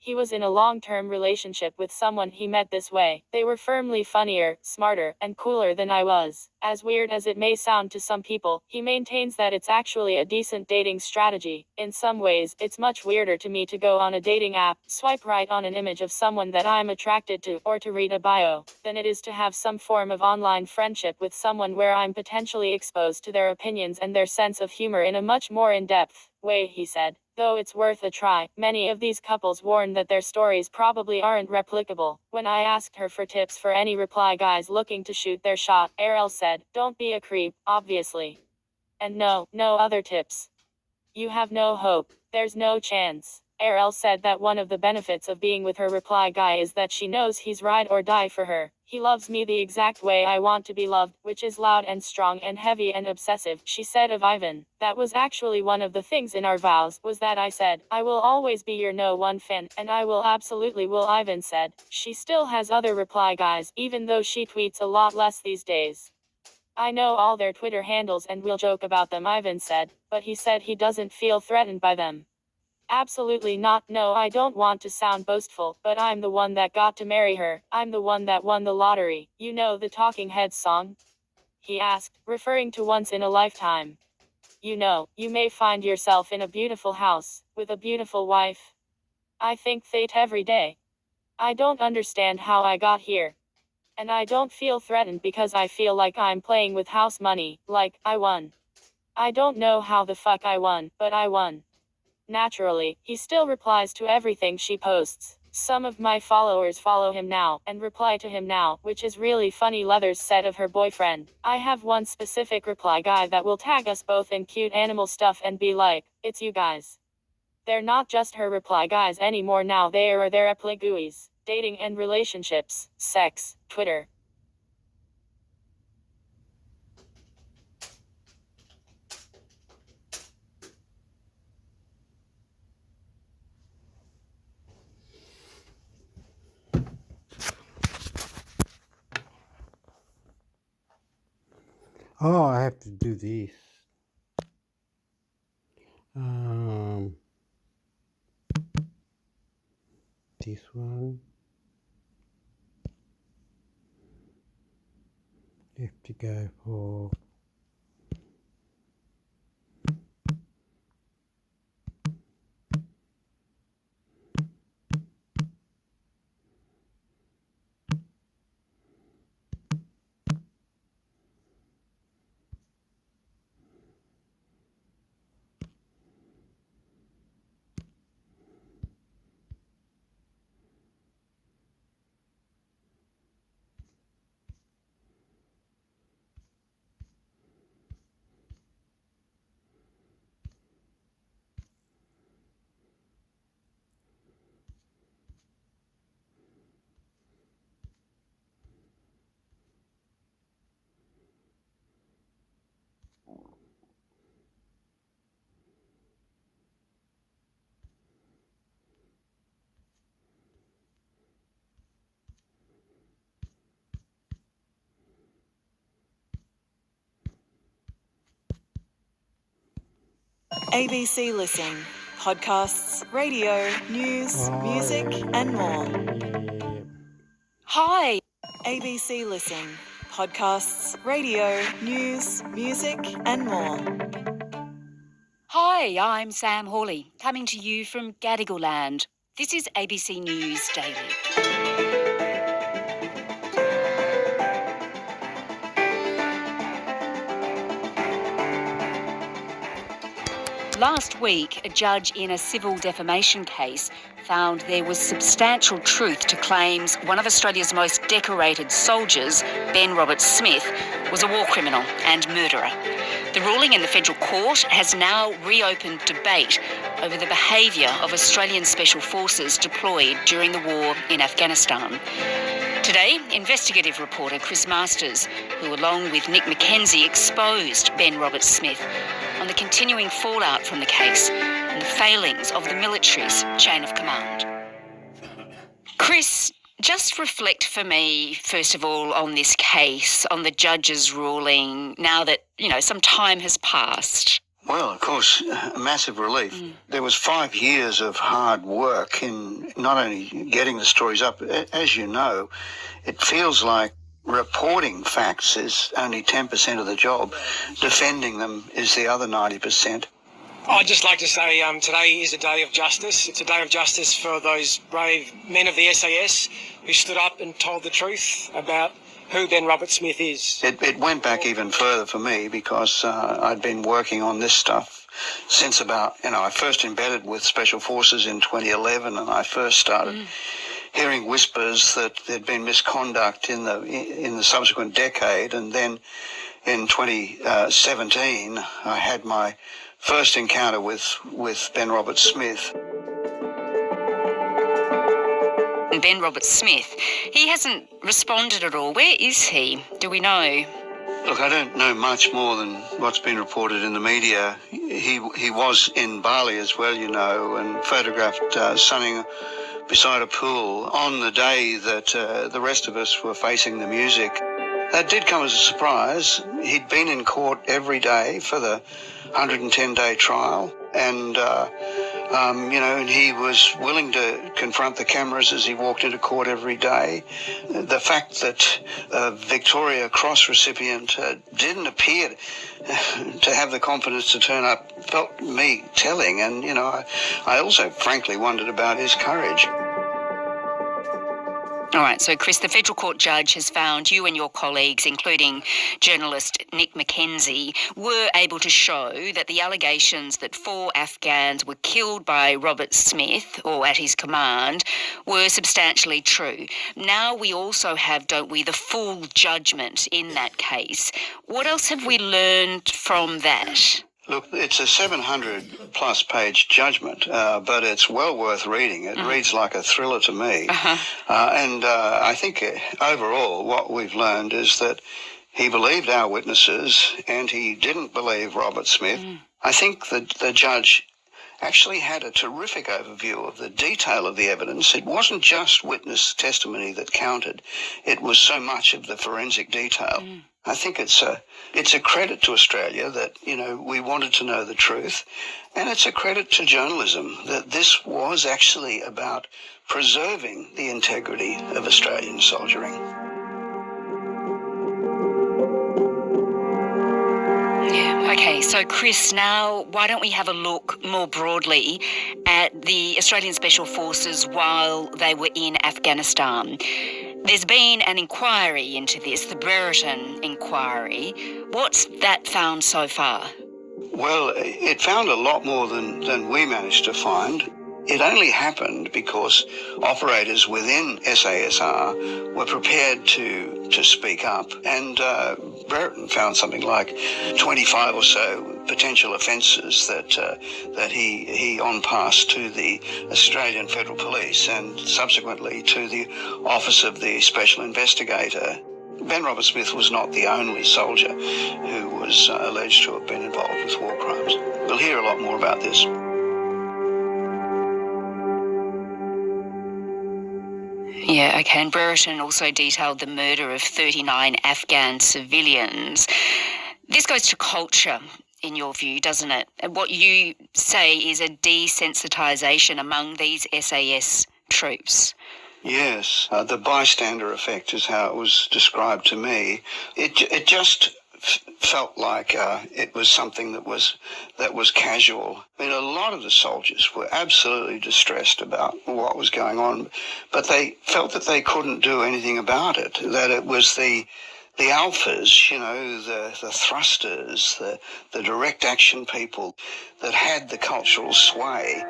He was in a long-term relationship with someone he met this way. They were firmly funnier, smarter, and cooler than I was. As weird as it may sound to some people, he maintains that it's actually a decent dating strategy. In some ways, it's much weirder to me to go on a dating app, swipe right on an image of someone that I'm attracted to, or to read a bio, than it is to have some form of online friendship with someone where I'm potentially exposed to their opinions and their sense of humor in a much more in-depth way, he said. Though it's worth a try, many of these couples warn that their stories probably aren't replicable. When I asked her for tips for any reply guys looking to shoot their shot, Errol said, don't be a creep, obviously. And no other tips. You have no hope. There's no chance. Errol said that one of the benefits of being with her reply guy is that she knows he's ride or die for her. He loves me the exact way I want to be loved, which is loud and strong and heavy and obsessive, she said of Ivan. That was actually one of the things in our vows, was that I said, I will always be your no one fan, and I will absolutely will, Ivan said. She still has other reply guys, even though she tweets a lot less these days. I know all their Twitter handles and will joke about them, Ivan said, but he said he doesn't feel threatened by them. Absolutely not. No, I don't want to sound boastful, but I'm the one that got to marry her. I'm the one that won the lottery. You know the Talking Heads song? He asked, referring to Once in a Lifetime. You know, you may find yourself in a beautiful house, with a beautiful wife. I think fate every day. I don't understand how I got here. And I don't feel threatened because I feel like I'm playing with house money, like, I won. I don't know how the fuck I won, but I won. Naturally, he still replies to everything she posts. Some of my followers follow him now, and reply to him now, which is really funny, Leathers said of her boyfriend. I have one specific reply guy that will tag us both in cute animal stuff and be like, it's you guys. They're not just her reply guys anymore now, they are their reply gooies. Dating and relationships, sex, Twitter. Oh, I have to do this. Um, this one. You have to go for ABC Listen podcasts, radio, news, music and more. Hi. ABC Listen. Podcasts, radio, news, music and more. Hi, I'm Sam Hawley, coming to you from Gadigal Land. This is ABC News Daily. Last week, a judge in a civil defamation case found there was substantial truth to claims one of Australia's most decorated soldiers, Ben Roberts-Smith, was a war criminal and murderer. The ruling in the federal court has now reopened debate over the behaviour of Australian special forces deployed during the war in Afghanistan. Today, investigative reporter Chris Masters, who along with Nick McKenzie exposed Ben Roberts-Smith on the continuing fallout from the case and the failings of the military's chain of command. Chris, just reflect for me, first of all, on this case, on the judge's ruling, now that, some time has passed. Well, of course, a massive relief. There was 5 years of hard work in not only getting the stories up, as you know, it feels like reporting facts is only 10% of the job. Defending them is the other 90%. I'd just like to say today is a day of justice. It's a day of justice for those brave men of the SAS who stood up and told the truth about who Ben Roberts-Smith is. It went back even further for me because I'd been working on this stuff since about, I first embedded with Special Forces in 2011, and I first started hearing whispers that there'd been misconduct in the subsequent decade, and then in 2017 I had my first encounter with Ben Roberts-Smith. Ben Roberts-Smith, he hasn't responded at all. Where is he? Do we know? Look, I don't know much more than what's been reported in the media. He was in Bali as well, and photographed sunning beside a pool on the day that the rest of us were facing the music. That did come as a surprise. He'd been in court every day for the 110-day trial, and and he was willing to confront the cameras as he walked into court every day. The fact that a Victoria Cross recipient didn't appear to have the confidence to turn up felt me telling, and I also frankly wondered about his courage. All right, so Chris, the federal court judge has found you and your colleagues, including journalist Nick McKenzie, were able to show that the allegations that 4 Afghans were killed by Roberts-Smith, or at his command, were substantially true. Now we also have, don't we, the full judgment in that case. What else have we learned from that? Look, it's a 700-plus page judgment, but it's well worth reading. It reads like a thriller to me. And I think overall what we've learned is that he believed our witnesses and he didn't believe Roberts-Smith. I think that the judge actually had a terrific overview of the detail of the evidence. It wasn't just witness testimony that counted. It was so much of the forensic detail. I think it's a credit to Australia that, we wanted to know the truth, and it's a credit to journalism that this was actually about preserving the integrity of Australian soldiering. Yeah, okay, so Chris, now why don't we have a look more broadly at the Australian Special Forces while they were in Afghanistan. There's been an inquiry into this, the Brereton inquiry. What's that found so far? Well, it found a lot more than we managed to find. It only happened because operators within SASR were prepared to speak up, and Brereton found something like 25 or so potential offences that he on-passed to the Australian Federal Police and subsequently to the Office of the Special Investigator. Ben Roberts-Smith was not the only soldier who was alleged to have been involved with war crimes. We'll hear a lot more about this. Yeah, okay, and Brereton also detailed the murder of 39 Afghan civilians. This goes to culture. in your view, doesn't it? What you say is a desensitisation among these SAS troops. Yes, the bystander effect is how it was described to me. It just felt like it was something that was casual. I mean, a lot of the soldiers were absolutely distressed about what was going on, but they felt that they couldn't do anything about it, that it was the alphas, you know, the thrusters, the direct action people that had the cultural sway.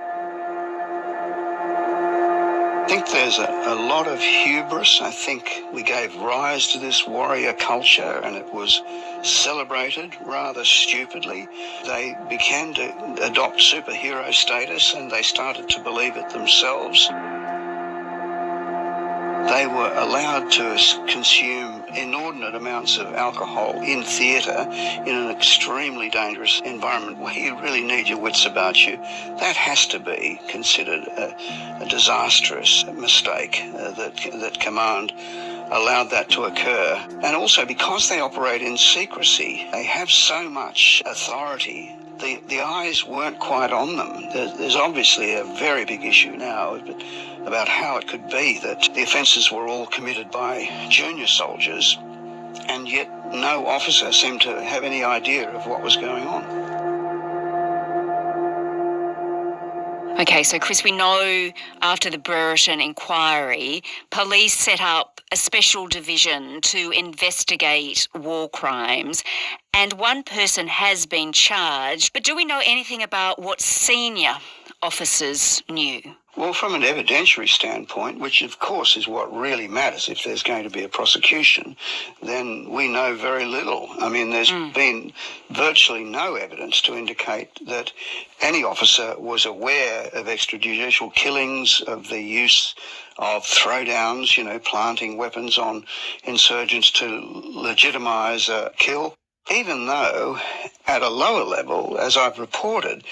I think there's a lot of hubris. I think we gave rise to this warrior culture and it was celebrated rather stupidly. They began to adopt superhero status and they started to believe it themselves. They were allowed to consume inordinate amounts of alcohol in theatre in an extremely dangerous environment where you really need your wits about you. That has to be considered a disastrous mistake that command allowed that to occur. And also because they operate in secrecy, they have so much authority. The eyes weren't quite on them. There's obviously a very big issue now about how it could be that the offences were all committed by junior soldiers and yet no officer seemed to have any idea of what was going on. Okay, so Chris, we know after the Brereton inquiry, police set up a special division to investigate war crimes, and one person has been charged. But do we know anything about what senior officers knew? Well, from an evidentiary standpoint, which of course is what really matters if there's going to be a prosecution, then we know very little. I mean, there's been virtually no evidence to indicate that any officer was aware of extrajudicial killings, of the use of throwdowns, you know, planting weapons on insurgents to legitimise a kill. Even though at a lower level, as I've reported,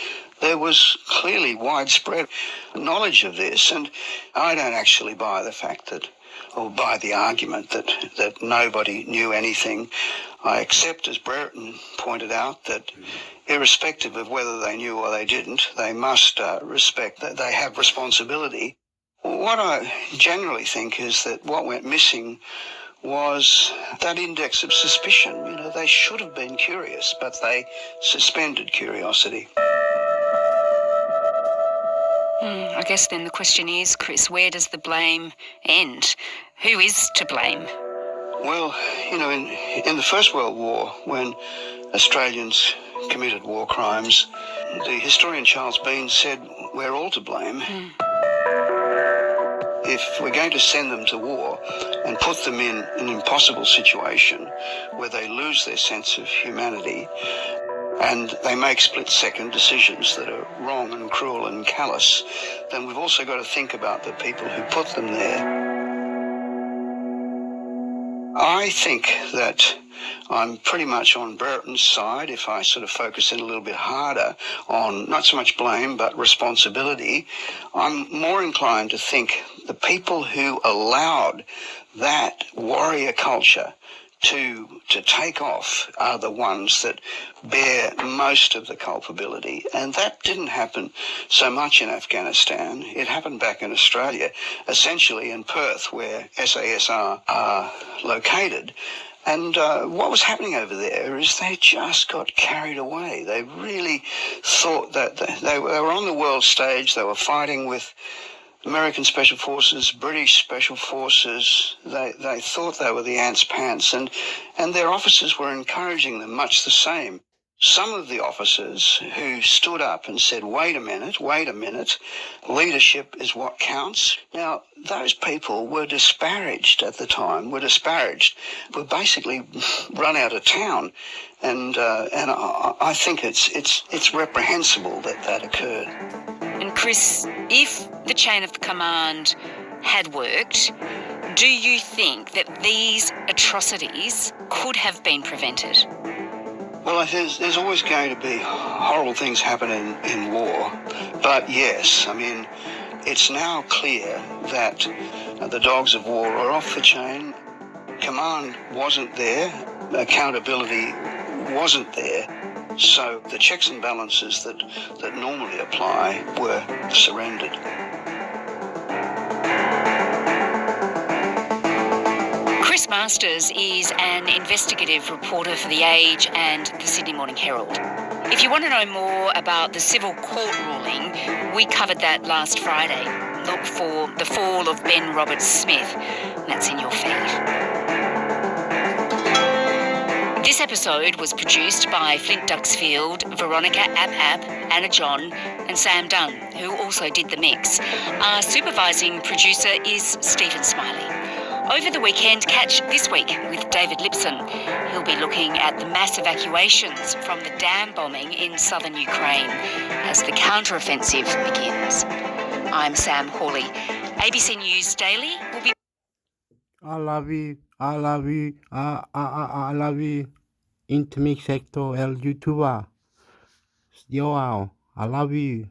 there was clearly widespread knowledge of this, and I don't actually buy the fact that, or buy the argument that nobody knew anything. I accept, as Brereton pointed out, that irrespective of whether they knew or they didn't, they must respect that they have responsibility. What I generally think is that what went missing was that index of suspicion. You know, they should have been curious, but they suspended curiosity. I guess then the question is, Chris, where does the blame end? Who is to blame? Well, you know, in the First World War, when Australians committed war crimes, the historian Charles Bean said, we're all to blame. If we're going to send them to war and put them in an impossible situation where they lose their sense of humanity and they make split-second decisions that are wrong and cruel and callous, then we've also got to think about the people who put them there. I think that I'm pretty much on Brereton's side if I sort of focus in a little bit harder on not so much blame but responsibility. I'm more inclined to think the people who allowed that warrior culture to take off are the ones that bear most of the culpability. And that didn't happen so much in Afghanistan. It happened back in Australia, essentially in Perth, where SAS are located. And what was happening over there is they just got carried away. They really thought that they were on the world stage. They were fighting with American Special Forces, British Special Forces. They thought they were the ants' pants, and their officers were encouraging them much the same. Some of the officers who stood up and said, wait a minute, leadership is what counts. Now, those people were disparaged at the time, were basically run out of town. And I think it's reprehensible that occurred. And Chris, if the chain of command had worked, do you think that these atrocities could have been prevented? Well, there's always going to be horrible things happen in war. But yes, I mean, it's now clear that the dogs of war are off the chain. Command wasn't there. Accountability wasn't there. So the checks and balances that normally apply were surrendered. Chris Masters is an investigative reporter for The Age and the Sydney Morning Herald. If you want to know more about the civil court ruling, we covered that last Friday. Look for The Fall of Ben Roberts-Smith. That's in your feed. This episode was produced by Flint Duxfield, Veronica App, Anna John and Sam Dunn, who also did the mix. Our supervising producer is Stephen Smiley. Over the weekend, catch This Week with David Lipson. He'll be looking at the mass evacuations from the dam bombing in southern Ukraine as the counter-offensive begins. I'm Sam Hawley. ABC News Daily will be... I love you. I love you. I love you. Intermix hector el YouTuber. Yo, I love you.